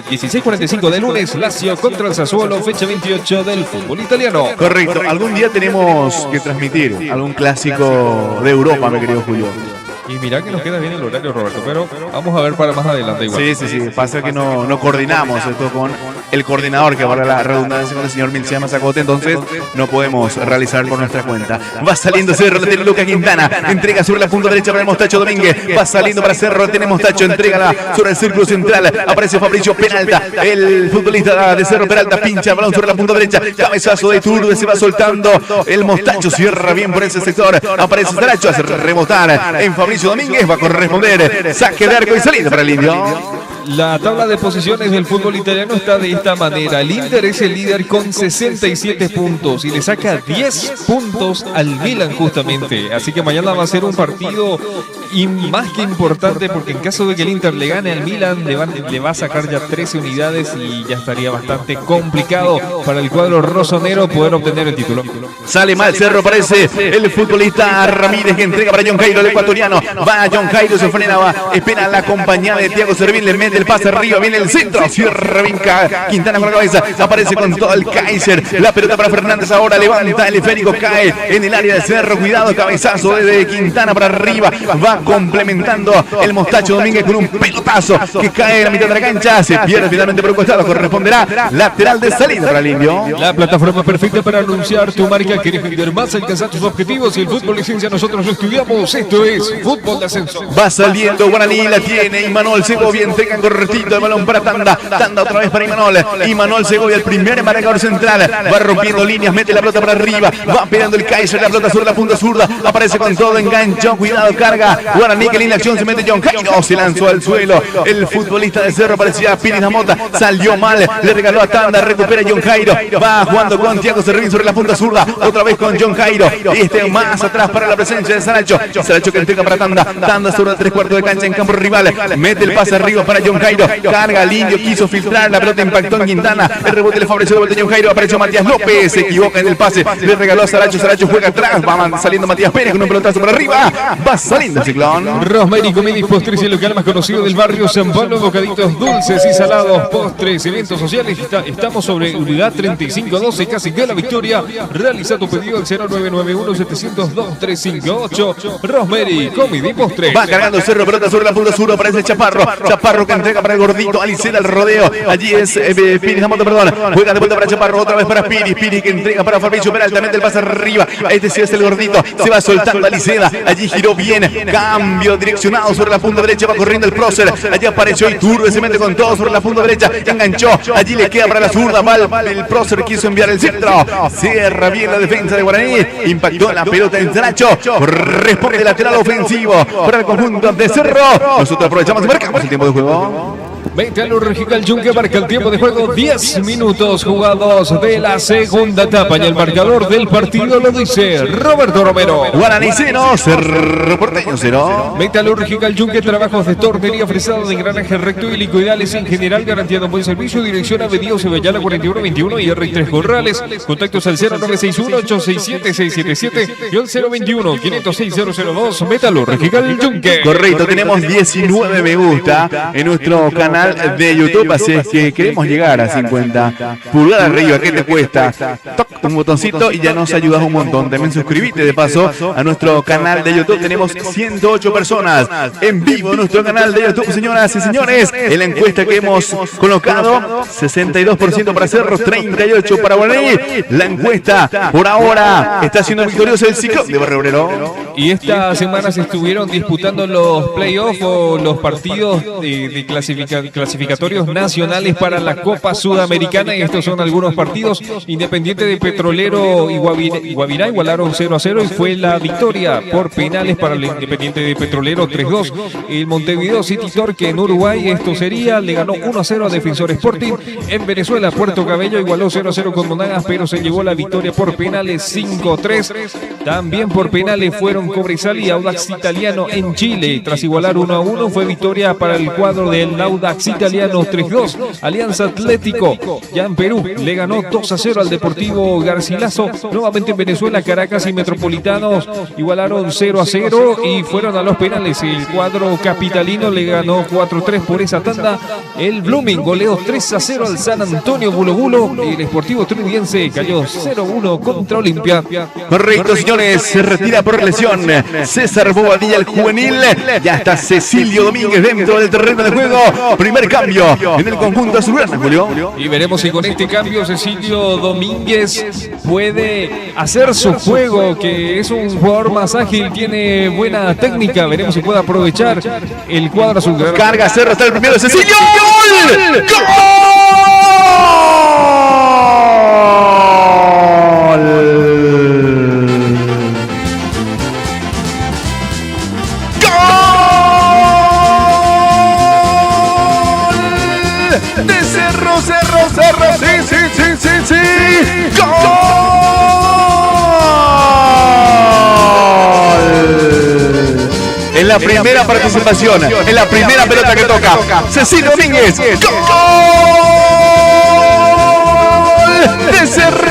16:45 de lunes, Lazio contra el Sassuolo. Fecha 28 del fútbol italiano. Correcto, algún día tenemos que transmitir algún clásico de Europa, mi querido Julio. Y mirá que nos queda bien el horario, Roberto, pero vamos a ver para más adelante igual. Sí, pasa que no coordinamos esto con el coordinador, que valga la redundancia, con el señor Milcia Mazacote, entonces no podemos realizar por nuestra cuenta. Va saliendo Cerro, tiene Lucas Quintana, entrega sobre la punta derecha para el Mostacho Domínguez, va saliendo para Cerro, tiene Mostacho, entrega sobre el círculo central, aparece Fabricio Peralta, el futbolista de Cerro Peralta, pincha el balón sobre la punta derecha, cabezazo de Turbe, se va soltando, el Mostacho cierra bien por ese sector, aparece Saracho, hace rebotar en Fabricio Domínguez, va a corresponder saque de arco y salida para el Indio. La tabla de posiciones del fútbol italiano está de esta manera. El Inter es el líder con 67 puntos y le saca 10 puntos al Milan justamente. Así que mañana va a ser un partido más que importante, porque en caso de que el Inter le gane al Milan, le va a sacar ya 13 unidades y ya estaría bastante complicado para el cuadro rosonero poder obtener el título. Sale mal Cerro, parece el futbolista Ramírez, que entrega para John Jairo, el ecuatoriano. Va John Jairo, se frena, espera la compañía de Thiago Servín, le mete el pase arriba, viene el centro, cierra bien Quintana con la cabeza, aparece con todo el Kaiser, la pelota para Fernández ahora, levanta el esférico, cae en el área de Cerro, cuidado, cabezazo de Quintana para arriba, va complementando el Mostacho Domínguez con un pelotazo que cae en la mitad de la cancha, se pierde finalmente por un costado, corresponderá lateral de salida para el Indio. La plataforma perfecta para anunciar tu marca. ¿Quieres vender más, alcanzar tus objetivos? Y el fútbol licencia nosotros lo estudiamos. Esto es Fútbol de Ascenso. Va saliendo Guaraní, la tiene Imanol Segovia, entrega cortito el balón para Tanda. Tanda otra vez para Imanol. Imanol Segovia, el primer marcador central. Va rompiendo líneas, mete la pelota para arriba. Va pegando el Kaiser, la pelota sobre la punta zurda. Aparece con todo, enganchó, cuidado, carga. Guaraní, que linda acción, se mete John Jairo. Se lanzó al suelo. El futbolista de Cerro parecía Pires Damota. Salió mal, le regaló a Tanda, recupera John Jairo. Va jugando con Thiago Serrín sobre la punta zurda. Otra vez con John Jairo. Más atrás para la presencia de Saracho. Saracho que entrega para Tanda. Tanda sobre el 3/4 de cancha en campo rival. Mete el pase arriba para John Jairo. Carga al indio, quiso filtrar. La pelota impactó en Quintana. El rebote le favoreció de vuelta a John Jairo. Apareció Matías López. Se equivoca en el pase. Le regaló a Saracho. Saracho juega atrás. Va saliendo Matías Pérez con un pelotazo para arriba. Va saliendo el Ciclón. Rosemary Comida y Postres, el local más conocido del barrio San Pablo. Bocaditos dulces y salados, postres, eventos sociales. Estamos sobre unidad 3512, casi que La Victoria. Realiza tu pedido al 0991-702-358. Rosemary Comida y Postres. Va cargando Cerro, pelota sobre la punta sur. Aparece Chaparro. Chaparro que entrega para el gordito. Alicera el rodeo. Allí es Piri Damoto, perdón. Juega de vuelta para Chaparro. Otra vez para Piri. Piri que entrega para Fabricio Peralta. Mete el pase arriba. Este sí es el gordito. Se va soltando Aliceda. Allí giró bien. Cambio direccionado sobre la punta derecha. Va corriendo el prócer. Allí apareció Iturbe. Se mete con todo sobre la punta derecha. Enganchó. Allí le queda para la zurda. Va el prócer. Quiso enviar el centro. Cierra bien la defensa de Guaraní. Impactó la pelota en Saracho. Responde lateral ofensivo para el conjunto de Cerro. Nosotros aprovechamos y marcamos el tiempo de juego. Metal Regional Yunque marca el tiempo de juego, 10 minutos jugados de la segunda etapa y el marcador del partido lo dice Roberto Romero. Guaraní 0, Cerro Porteño 0. Metal Regional Yunque, trabajos de tornería, fresado de engranaje recto y helicoidales en general, garantía de buen servicio. Dirección Avenida Ceballala 4121 y R3 Corrales. Contactos al 0961-867-677 y al 021-506-002. Metal Regional Yunque. Correcto, tenemos 19 me gusta en nuestro canal de YouTube, así es que queremos llegar a 50 pulgadas arriba. ¿Qué te cuesta? Toc un botoncito y ya nos ayudas un montón. También suscríbete de paso a nuestro canal de YouTube. Tenemos 108 personas en vivo en nuestro canal de YouTube, señoras y señores. En la encuesta que hemos colocado, 62% para Cerro, 38% para Guaraní. La encuesta por ahora está siendo victorioso el Ciclón de Barrio Obrero. Y esta semana se estuvieron disputando los playoffs o los partidos de clasificatorios nacionales para la Copa Sudamericana, y estos son algunos partidos. Independiente de Petrolero y Guavirá igualaron 0-0 y fue la victoria por penales para el Independiente de Petrolero 3-2. El Montevideo City Torque en Uruguay, esto sería, le ganó 1-0 a Defensor Sporting. En Venezuela, Puerto Cabello igualó 0-0 con Monagas, pero se llevó la victoria por penales 5-3. También por penales fueron Cobresal y Audax Italiano en Chile. Tras igualar 1-1 fue victoria para el cuadro del Audax Italiano 3-2. Alianza Atlético ya en Perú le ganó 2-0 al Deportivo Garcilaso. Nuevamente en Venezuela, Caracas y Metropolitanos igualaron 0-0 y fueron a los penales. El cuadro capitalino le ganó 4-3 por esa tanda. El Blooming goleó 3-0 al San Antonio Bulo Bulo. El Sportivo Trinidadiense cayó 0-1 contra Olimpia. Correcto, señores, se retira por lesión César Bobadilla, el juvenil. Ya está Cecilio Domínguez dentro del terreno de juego. Primer cambio en el conjunto azulgrana, Julio. Y veremos si con este cambio Cecilio Domínguez puede hacer su juego, que es un jugador más ágil, tiene buena técnica. Veremos si puede aprovechar el cuadro azulgrana. Carga Cerro, está el primero, Cecilio. ¡Gol! ¡Gol! De Cerro, sí. ¡Gol! En la primera participación, en la primera pelota que toca, Cecilio Domínguez. ¡Gol! De Cerro.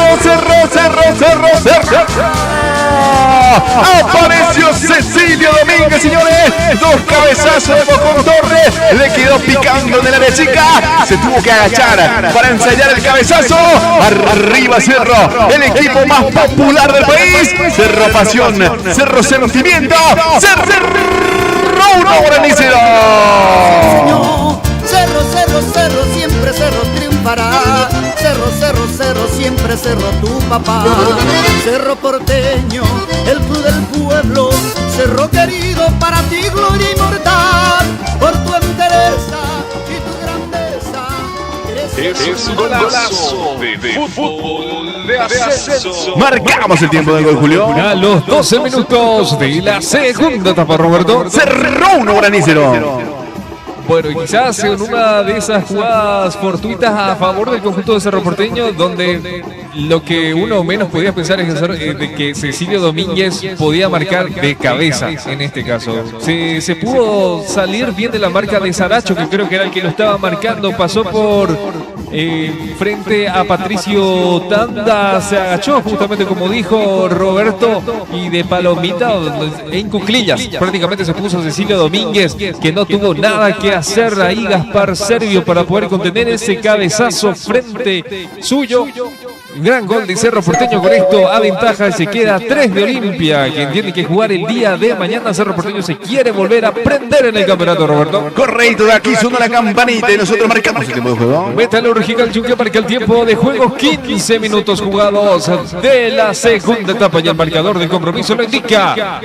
Apareció Cecilio Domínguez, señores. Dos cabezazos de Bocón Torres. Le quedó picando en el área chica. Se tuvo que agachar para ensayar el cabezazo. Arriba Cerro, el equipo más popular del país. Cerro Pasión, Cerro Sentimiento, Cerro Guaraní 0. Cerro, siempre Cerro triunfará. Cerro, siempre Cerro tu papá. Cerro Porteño, el club del pueblo. Cerro querido, para ti gloria inmortal. Por tu entereza y tu es un golazo de fútbol de ascenso. Marcamos el tiempo del gol, Julio. A los 12 minutos de la segunda etapa, Roberto. Cerró 1 Guaraní 0. Bueno, y quizás en una de esas jugadas fortuitas a favor del conjunto de Cerro Porteño, donde lo que uno menos podía pensar es de que Cecilio Domínguez podía marcar de cabeza en este caso. Se pudo salir bien de la marca de Saracho, que creo que era el que lo estaba marcando, pasó por frente a Patricio Tanda, se agachó justamente como dijo Roberto, y de palomita en cuclillas prácticamente se puso Cecilio Domínguez, que no tuvo nada que hacer ahí Gaspar Servio para poder contener ese cabezazo frente suyo. Gran gol de Cerro Porteño, con esto aventaja y se queda 3 de Olimpia, quien tiene que jugar el día de mañana. Cerro Porteño se quiere volver a prender en el campeonato, Roberto. Correcto, de aquí suena la campanita y nosotros marcamos el tiempo de juego. Metalúrgica el Chunque marca el tiempo de juego, 15 minutos jugados de la segunda etapa y el marcador del compromiso lo indica.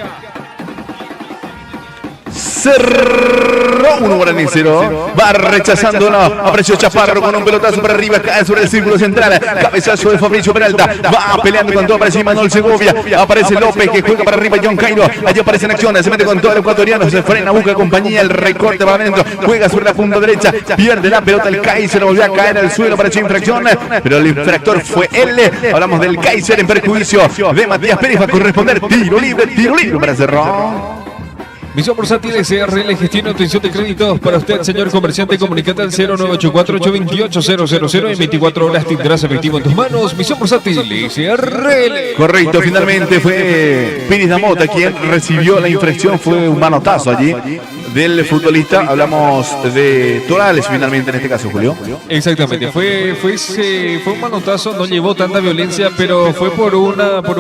Cerró 1 Guaraní 0. Va rechazándolo. Apareció Chaparro con un pelotazo para arriba. Cae sobre el círculo central. Cabezazo de Fabricio Peralta. Va peleando con todo. Aparece Manuel Segovia. Aparece López que juega para arriba. John Cairo. Allí aparece en acción. Se mete con todo el ecuatoriano. Se frena. Busca compañía. El recorte para adentro. Juega sobre la punta derecha. Pierde la pelota. El Kaiser volvió a caer al suelo. Apareció infracción. Pero el infractor fue él. Hablamos del Kaiser en perjuicio de Matías Pérez. Va a corresponder tiro libre para Cerro. Misión Bursátil SRL gestión y obtención de créditos para usted, señor comerciante. Comunicate al 0984-828-000. En 24 horas tendrás efectivo en tus manos. Misión Bursátil SRL. Correcto, finalmente fue Pérez Damota quien recibió la infracción. Fue un manotazo allí del futbolista. Hablamos de Torales finalmente en este caso, Julio. Exactamente, fue un manotazo, no llevó tanta violencia, pero fue por un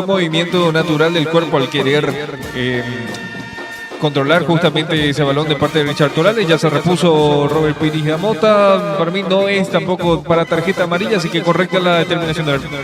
movimiento natural del cuerpo al querer controlar justamente ese balón de parte de Richard Torales. Ya se repuso Robert Pérez Damota. Para mí no es tampoco para tarjeta amarilla, así que correcta la determinación del árbitro.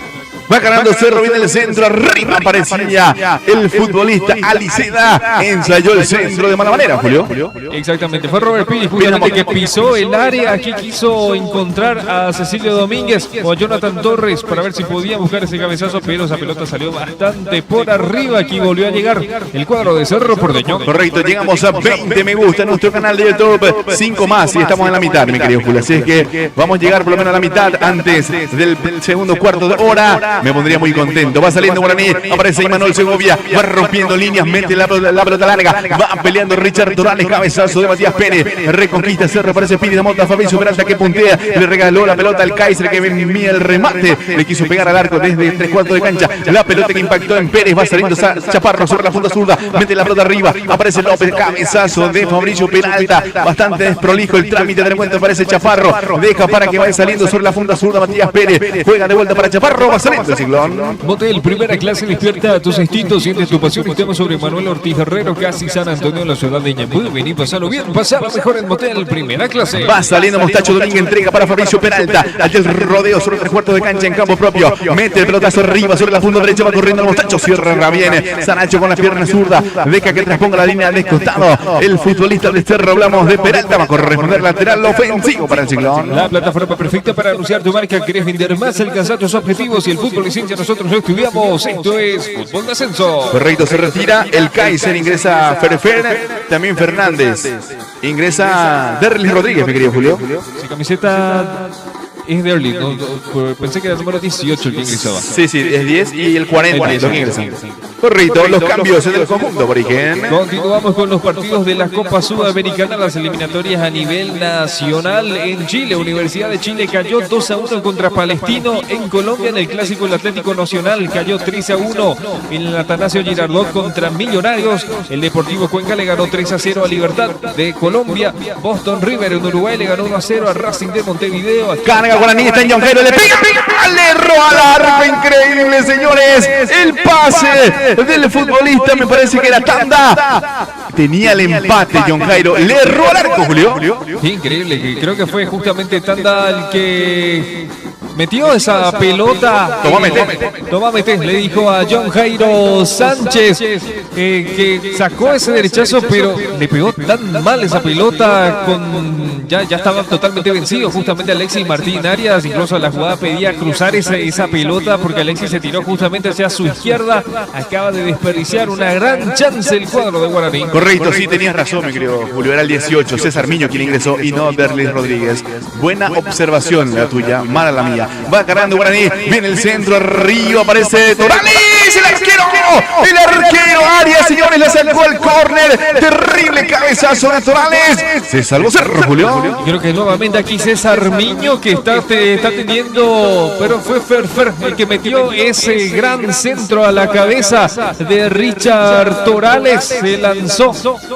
Va ganando Cerro, viene el centro, arriba aparecía el futbolista Aliceda, ensayó el centro de mala manera, Julio. Exactamente, fue Robert Pérez justamente que pisó el área, que quiso encontrar a Cecilio Domínguez o a Jonathan Torres para ver si podía buscar ese cabezazo, pero esa pelota salió bastante por arriba. Aquí volvió a llegar el cuadro de Cerro Porteño. Correcto, llegamos a 20 me gusta en nuestro canal de YouTube, 5 más y estamos en la mitad, mi querido Julio. Así es que vamos a llegar por lo menos a la mitad antes del segundo cuarto de hora. Me pondría muy contento. Va saliendo Guaraní, aparece Imanol Segovia, va rompiendo líneas, mete la pelota larga, va peleando Richard Torales, cabezazo de Matías Pérez, reconquista Cerro, aparece Pérez Damota, Fabricio Peralta que puntea, le regaló la pelota al Kaiser que envía el remate, le quiso pegar al arco desde 3/4 de cancha, la pelota que impactó en Pérez, va saliendo Chaparro sobre la punta zurda, mete la pelota arriba, aparece López, cabezazo de Fabricio Peralta, bastante desprolijo el trámite, de encuentro aparece Chaparro, deja para que vaya saliendo sobre la punta zurda Matías Pérez, juega de vuelta para Chaparro, va saliendo el ciclón. Motel, primera clase, despierta tus instintos, sientes tu pasión. Estamos sobre Manuel Ortiz Herrero, casi San Antonio, en la ciudad de Ñemby. Vení, pasalo bien, pasalo mejor en Motel, primera clase. Va saliendo Mostacho Domínguez, entrega para Fabricio Peralta. Allí el rodeo sobre 3/4 de cancha en campo propio. Mete el pelotazo arriba sobre la punta derecha, va corriendo el Mostacho, cierra bien. Sanacho con la pierna zurda, deja que transponga la línea de costado. El futbolista de Cerro, hablamos de Peralta, va a corresponder lateral ofensivo para el ciclón. La plataforma perfecta para anunciar tu marca. ¿Querés vender más, alcanzar tus objetivos y el fútbol licencia? Nosotros lo estudiamos. Esto es Fútbol de Ascenso. Correcto, se retira el Kaiser, ingresa Ferfer, también Fernández. Ingresa Derlis Rodríguez, mi querido Julio. Su camiseta es de Early, pensé que era el número 18 el que ingresaba. Sí, es 10 y el 40 lo que ingresa. Correcto, los cambios en el conjunto por origen. Continuamos con los partidos de la Copa Sudamericana, las eliminatorias a nivel nacional. En Chile, Universidad de Chile cayó 2-1 contra Palestino. En Colombia, en el Clásico el Atlético Nacional cayó 3-1 en el Atanasio Girardot contra Millonarios. El Deportivo Cuenca le ganó 3-0 a Libertad de Colombia. Boston River en Uruguay le ganó 1-0 a Racing de Montevideo. Carga Guaraní, está en Yonjero, le pega, le erró al arco, increíble, señores. El pase del futbolista, me parece que era Tanda. Tenía el empate, John Jairo. Le erró al arco, Julio. Increíble, creo que fue justamente Tanda el que Metió esa pelota. Toma, mete. Le dijo a John Jairo Sánchez que sacó ese derechazo, pero le pegó tan mal esa pelota. Ya estaba totalmente vencido. Justamente Alexis Martín Arias, incluso la jugada pedía cruzar esa pelota porque Alexis se tiró justamente hacia su izquierda. Acaba de desperdiciar una gran chance el cuadro de Guaraní. Correcto, sí, tenías razón, mi querido Julio. Era el 18, César Miño quien ingresó y no Berlis Rodríguez. Buena observación la tuya, mala la mía. Va cargando Guaraní, viene el centro, arriba aparece Torales, el arquero Arias, señores, le sacó al córner. Terrible cabezazo de Torales. Se salvó Cerro, Julio. Creo que nuevamente aquí César Miño que está teniendo, pero fue Ferfer el que metió ese gran centro a la cabeza de Richard Torales. Se lanzó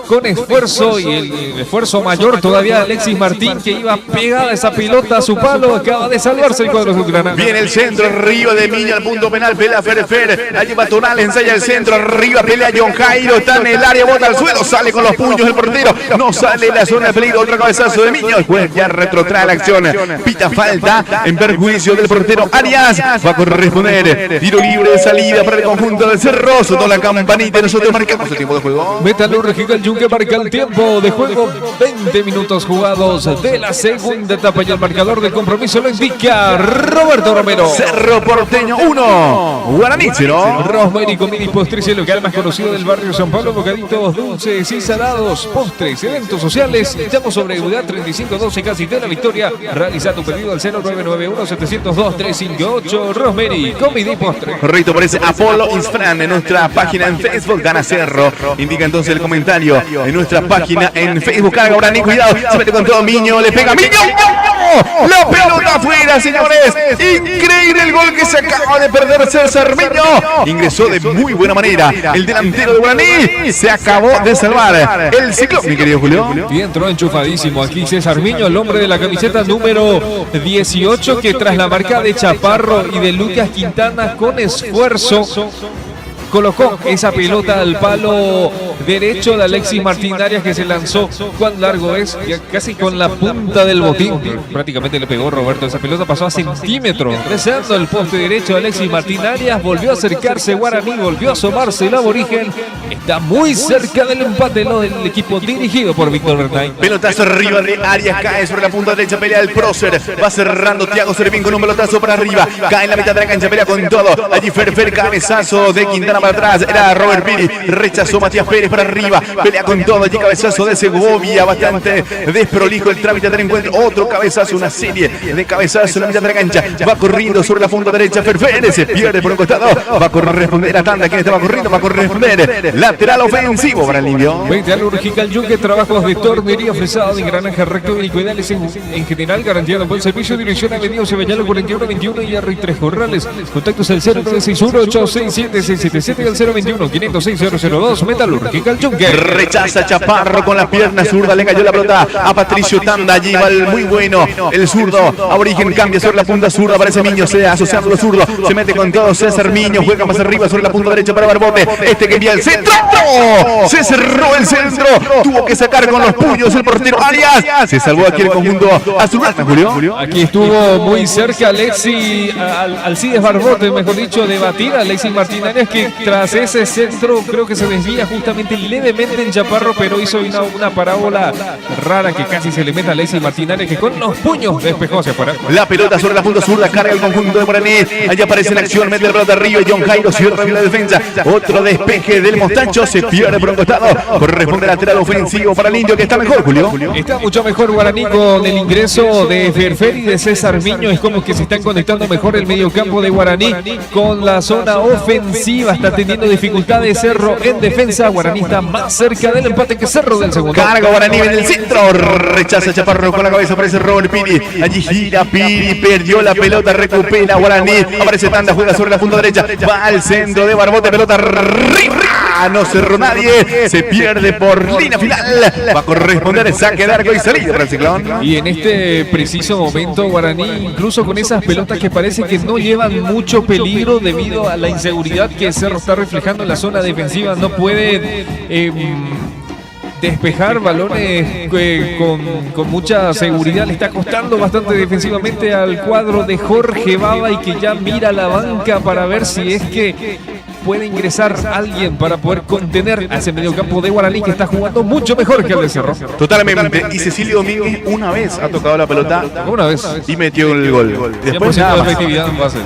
con esfuerzo y el esfuerzo mayor todavía Alexis Martín, que iba pegada esa pelota a su palo. Acaba de salvarse el cuadro azulgrana. Viene el centro, arriba de Miño al punto penal, pelea Ferfer, allí va Torales, ensaya el centro, arriba pelea John Jairo, está en el área, bota al suelo, sale con los puños el portero, no sale la zona de peligro, otro cabezazo de Miño, el juez ya retrotrae la acción, pita falta en perjuicio del portero Arias, va a corresponder tiro libre de salida para el conjunto del Cerro, sonó la campanita y nosotros marcamos el tiempo de juego. Metalúrgica el Yunque marca el tiempo de juego, 20 minutos jugados de la segunda etapa y el marcador de compromiso lo indica Roberto Romero. Cerro Porteño 1, Guaraní 0. Rosemary Comida y Postres, el local más conocido del barrio San Pablo, bocaditos dulces y salados, postres, eventos sociales. Estamos sobre Eudad 3512, casi de la Victoria. Realiza tu pedido al 0991-702-358. Rosemary Comida y Postres. Correcto, aparece Apolo Insfran en nuestra página en Facebook. Gana Cerro. Indica entonces el comentario en nuestra página en Facebook. Carga Guaraní, cuidado. Se mete con todo Miño, le pega Miño. La pelota afuera, señores. Increíble el gol que se acaba de perder César Miño. Ingresó de muy buena manera. El delantero de Guaraní se acabó de salvar el ciclón, mi querido Julio. Y entró enchufadísimo aquí César Miño, el hombre de la camiseta número 18, que tras la marca de Chaparro y de Lucas Quintana con esfuerzo colocó esa pelota al palo derecho de Alexis Martín Arias, que se lanzó. ¿Cuán largo es? Ya casi con la punta del botín. Prácticamente le pegó Roberto. Esa pelota pasó a centímetros. Rezando el poste derecho de Alexis Martín Arias. Volvió a acercarse Guaraní, volvió a asomarse el aborigen. Está muy cerca del empate del equipo dirigido por Víctor Bernay. Pelotazo arriba de Arias, cae sobre la punta derecha, pelea el prócer. Va cerrando Thiago Servín con un pelotazo para arriba. Cae en la mitad de la cancha, pelea con todo. Allí Ferfer, cabezazo de Quintana para atrás. Era Robert Piri, rechazó Matías Pérez para arriba. Pelea con todo, allí cabezazo de Segovia. Bastante desprolijo el trámite del encuentro. Otro cabezazo, una serie de cabezazos en la mitad de la cancha. Va corriendo sobre la punta derecha Ferfer, se pierde por un costado. Va a corresponder a Tanda, quien estaba corriendo. Va a corresponder lateral ofensivo para el Indio. Metalúrgica el Yunque, trabajos de tornería, fresado de engranaje recto y cuidales en general, garantía de buen servicio. Dirección Avenida Ceballalo 4121 y Arri 3 Corrales. Contactos al 0961-867-677 y al 021-506-002. Metalúrgica el Yunque. Rechaza Chaparro con la pierna zurda, le cayó la pelota a Patricio Tanda. Allí va el muy bueno, el zurdo. Aborigen cambia sobre la punta zurda, aparece Miño, se asociando los zurdos. Se mete con todo César Miño, juega más arriba sobre la punta derecha para Barbote. Este que envía el centro. Se cerró el centro, tuvo que sacar con los puños el portero Arias. Se salvó aquí el conjunto azulgrana, Julio. Aquí estuvo muy cerca Alcides Barbote, mejor dicho, de batir a Alexis Martín Arias, que tras ese centro creo que se desvía justamente levemente en Chaparro, pero hizo una parábola rara que casi se le mete a Alexis Martín Arias, que con los puños despejó hacia afuera. La pelota sobre la punta zurda, carga el conjunto de Guaraní. Allí aparece en acción, mete la pelota arriba y John Jairo cierra bien la defensa. Otro despeje del Mostacho, se pierde por un costado. Corresponde lateral ofensivo para el Indio, que está mejor, Julio. Está mucho mejor Guaraní con el ingreso de Ferfer y de César Miño. Es como que se están conectando mejor el mediocampo de Guaraní con la zona ofensiva. Está teniendo dificultades Cerro en defensa. Guaraní está más cerca del empate que Cerro del segundo. Carga Guaraní en el centro. Rechaza Chaparro con la cabeza. Aparece Robert Piri. Allí gira Piri. Perdió la pelota. Recupera Guaraní. Aparece Tanda. Juega sobre la punta derecha. Va al centro de Barbote. Pelota arriba. No cerró nadie. Se pierde por línea final. Va a corresponder saque de arco y salida para el Ciclón. Y en este preciso momento Guaraní, incluso con esas pelotas que parece que no llevan mucho peligro debido a la inseguridad que Cerro está reflejando en la zona defensiva, no puede despejar balones con mucha seguridad. Le está costando bastante defensivamente al cuadro de Jorge Baba, y que ya mira la banca para ver si es que puede ingresar alguien para poder contener a ese mediocampo de Guaraní, que está jugando mucho mejor que el de Cerro. Totalmente. Y Cecilio Domínguez una vez ha tocado la pelota Una vez. y metió el gol. Después 100% nada de más. efectividad en bases.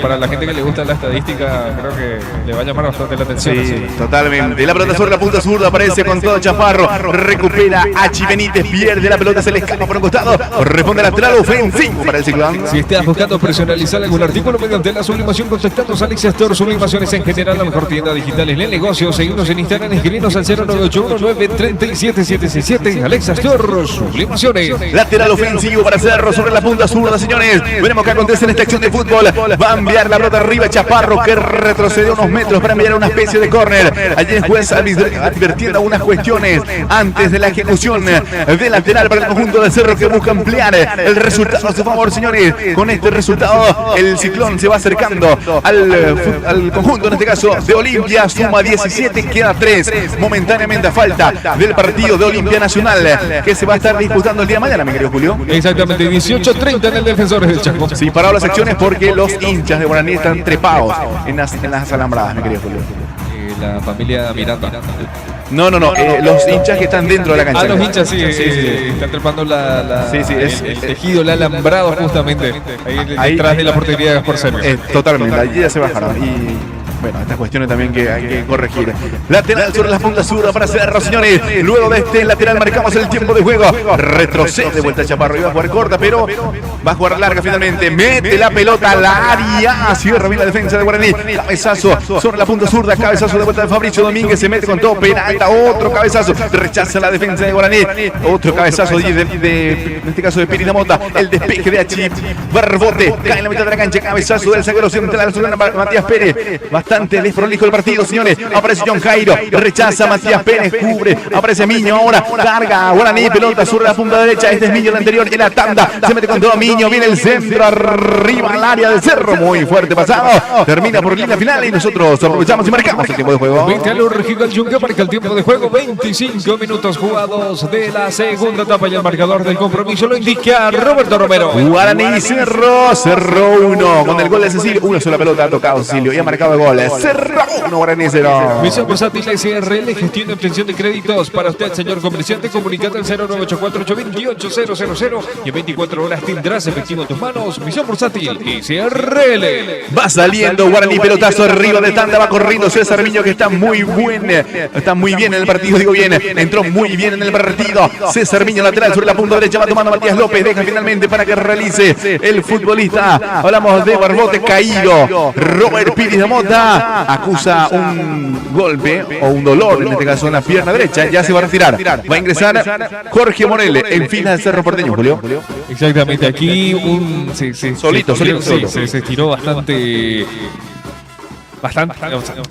Para la gente que le gusta la estadística, creo que le va a llamar bastante la atención. Sí, así. totalmente. La pelota sobre la punta zurda, aparece con todo Chaparro. Recupera a Benítez, pierde la pelota, se le escapa por un costado. Responde lateral ofensivo para el Ciclón. Si estás buscando personalizar algún artículo mediante la sublimación, contactanos a Alex Store Sublimaciones en general, la mejor tienda digital en el negocio. Seguimos en Instagram, escribinos al 0981-937-767. Alexa Store Sublimaciones. Lateral ofensivo para Cerro sobre la punta zurda, señores. Veremos qué acontece en esta acción de fútbol. Va a enviar la pelota arriba Chaparro, que retrocede unos metros para enviar una especie de córner. Allí el juez advirtiendo algunas cuestiones antes de la ejecución de lateral para el conjunto de Cerro, que busca ampliar el resultado a su favor, señores. Con este resultado el Ciclón se va acercando al conjunto, en este caso de Olimpia. Suma 17, queda 3 momentáneamente a falta del partido de Olimpia Nacional, que se va a estar disputando el día de mañana, mi querido Julio. Exactamente, 18:30 en el Defensores del Chaco. Sí, parado las acciones porque los hinchas de Guaraní están trepados en las alambradas, mi querido Julio. La familia Miranda. No, los hinchas que están dentro de la cancha. Los hinchas sí, están trepando el tejido, el alambrado justamente, ahí detrás de la portería de Gaspar Sergio. Totalmente, allí ya se bajaron. Y bueno, estas cuestiones también que hay que corregir. Lateral sobre la punta zurda para Cerro, señores. Luego de este lateral marcamos el tiempo de juego. Retrocede de vuelta Chaparro. Iba a jugar corta, pero va a jugar larga finalmente. Mete la pelota al área. Cierra bien la defensa de Guaraní. Cabezazo sobre la punta zurda. Cabezazo de vuelta de Fabricio Domínguez. Se mete con todo. Peralta. Otro cabezazo. Rechaza la defensa de Guaraní. Otro cabezazo en este caso de Pirina Mota. El despeje de Achip. Barbote. Cae en la mitad de la cancha. Cabezazo del zaguero central. Matías Pérez. Bastante desprolijo el partido, señores. Aparece John Jairo, rechaza Matías Pérez, cubre, aparece Miño ahora, carga Guaraní, pelota sobre la punta derecha. Este es Miño, el anterior en la tanda, se mete con todo Miño, viene el centro arriba al área del Cerro, muy fuerte pasado, termina por línea final y nosotros aprovechamos y marcamos el tiempo de juego. Calor Gigante Junca marca el tiempo de juego, 25 minutos jugados de la segunda etapa, y el marcador del compromiso lo indica Roberto Romero. Guaraní Cerro 1 con el gol de Cecilio, una sola pelota ha tocado Cecilio y ha marcado el gol. Cerro 1, Guaraní 0. Misión Versátil SRL, gestión de obtención de créditos para usted, señor comerciante. Comunicate al 0984-828-000 y en 24 horas tendrás efectivo en tus manos. Misión Versátil SRL. Va saliendo Guaraní, pelotazo arriba de tanda, va corriendo César Miño, que está muy bien en el partido, digo bien, entró muy bien en el partido. César Miño, lateral sobre la punta derecha, va tomando Matías López, deja finalmente para que realice el futbolista. Hablamos de Barbote caído. Robert Piris de Mota acusa un golpe o un dolor, en este caso en la pierna derecha, ya se va a retirar. Va a ingresar Jorge Morel en filas del Cerro Porteño, Julio. Exactamente, aquí solito. Se estiró bastante,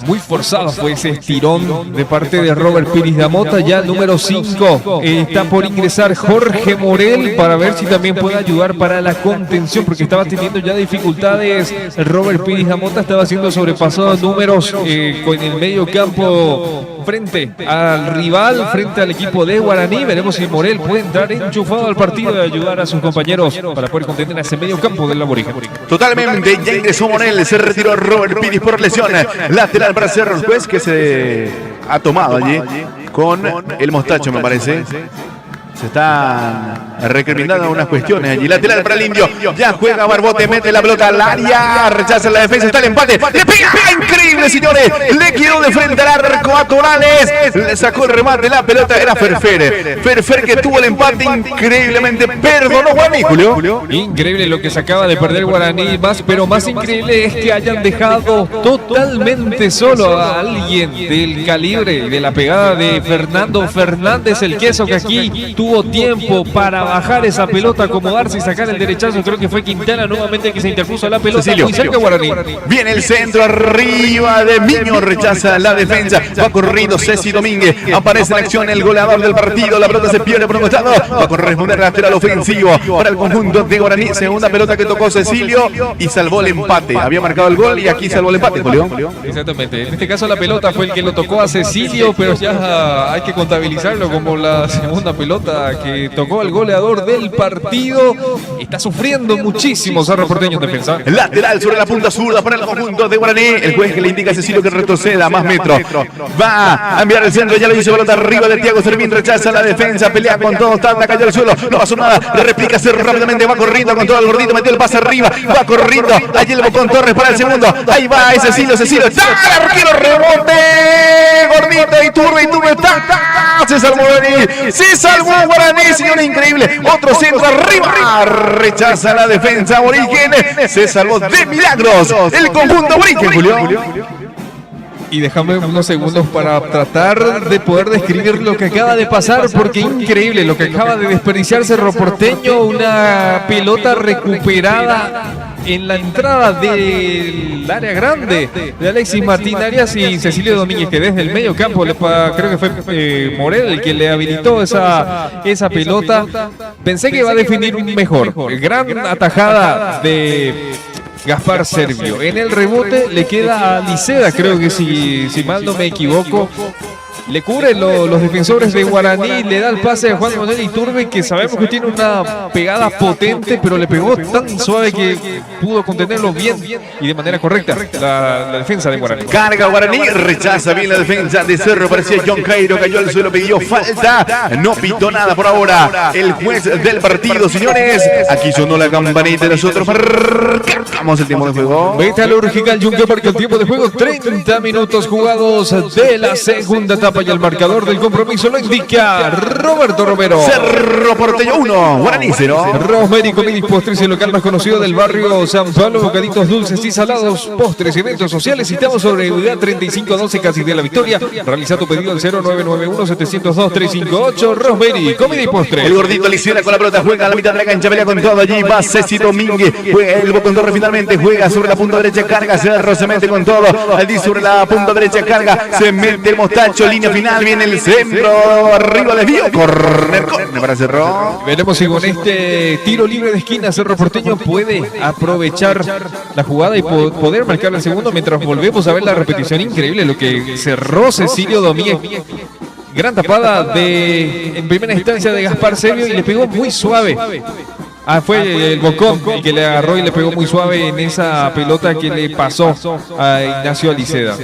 muy forzado fue ese estirón de parte de Robert Piris de Mota. Ya el número 5 está por ingresar Jorge Morel para ver si también puede ayudar para la contención, porque estaba teniendo ya dificultades. Robert Piris de Mota estaba siendo sobrepasado en números con el medio campo frente al rival, frente al equipo de Guaraní. Veremos si Morel puede entrar enchufado al partido y ayudar a sus compañeros para poder contener a ese medio campo del aborigen. Totalmente, ya ingresó Morel, se retiró Robert Piris por lesión. Lateral para Cerro, el juez que se ha tomado allí con el mostacho, me parece. Se están recriminando unas cuestiones allí. Lateral para el Indio. Ya juega Barbote, mete la pelota al área. Rechaza la defensa, está el empate. Le pega, increíble, señores. Le quedó de frente al arco a Torales. Le sacó el remate, la pelota era Ferfer. Ferfer que tuvo el empate increíblemente. Perdonó Guaraní, Julio. Increíble lo que se acaba de perder Guaraní, pero más increíble es que hayan dejado totalmente solo a alguien del calibre y de la pegada de Fernando Fernández, el queso, que aquí tuvo tuvo tiempo para bajar esa pelota, acomodarse y sacar el derechazo. Creo que fue Quintana nuevamente que se interpuso a la pelota. Cecilio. Muy cerca Guaraní. Viene el centro arriba de Miño, rechaza la defensa, va corriendo Ceci Domínguez, aparece en acción el goleador del partido, la pelota se pierde por un costado, va a corresponder lateral ofensivo para el conjunto de Guaraní, segunda pelota que tocó Cecilio y salvó el empate, había marcado el gol y aquí salvó el empate, Julio. Exactamente, en este caso la pelota fue el que lo tocó a Cecilio, pero ya hay que contabilizarlo como la segunda pelota que tocó al goleador del partido. Está sufriendo muchísimo Cerro Porteño en defensa. Lateral sobre la punta zurda para el conjunto de Guaraní, el juez que le indica a Cecilio que retroceda más metros, va a enviar el centro, ya lo hizo, pelota arriba de Thiago Servín, rechaza la defensa, pelea con todo, Tanda cayó al suelo, no pasó nada, replica rápidamente, va corriendo con todo el gordito, metió el pase arriba, va corriendo, allí el Bocón Torres para el segundo, ahí va Cecilio, ¡está! El arquero rebote, gordito, Iturbe, ¡está! Se salvó Guaraní, señores, increíble, otro centro arriba, rechaza la defensa aborigen, se salvó de milagros el conjunto aborigen, Julio. Y déjame unos segundos para tratar de poder describir lo que acaba de pasar, porque increíble lo que acaba de desperdiciar Cerro Porteño, una pelota recuperada en la entrada del área grande de Alexis Martín Arias y Cecilio Domínguez, que desde el medio campo, creo que fue Morel el que le habilitó esa pelota. Pensé que iba a definir mejor. Gran atajada de Gaspar Servio. En el rebote le queda a Liceda, creo que si mal no me equivoco. Le cubre los defensores de Guaraní, le da el pase a Juan Manuel Iturbe, que sabemos que tiene una pegada potente, pero le pegó tan suave que pudo contenerlo bien y de manera correcta la defensa de Guaraní. Carga Guaraní, rechaza bien la defensa de Cerro, parecía John Cairo, cayó al suelo, pidió falta, no pitó nada por ahora el juez del partido, señores. Aquí sonó la campanita de nosotros, marcamos el tiempo de juego. Metalúrgica el Yunque marca el tiempo de juego, 30 minutos jugados de la segunda etapa y el marcador del compromiso lo indica Roberto Romero. Cerro Porteño 1, Guaraní 0. Rosemary Comida y Postres, el local más conocido del barrio San Pablo, bocaditos dulces y salados, postres, eventos sociales. Citamos sobre Unidad 3512, casi de la Victoria. Realiza tu pedido al 0991-702-358. Rosemary Comida y Postres. El gordito Licera con la pelota, juega a la mitad de la cancha, pelea con todo, allí va Ceci Domínguez, juega el Bocón Torres finalmente, juega sobre la punta derecha, carga, Cerro se mete con todo, allí sobre la punta derecha, carga, se mete el mostacho, línea final, viene el centro, arriba desvío, corner para Cerro. Veremos si con este tiro libre de esquina Cerro Porteño puede aprovechar la jugada y poder marcar el segundo, mientras volvemos a ver la repetición. Increíble lo que cerró Cecilio Domínguez. Gran tapada en primera instancia de Gaspar Servio y le pegó muy suave. Fue el Bocón el que le agarró y le pegó muy suave en esa pelota que le pasó a Ignacio Aliceda.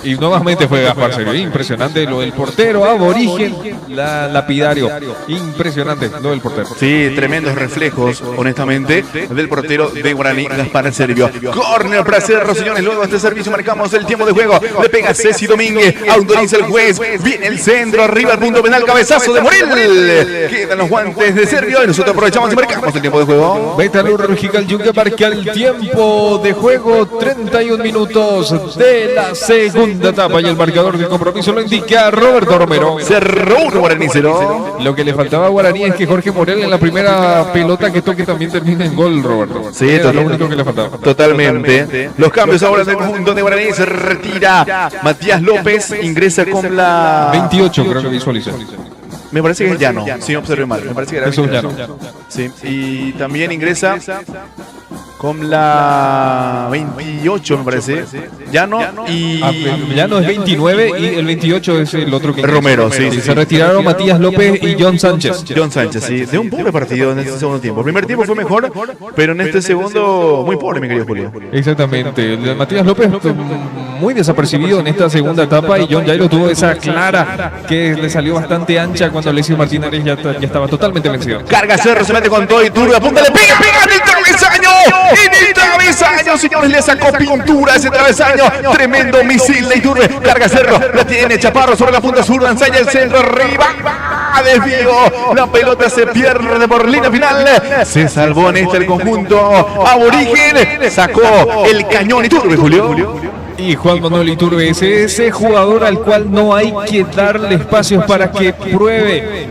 Y nuevamente fue Gaspar Servio. Impresionante lo del portero aborigen, lapidario. Impresionante lo del portero. Sí, tremendos reflejos, honestamente, del portero de Guaraní, Gaspar Servio. Córner para Cerro, señores. Luego de este servicio marcamos el tiempo de juego. Le pega Ceci Domínguez, autoriza el juez. Viene el centro, arriba al punto penal, cabezazo de Morel. Quedan los guantes de Servio y nosotros aprovechamos y marcamos el tiempo de juego. Metalúrgica el Yunque marca el tiempo de juego, 31 minutos de la segunda etapa y el marcador del compromiso lo indica Roberto Romero. Cerro 1, Guaraní 0. Lo que le faltaba a Guaraní es que Jorge Morel en la primera pelota que toque también termine en gol, Roberto. Sí, era lo único que le faltaba. Totalmente. Los cambios ahora del conjunto de Guaraní. Se retira Matías López, ingresa con la 28, creo que visualizó. Me parece que es Llano, si no observé mal. Me parece que era Llano. Sí, y también ingresa con la 28, me parece. Llano y... Llano es 29 y el 28 es el otro que... Romero, sí. Se retiraron Matías López y John Sánchez. Sí. De un pobre partido en este segundo tiempo. El primer tiempo fue mejor, pero en este segundo muy pobre, mi querido Julio. Exactamente. Matías López muy desapercibido en esta segunda etapa y John Jairo tuvo esa clara que le salió bastante ancha cuando Alexis Martínez ya estaba totalmente vencido. Carga Cerro, se mete con todo y Turbe, apunta, le pega en el travesaño. En el travesaño, señores, le sacó pintura a ese travesaño. Tremendo misil de Iturbe. Carga Cerro, la tiene Chaparro sobre la punta sur, ensaya el centro arriba. Desvío, la pelota se pierde por línea final. Se salvó en el conjunto aborigen. Sacó el cañón Iturbe, Julio. Y Juan Manuel Iturbe es ese jugador al cual no hay que darle espacios para que pruebe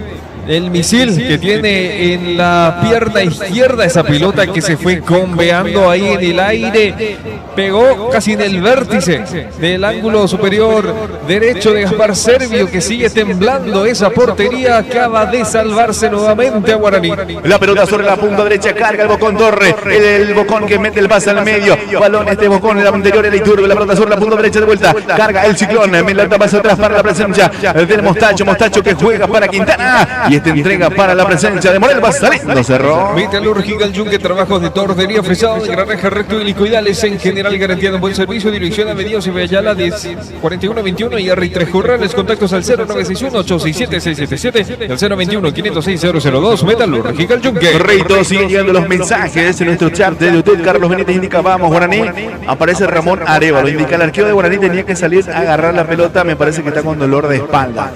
el misil que tiene en la pierna izquierda, esa pelota que se fue combeando ahí en el aire, pegó casi en el vértice del ángulo superior derecho de Gaspar Servio, que sigue temblando esa portería, acaba de salvarse nuevamente a Guaraní. La pelota sobre la punta derecha, carga el Bocón Torre, el Bocón que mete el pase al medio, balón este Bocón en la anterior era Iturbe, la pelota sobre la punta derecha de vuelta, carga el Ciclón, Melata pasa atrás para la presencia del Mostacho que juega para Quintana, y esta entrega para la presencia de Morel, va saliendo Cerro. Metalúrgica El Yunque, trabajos de tornería, fresado, de granaje recto y licoidales en general, garantía de buen servicio, dirección Avenida José Ayala 4121 y R3 Corrales, contactos al 0961-867-677 y al 021-506-002, Metalúrgica El Yunque. Correcto, siguen llegando los mensajes en nuestro chat de YouTube. Carlos Benítez indica, vamos Guaraní, aparece Ramón Arevalo, indica el arquero de Guaraní tenía que salir a agarrar la pelota, me parece que está con dolor de espalda.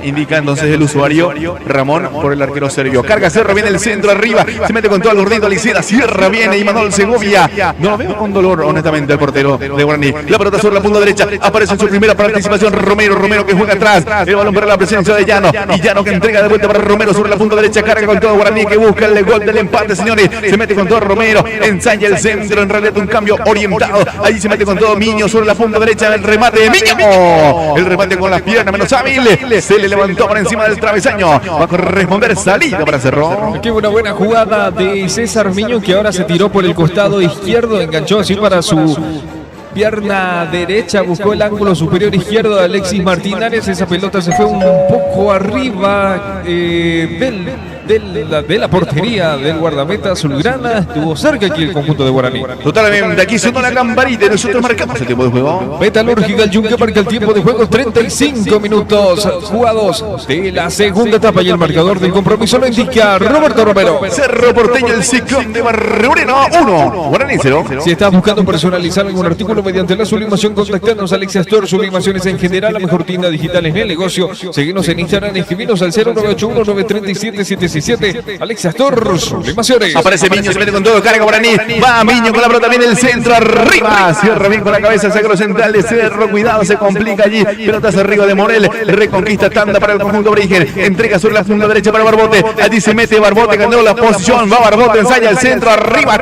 Indica entonces el usuario Ramón por el arquero serbio. Carga Cerro, viene el centro arriba, se mete con todo el gordito Aliceda, cierra, viene Imanol Segovia. No lo veo con dolor, honestamente, el portero de Guaraní. La pelota sobre la punta derecha, aparece en su primera participación Romero que juega atrás, el balón para la presencia de Llano, y Llano que entrega de vuelta para Romero sobre la punta derecha, carga con todo Guaraní que busca el gol del empate, señores. Se mete con todo Romero, ensaya el centro, en realidad un cambio orientado. Ahí se mete con todo Miño sobre la punta derecha, el remate de Miño. El remate con las piernas menos hábil, se le levantó por encima del travesaño. Va a corresponder salida para Cerro. Qué buena jugada de César Miño, que ahora se tiró por el costado izquierdo, enganchó así para su pierna derecha, buscó el ángulo superior izquierdo de Alexis Martínez. Esa pelota se fue un poco arriba de la portería del guardameta azulgrana. Estuvo cerca aquí el conjunto de Guaraní. Totalmente, aquí sonó la campanita y nosotros marcamos el tiempo de juego. Metalúrgica El Yunque marca el tiempo de juego, 35 minutos jugados de la segunda etapa, y el marcador del compromiso lo indica Roberto Romero. Cerro Porteño, el Ciclón de Barrio Moreno, 1, Guaraní 0. Si estás buscando personalizar algún artículo mediante la sublimación, contactanos a Alexa Store, sublimaciones en general, la mejor tienda digital en el negocio. Seguinos en Instagram, escribinos al 0981-937-767. Alexa Store, sublimaciones. Aparece Miño, se mete con todo, carga Guaraní. Va Miño con la pelota, viene el centro arriba. Cierra bien con la cabeza, sacro central de Cerro. Cuidado, se complica allí. Pelotas arriba de Morel. Reconquista tanda para el conjunto Origen. Entrega sobre la punta derecha para Barbote. Allí se mete Barbote, ganó la posición. Va Barbote, ensaya el centro arriba.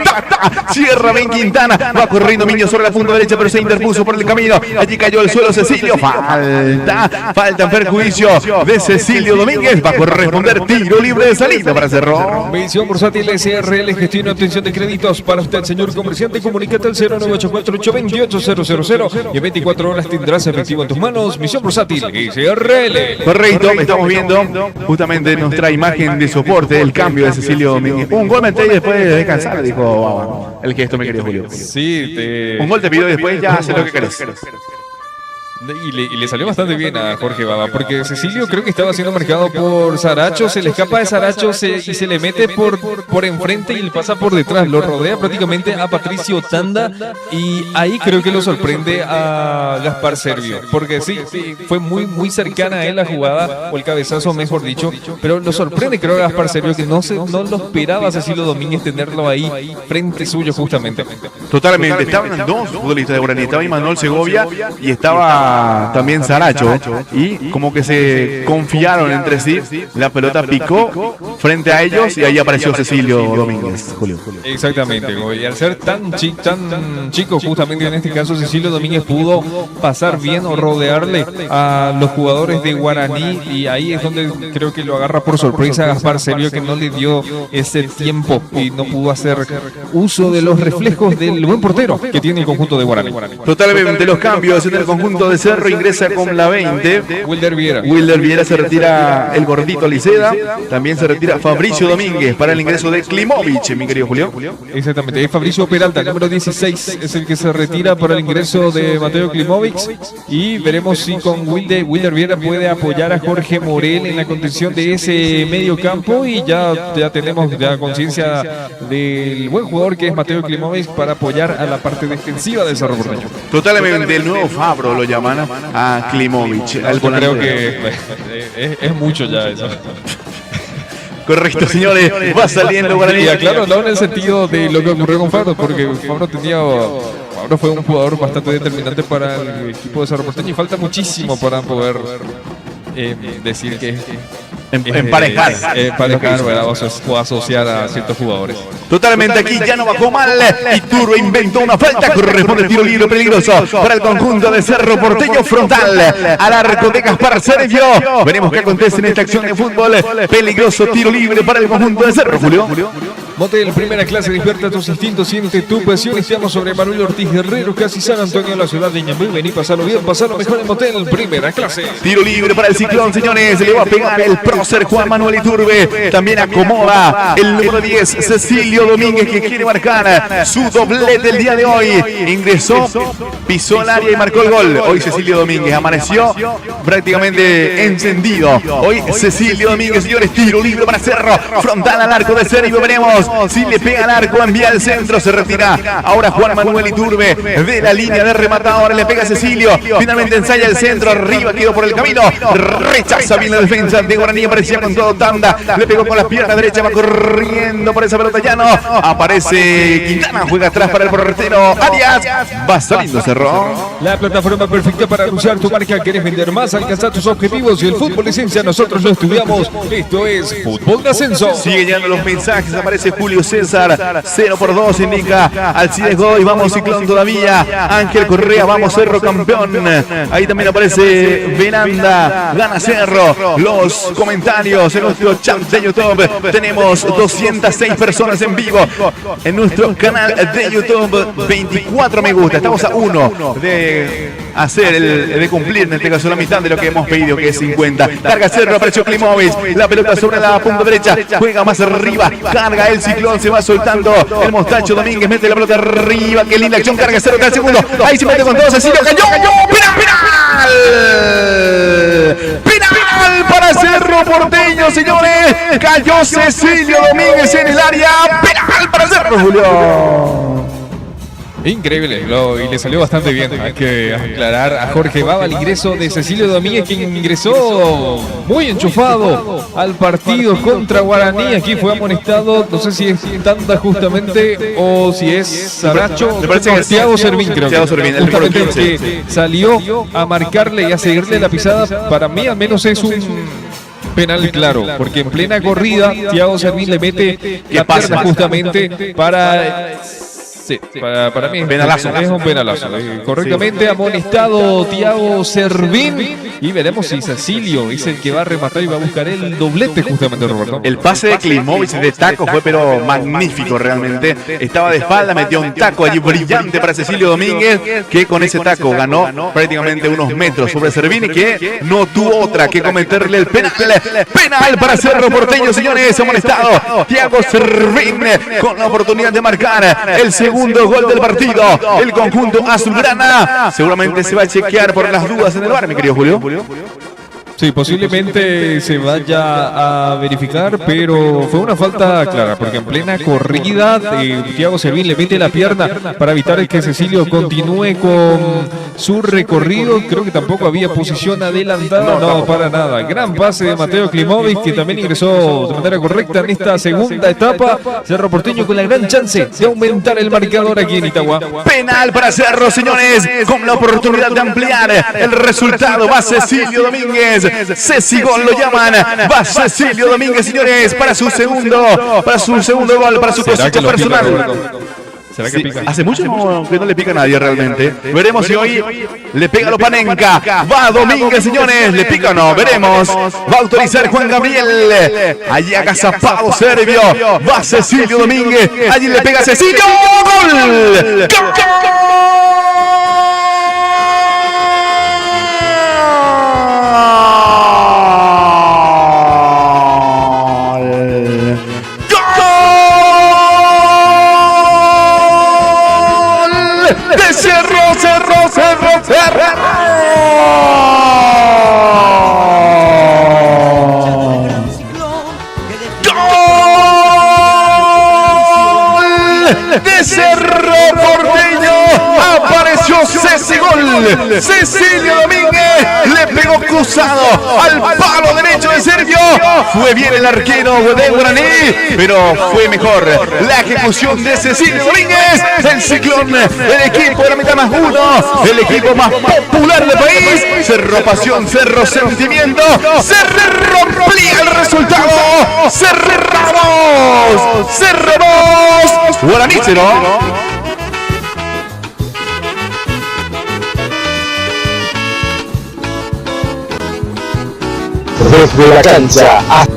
Cierra bien Quintana. Va corriendo Miño sobre la punta derecha, pero se interpuso por el camino. Allí cayó el suelo Cecilio. Falta en perjuicio de Cecilio Domínguez. Va a corresponder tiro libre de salida para Cerro. Misión Bursátil SRL, gestión y obtención de créditos para usted, señor comerciante. Comunícate al 0984-828-000 y en 24 horas tendrás efectivo en tus manos. Misión Bursátil SRL. Correcto, estamos viendo justamente nuestra imagen de soporte del cambio de Cecilio Domínguez. Un gol y después de descansar, dijo el gesto, mi querido Julio. Sí, un gol te pido y después ya hace lo que querés. Y le salió bastante bien a Jorge Baba, porque Cecilio creo que estaba siendo marcado por Saracho, se le escapa de Saracho y se le mete por enfrente y le pasa por detrás, lo rodea prácticamente a Patricio Tanda, y ahí creo que lo sorprende a Gaspar Servio, porque sí, fue muy cercana a él la jugada, o el cabezazo mejor dicho, pero lo sorprende creo a Gaspar Servio, que no lo esperaba Cecilio Domínguez tenerlo ahí frente suyo justamente. Totalmente, estaban dos futbolistas de Guaraní, estaba Imanol Segovia y estaba también Saracho, y como que se confiaron entre sí, la pelota picó frente a ellos y ahí apareció Cecilio Domínguez, Julio. Exactamente, y al ser tan chico, justamente en este caso Cecilio Domínguez pudo pasar bien o rodearle a los jugadores de Guaraní, y ahí es donde creo que lo agarra por sorpresa a Gaspar Servio, que no le dio ese tiempo y no pudo hacer uso de los reflejos del buen portero que tiene el conjunto de Guaraní. Totalmente, los cambios en el conjunto de Cerro, ingresa con la 20 Wilder Viera, se retira el gordito Aliceda, también se retira Fabricio Domínguez para el ingreso de Klimovic, mi querido Julio. Exactamente, es Fabricio Peralta, el número 16 es el que se retira para el ingreso de Mateo Klimovic, y veremos si con Wilder Viera puede apoyar a Jorge Morel en la contención de ese medio campo, y ya tenemos ya conciencia del buen jugador que es Mateo Klimovic para apoyar a la parte defensiva de Cerro Porteño. Totalmente, el nuevo Fabro lo llaman a Klimovic. Creo que es mucho ya eso. Correcto, señores, va saliendo Guaraní. Y aclaro, no en el sentido de lo que ocurrió con Fabro, porque Fabro fue un jugador bastante determinante para el equipo de Cerro Porteño, y falta muchísimo para poder decir que Emparejar. Emparejar, ¿verdad? O asociar a ciertos jugadores. Totalmente aquí ya no bajó mal. Iturbe inventó una falta. Corresponde tiro libre peligroso para el conjunto de Cerro Porteño, frontal al arco de Gaspar Servio. Veremos qué acontece en esta acción de fútbol. Peligroso tiro libre para el conjunto de Cerro, Julio. Motel, primera clase, despierta tus instintos, siente tu pasión. Estamos sobre Manuel Ortiz Guerrero, casi San Antonio, la ciudad de Ñemby. Vení, pasalo bien, pasalo mejor en Motel, primera clase. Tiro libre para el Ciclón, señores. Le va a pegar el prócer Juan Manuel Iturbe. También acomoda el número 10, Cecilio Domínguez, que quiere marcar su doblete el día de hoy. Ingresó, pisó el área y marcó el gol. Hoy Cecilio Domínguez amaneció prácticamente encendido. Hoy Cecilio Domínguez, señores, tiro libre para Cerro. Frontal al arco de Servio, veremos si le pega al arco, envía al centro, se retira. Ahora Juan Manuel Iturbe de la línea de rematador, le pega a Cecilio. Finalmente ensaya el centro, arriba quedó por el camino. Rechaza bien la defensa de Guaraní, aparecía con todo tanda. Le pegó con las piernas derechas, va corriendo por esa pelota, ya no. Aparece Quintana, juega atrás para el portero Arias. Va saliendo Cerro. La plataforma perfecta para anunciar tu marca. ¿Querés vender más? Alcanzar tus objetivos y el fútbol esencia. Nosotros lo estudiamos. Esto es Fútbol de Ascenso. Sigue llegando los mensajes, aparece Julio César, 0-2 indica Alcides Goy, vamos Ciclón todavía, Ángel Correa, vamos Cerro campeón, ahí también aparece Venanda, gana Cerro. Los comentarios en nuestro chat de YouTube, tenemos 206 personas en vivo en nuestro canal de YouTube, 24 me gusta, estamos a uno de de cumplir en este caso la mitad de lo que hemos pedido, que es 50. Carga Cerro, apareció Klimovic, la pelota sobre la punta derecha, juega más arriba, carga el Ciclón, se va soltando el Mostacho Domínguez, mete la pelota arriba, qué linda acción, carga Cerro, cada segundo, ahí se mete con todo, Cecilio, cayó, penal, penal para Cerro Porteño, señores, cayó Cecilio Domínguez en el área, penal para Cerro, Julio. Increíble, y le salió bastante bien. Hay que aclarar a Jorge Baba el ingreso de Cecilio Domínguez, quien ingresó muy enchufado al partido contra Guaraní. Aquí fue amonestado, no sé si es tanda justamente o si es Saracho. Me parece que es Thiago Servín, creo Thiago Servín, el justamente número 15. que salió a marcarle y a seguirle la pisada. Para mí al menos es un penal claro, porque en plena corrida Thiago Servín le mete la pierna justamente para... Sí, para mí penalazo. Es un penalazo. Correctamente amonestado Thiago Servín. Y veremos si Cecilio es el que va a rematar y va a buscar el doblete justamente, Roberto. El pase de Klimovic de taco fue pero magnífico realmente. Estaba de espalda, metió un taco allí brillante para Cecilio Domínguez, que con ese taco ganó prácticamente unos metros sobre Servín, que no tuvo otra que cometerle el penal. Penal para Cerro Porteño, señores. Amonestado Thiago Servín con la oportunidad de marcar el segundo gol del partido. El conjunto azulgrana seguramente se va a chequear por las dudas en el bar, mi querido Julio. Sí, posiblemente se vaya a verificar, pero fue una falta clara, porque en plena corrida Thiago Servín le mete la pierna para evitar que Cecilio continúe con su recorrido. Creo que tampoco había posición adelantada, no, para nada. Gran pase de Mateo Klimovic, que también ingresó de manera correcta en esta segunda etapa. Cerro Porteño con la gran chance de aumentar el marcador aquí en Itagua. Penal para Cerro, señores, con la oportunidad de ampliar el resultado. Va Cecilio Domínguez. Ceci Gol lo llaman, va Cecilio Domínguez, señores, para su segundo gol, para su cosito personal. ¿Será que pica? Hace mucho que no le pica a nadie realmente. Veremos si hoy le pega a Lopanenka. Va Domínguez, señores, le pica o no, veremos. Va a autorizar Juan Gabriel. Allí agazapado Servio. Va Cecilio Domínguez. Allí le pega a Cecilio. ¡Gol! ¡Gol! De Cerro. Gol de Cerro Porteño. Apareció Ceci Gol. Cecilio Domínguez le pegó cruzado al palo derecho de Sergio. Fue bien el arquero de Guaraní, pero fue mejor la ejecución de Cecilio Domínguez. El Ciclón, el equipo de la mitad más uno, el equipo más popular del país. Cerro Pasión, Cerro Sentimiento. Cerro amplía el resultado. Cerramos. Cerramos. Guaraní 0. Desde la cancha hasta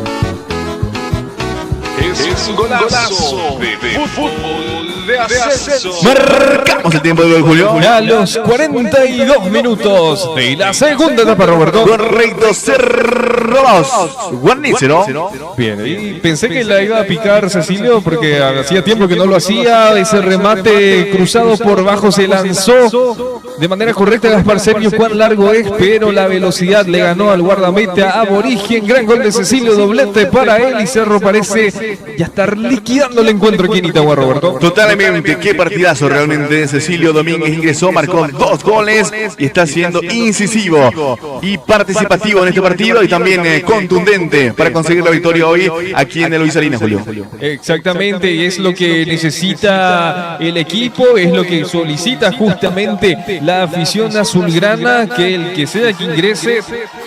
Es un golazo de fútbol de ascenso. Marcamos el tiempo de gol, Julio. A los 42 minutos de la segunda etapa, Roberto. Correcto, Cerro 2. Guaraní 0. Bien, y pensé que la iba a picar Cecilio porque hacía tiempo que no lo hacía. Ese remate cruzado por bajo se lanzó de manera correcta. Gaspar Sergio, cuán largo es, pero la velocidad le ganó al guardameta aborigen. Gran gol de Cecilio, doblete para él y Cerro parece ya estar liquidando el encuentro aquí en Itagua, Roberto. Totalmente, qué partidazo realmente. Cecilio Domínguez ingresó, marcó 2 goles y está siendo incisivo y participativo en este partido y también contundente para conseguir la victoria hoy aquí en el Luis Salinas, Julio. Exactamente, y es lo que necesita el equipo, es lo que solicita justamente la afición azulgrana, que el que sea que ingrese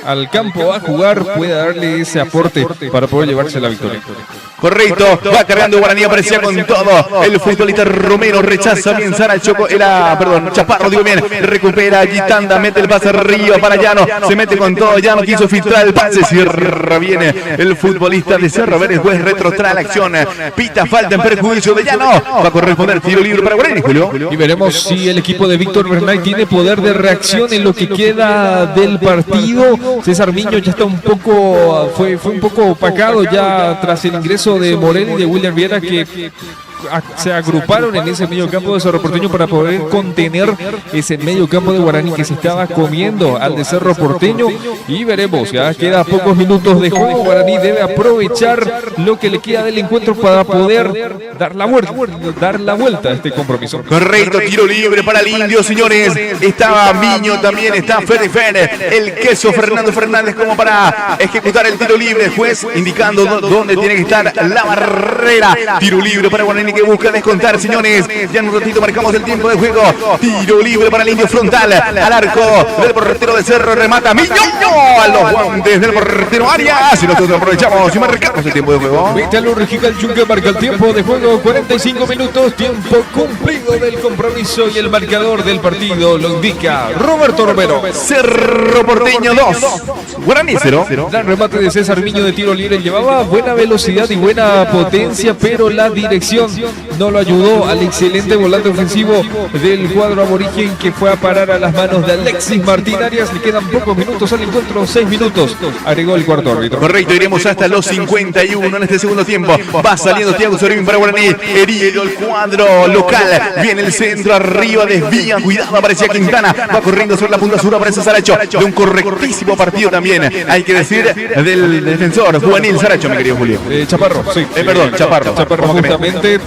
al campo a jugar pueda darle ese aporte para poder llevarse la victoria. Correcto, va cargando Guaraní, aparecía con todo. El futbolista Romero rechaza bien Sara Chaparro, digo bien, recupera allí Tanda, mete el pase arriba para Llano, se mete con todo, Llano quiso filtrar el pase, cierra bien el futbolista de Cerro, ver después retrotrae la acción, pita falta en perjuicio de Llano, va a corresponder tiro libre para Guaraní, Julio. Y veremos si el equipo de Víctor Bernay tiene poder de reacción en lo que queda del partido. César Miño ya está un poco, fue un poco opacado ya tras el ingreso de Morel y de William Viera, que se agruparon en ese medio campo de Cerro Porteño para poder contener ese medio campo de Guaraní que se estaba comiendo al de Cerro Porteño. Y veremos, ya queda pocos minutos de juego. Guaraní debe aprovechar lo que le queda del encuentro para poder dar la vuelta a este compromiso. Correcto, tiro libre para el Indio, señores. Estaba Miño también, está Fer, el queso Fernando Fernández como para ejecutar el tiro libre. El juez indicando dónde tiene que estar la barrera. Tiro libre para Guaraní que busca descontar, señores. Ya en un ratito marcamos el tiempo de juego. Tiro libre para el Indio frontal al arco del portero de Cerro. Remata Miño a los guantes del portero Arias. Y nosotros aprovechamos y marcamos el tiempo de juego. Víctor Regical Chunque marca el tiempo de juego. 45 minutos, tiempo cumplido del compromiso y el marcador del partido lo indica Roberto Romero. Cerro Porteño 2, Guaraní 0. Gran remate de César Miño de tiro libre. Llevaba buena velocidad y buena potencia, pero la dirección no lo ayudó al excelente volante ofensivo del cuadro aborigen, que fue a parar a las manos de Alexis Martín Arias. Le quedan pocos minutos al encuentro, 6 minutos. Agregó el cuarto árbitro. Correcto, iremos hasta los 51 en este segundo tiempo. Va saliendo Thiago Sorín para Guaraní. Herido el cuadro local. Viene el centro arriba, desvía. Cuidado, aparecía Quintana. Va corriendo sobre la punta sur, aparece Saracho. De un correctísimo partido también, hay que decir, del defensor juvenil Saracho, mi querido Julio. Chaparro, sí. Chaparro. Justamente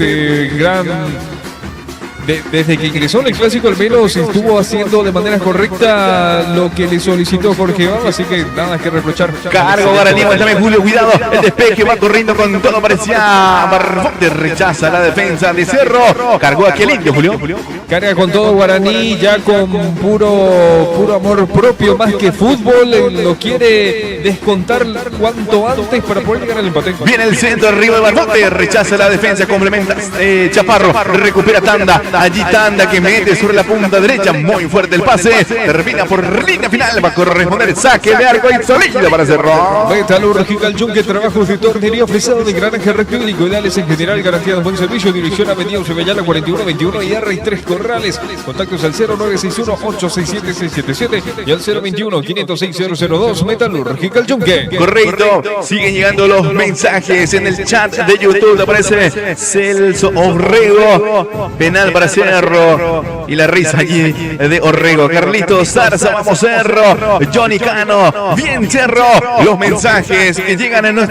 desde que ingresó en el clásico al menos estuvo haciendo de manera correcta lo que le solicitó Jorge Baba, así que nada que reprochar. Cargo Guaraní, también Julio, cuidado, el despeje va corriendo con todo, parecía Barfonte, rechaza la defensa de Cerro, cargó aquí el Indio, Julio. Carga con todo Guaraní, ya con puro amor propio, más que fútbol, lo quiere descontar cuanto antes para poder llegar al empate. Viene el centro arriba de Barfonte, rechaza la defensa, complementa Chaparro, recupera Tanda. Allí Tanda que mete sobre la punta derecha, muy fuerte el pase, termina por línea final, va a corresponder el saque de arco y salida para Cerro. Metalúrgica El Yunque, trabajos de tornería ofrecido de granja rectílico, ideales en general, garantías de buen servicio, dirección Avenida Ucebellala 4121 y R3 Corrales, contactos al 0961-867-677 y al 021-506-002, Metalúrgica El Yunque. Correcto, siguen llegando los mensajes en el chat de YouTube, aparece Celso Orrego, penal para para Cerro. Y la risa allí de Orrego. Carlitos Zarza, vamos Cerro. Johnny Cano, bien Cerro. Los mensajes que llegan en el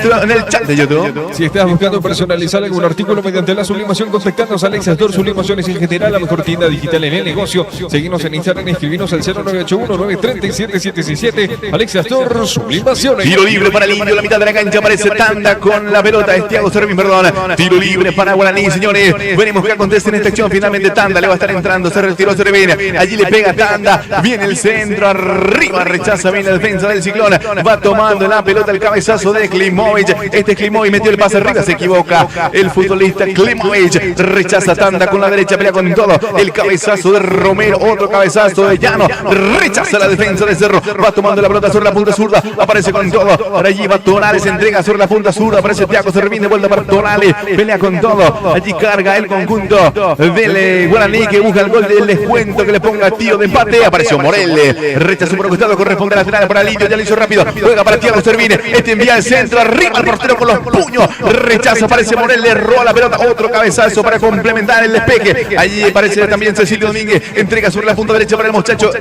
chat de YouTube. Si estás buscando personalizar algún artículo mediante la sublimación, contactanos a Alexa Store Sublimaciones en general, la mejor tienda digital en el negocio. Seguimos en Instagram, escribinos al 0981-937-767. Alexa Store Sublimaciones. Tiro libre para el Indio, la mitad de la cancha aparece Tanda con la pelota. Es Thiago Servín, perdón. Tiro libre para Guaraní, señores. Veremos qué acontece en esta acción. Finalmente Tanda le va a estar entrando. Se retiró Servín. Allí le pega Tanda. Viene el centro. Arriba rechaza bien la defensa del Ciclón. Va tomando la pelota el cabezazo de Klimovic. Este Klimovic metió el pase arriba. Se equivoca el futbolista Klimovic. Rechaza Tanda con la derecha. Pelea con todo. El cabezazo de Romero. Otro cabezazo de Llano. Rechaza la defensa de Cerro. Va tomando la pelota sobre la punta zurda. Aparece con todo. Ahora allí va Tonales. Entrega sobre la punta zurda. Aparece Thiago Servín de vuelta para Tonales. Pelea con todo. Allí carga el conjunto del Guaraní que busca el gol del descuento que le ponga Tío de empate. Apareció Morel. Rechazó por un costado. Corresponde a lateral para Lidio. Ya lo hizo rápido. Juega para Thiago Servín. Este envía el centro. Arriba el portero con los puños. Rechaza. Aparece Morel. Le roba la pelota. Otro cabezazo para complementar el despeje. Allí aparece también Cecilio Domínguez. Entrega sobre la punta derecha para el mostacho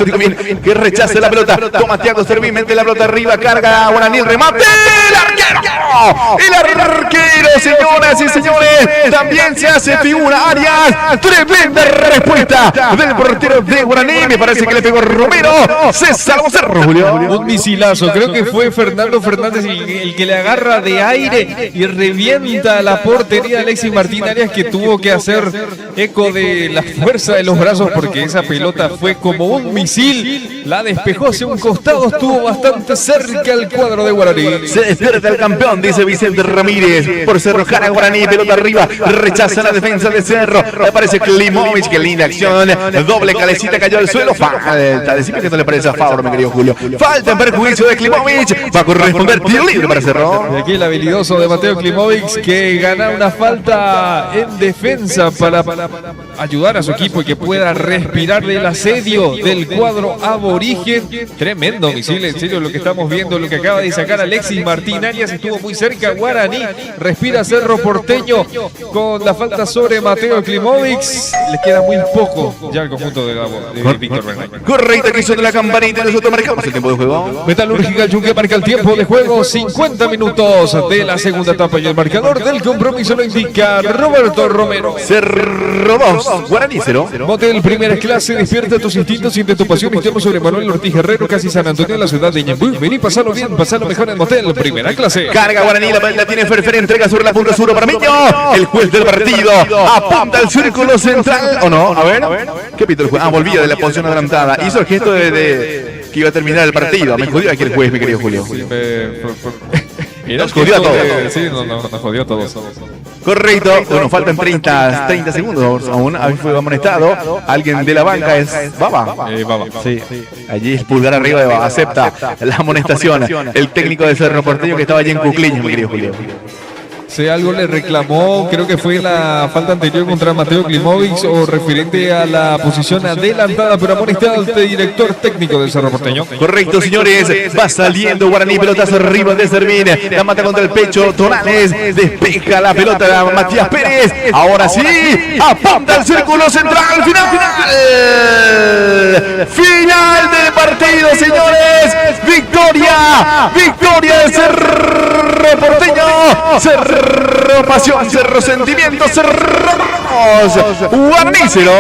digo bien, que rechaza la pelota. Toma Thiago Servín. Mete la pelota arriba. Carga a Guaraní. Remate. El arquero. El arquero, señoras y señores. También se hace figura Arias. Tremenda respuesta del portero de Guaraní. Me parece que le pegó Romero. Se salvó Cerro, Julio. Un misilazo, creo que fue Fernando Fernández el que le agarra de aire y revienta la portería de Alexis Martín Arias, que tuvo que hacer eco de la fuerza de los brazos porque esa pelota fue como un misil. La despejó hacia un costado, estuvo bastante cerca al cuadro de Guaraní. Se despierta el campeón, dice Vicente Ramírez. Por Cerro Jara Guaraní, pelota arriba. Rechaza la defensa de Cerro. Aparece Klimovic, qué linda acción. Doble calecita, cayó al suelo. Falta. Decime que no le parece a favor, mi querido Julio. Falta en perjuicio de Klimovic. Va a corresponder tiro libre para Cerro. Y aquí el habilidoso de Mateo Klimovic, que gana una falta en defensa para ayudar a su equipo y que pueda respirar del asedio del cuadro aborigen. Tremendo misil, en serio, lo que estamos viendo, lo que acaba de sacar Alexis Martín Arias. Estuvo muy cerca Guaraní. Respira Cerro Porteño con la falta sobre Mateo Klimovic. Le queda muy poco ya al conjunto de Víctor Bernal. Correcto, que hizo de la campanita y nosotros marcamos el tiempo de juego. Metalúrgica Yunque marca el tiempo de juego. 50 minutos de la segunda etapa y el marcador del compromiso lo indica Roberto Romero. Cerro 2, Guaraní 0. Motel Primera Clase, despierta tus instintos, siente tu pasión. Estamos sobre Manuel Ortiz Herrero, casi San Antonio, en la ciudad de Ñembuy. Vení, pasalo bien, pasalo mejor en Motel Primera Clase. Carga Guaraní, la pelota tiene Ferfer, entrega sobre la punta sur para Miño. El juez del partido apunta al círculo central. ¿O no? A ver. ¿Qué pito el juez? Volvía de la posición adelantada. Hizo el gesto de que iba a terminar el partido. Me jodió aquí el juez, mi querido Julio. Nos jodió a todos. Sí, nos jodió a todos. Correcto. Bueno, faltan 30 segundos aún. Ahí fue amonestado. Alguien de la banca es Baba. Baba. Sí. Allí es pulgar arriba de Baba. Acepta la amonestación. El técnico de Cerro Porteño que estaba allí en Cucliño, mi querido Julio. Si algo le reclamó, creo que fue la falta anterior contra Mateo Klimovic o referente a la posición adelantada, pero amonestado el director técnico del Cerro Porteño. Correcto, señores. Va saliendo Guaraní, pelotazo arriba de Servín. La mata contra el pecho, Tonales. Despeja la pelota a Matías Pérez. Ahora sí, apunta al círculo central. Final del partido, señores. Victoria de Cerro Porteño. Cerro pasión, Cerro sentimiento, Cerro Guaraní 0.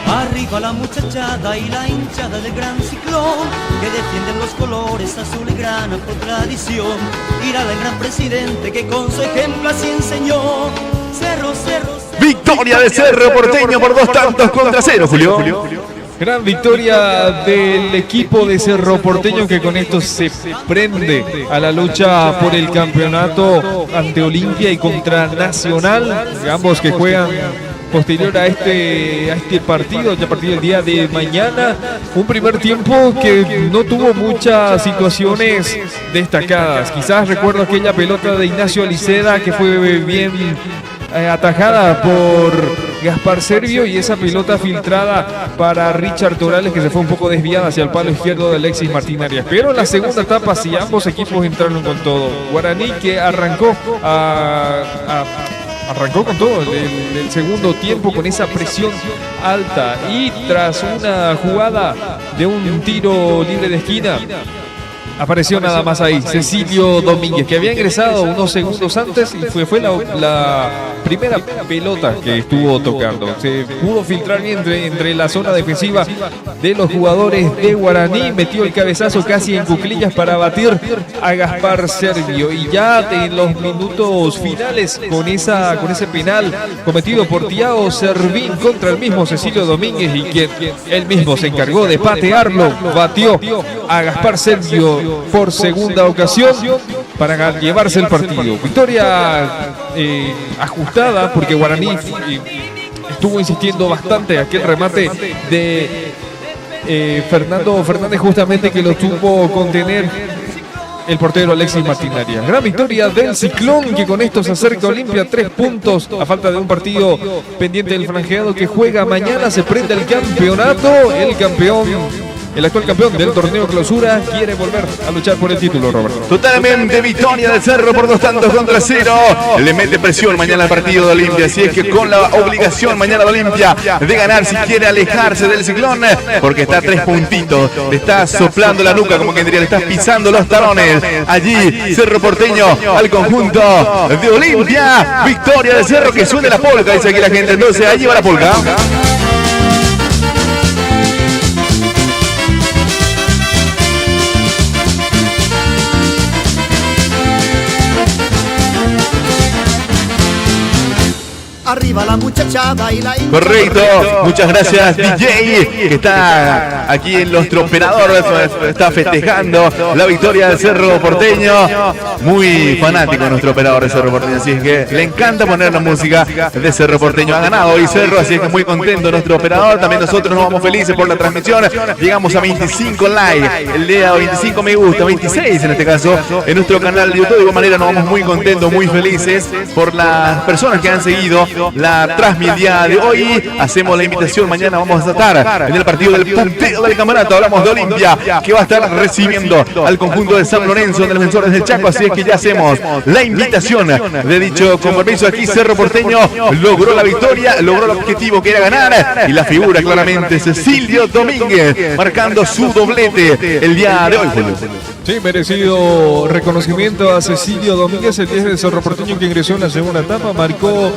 Arriba la muchachada y la hinchada del gran Ciclón, que defienden los colores azul y grana por tradición. Ir al gran presidente que con su ejemplo así enseñó. Cerro. Victoria de Cerro Porteño por 2-0, Julio. Gran victoria del equipo de Cerro Porteño, que con esto se prende a la lucha por el campeonato ante Olimpia y contra Nacional, ambos que juegan posterior a este partido, ya a partir del día de mañana. Un primer tiempo que no tuvo muchas situaciones destacadas. Quizás recuerdo aquella pelota de Ignacio Aliceda que fue bien atajada por Gaspar Servio y esa pelota filtrada para Richard Torales, que se fue un poco desviada hacia el palo izquierdo de Alexis Martín Arias. Pero en la segunda etapa sí, ambos equipos entraron con todo. Guaraní, que arrancó con todo el segundo tiempo con esa presión alta, y tras una jugada de un tiro libre de esquina apareció nada más ahí Cecilio Domínguez, que había ingresado unos segundos antes y fue la primera pelota que estuvo tocando. Se pudo filtrar bien entre la zona defensiva de los jugadores de Guaraní, metió el cabezazo casi en cuclillas para batir a Gaspar Servio, y ya en los minutos finales con ese penal cometido por Thiago Servín contra el mismo Cecilio Domínguez, y quien él mismo se encargó de patearlo, batió a Gaspar Servio por segunda ocasión para llevarse el partido. Victoria ajustada, porque Guaraní estuvo insistiendo bastante aquel remate de Fernando Fernández, justamente, que lo tuvo contener el portero Alexis Martín Arias. Gran victoria del Ciclón, que con esto se acerca a Olimpia, 3 puntos a falta de un partido pendiente del franjeado, que juega mañana. Se prende el campeonato. El actual campeón del torneo clausura quiere volver a luchar por el título, Roberto. Totalmente victoria del Cerro por 2-0. Le mete presión mañana al partido de Olimpia. Así es que con la obligación mañana de Olimpia de ganar si quiere alejarse del Ciclón, porque está a 3 puntitos. Le está soplando la nuca, como quien diría, le está pisando los talones. Allí Cerro Porteño al conjunto de Olimpia. Victoria del Cerro, que suene la polca, dice aquí la gente. Entonces allí va la polca. Arriba la muchachada y la... Correcto, muchas gracias DJ, que está aquí en nuestro operador, está festejando la victoria del Cerro Porteño. Muy fanático nuestro operador de Cerro Porteño, así es que le encanta poner la música de Cerro Porteño. Ha ganado hoy Cerro, así es que muy contento nuestro operador. También nosotros nos vamos felices por la transmisión. Llegamos a 25 likes, el día 25 me gusta, 26 en este caso, en nuestro canal de YouTube. De igual manera nos vamos muy contentos, muy felices por las personas que han seguido la transmisión el día de hoy. Hacemos la invitación, mañana vamos a estar en el partido del puntero del campeonato. Hablamos de Olimpia, que va a estar recibiendo al conjunto de San Lorenzo, de los Defensores del Chaco. Así es que ya hacemos la invitación de dicho compromiso. Aquí Cerro Porteño logró la victoria, logró el objetivo que era ganar, y la figura claramente Cecilio Domínguez, marcando su doblete el día de hoy. Sí, merecido reconocimiento a Cecilio Domínguez, el 10 de Cerro Porteño, que ingresó en la segunda etapa, marcó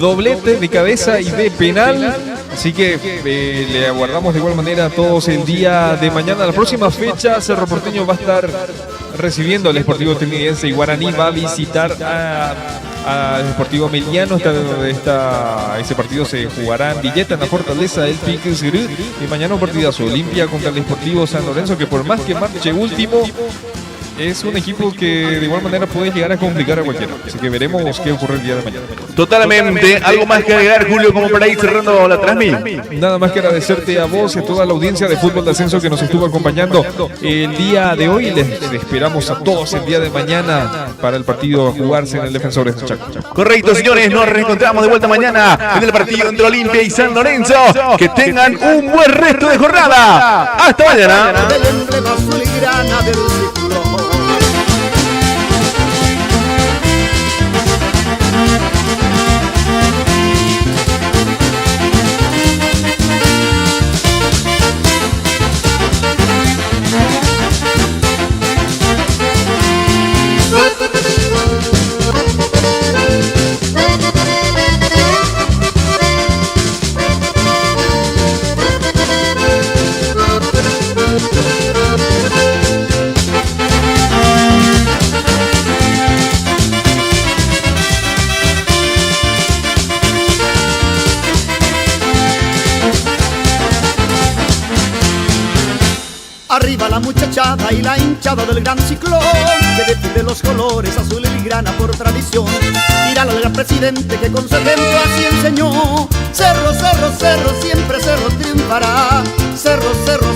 doblete de cabeza y de penal. Así que le aguardamos de igual manera a todos el día de mañana. La próxima fecha, Cerro Porteño va a estar recibiendo al Sportivo Trinidad, y Guaraní va a visitar al Sportivo Meliano. Ese partido se jugará en Villeta, en la fortaleza del Piques Gru. Y mañana un partidazo, Olimpia contra el Sportivo San Lorenzo, que por más que marche último, es un equipo que de igual manera puede llegar a complicar a cualquiera. Así que veremos qué ocurre el día de mañana. Totalmente. ¿Algo más que agregar, Julio, como para ir cerrando la transmisión? Nada más que agradecerte a vos y a toda la audiencia de Fútbol de Ascenso que nos estuvo acompañando el día de hoy. Les esperamos a todos el día de mañana para el partido a jugarse en el Defensores de Chaco. Correcto, señores. Nos reencontramos de vuelta mañana en el partido entre Olimpia y San Lorenzo. Que tengan un buen resto de jornada. Hasta mañana. Del emblema azul y grana del Ciclón. Arriba la muchachada y la hinchada del gran Ciclón, que defiende los colores azul y grana por tradición. Míralo al gran presidente que con su ejemplo así enseñó. Cerro, cerro, cerro, siempre cerro triunfará. Cerro, cerro,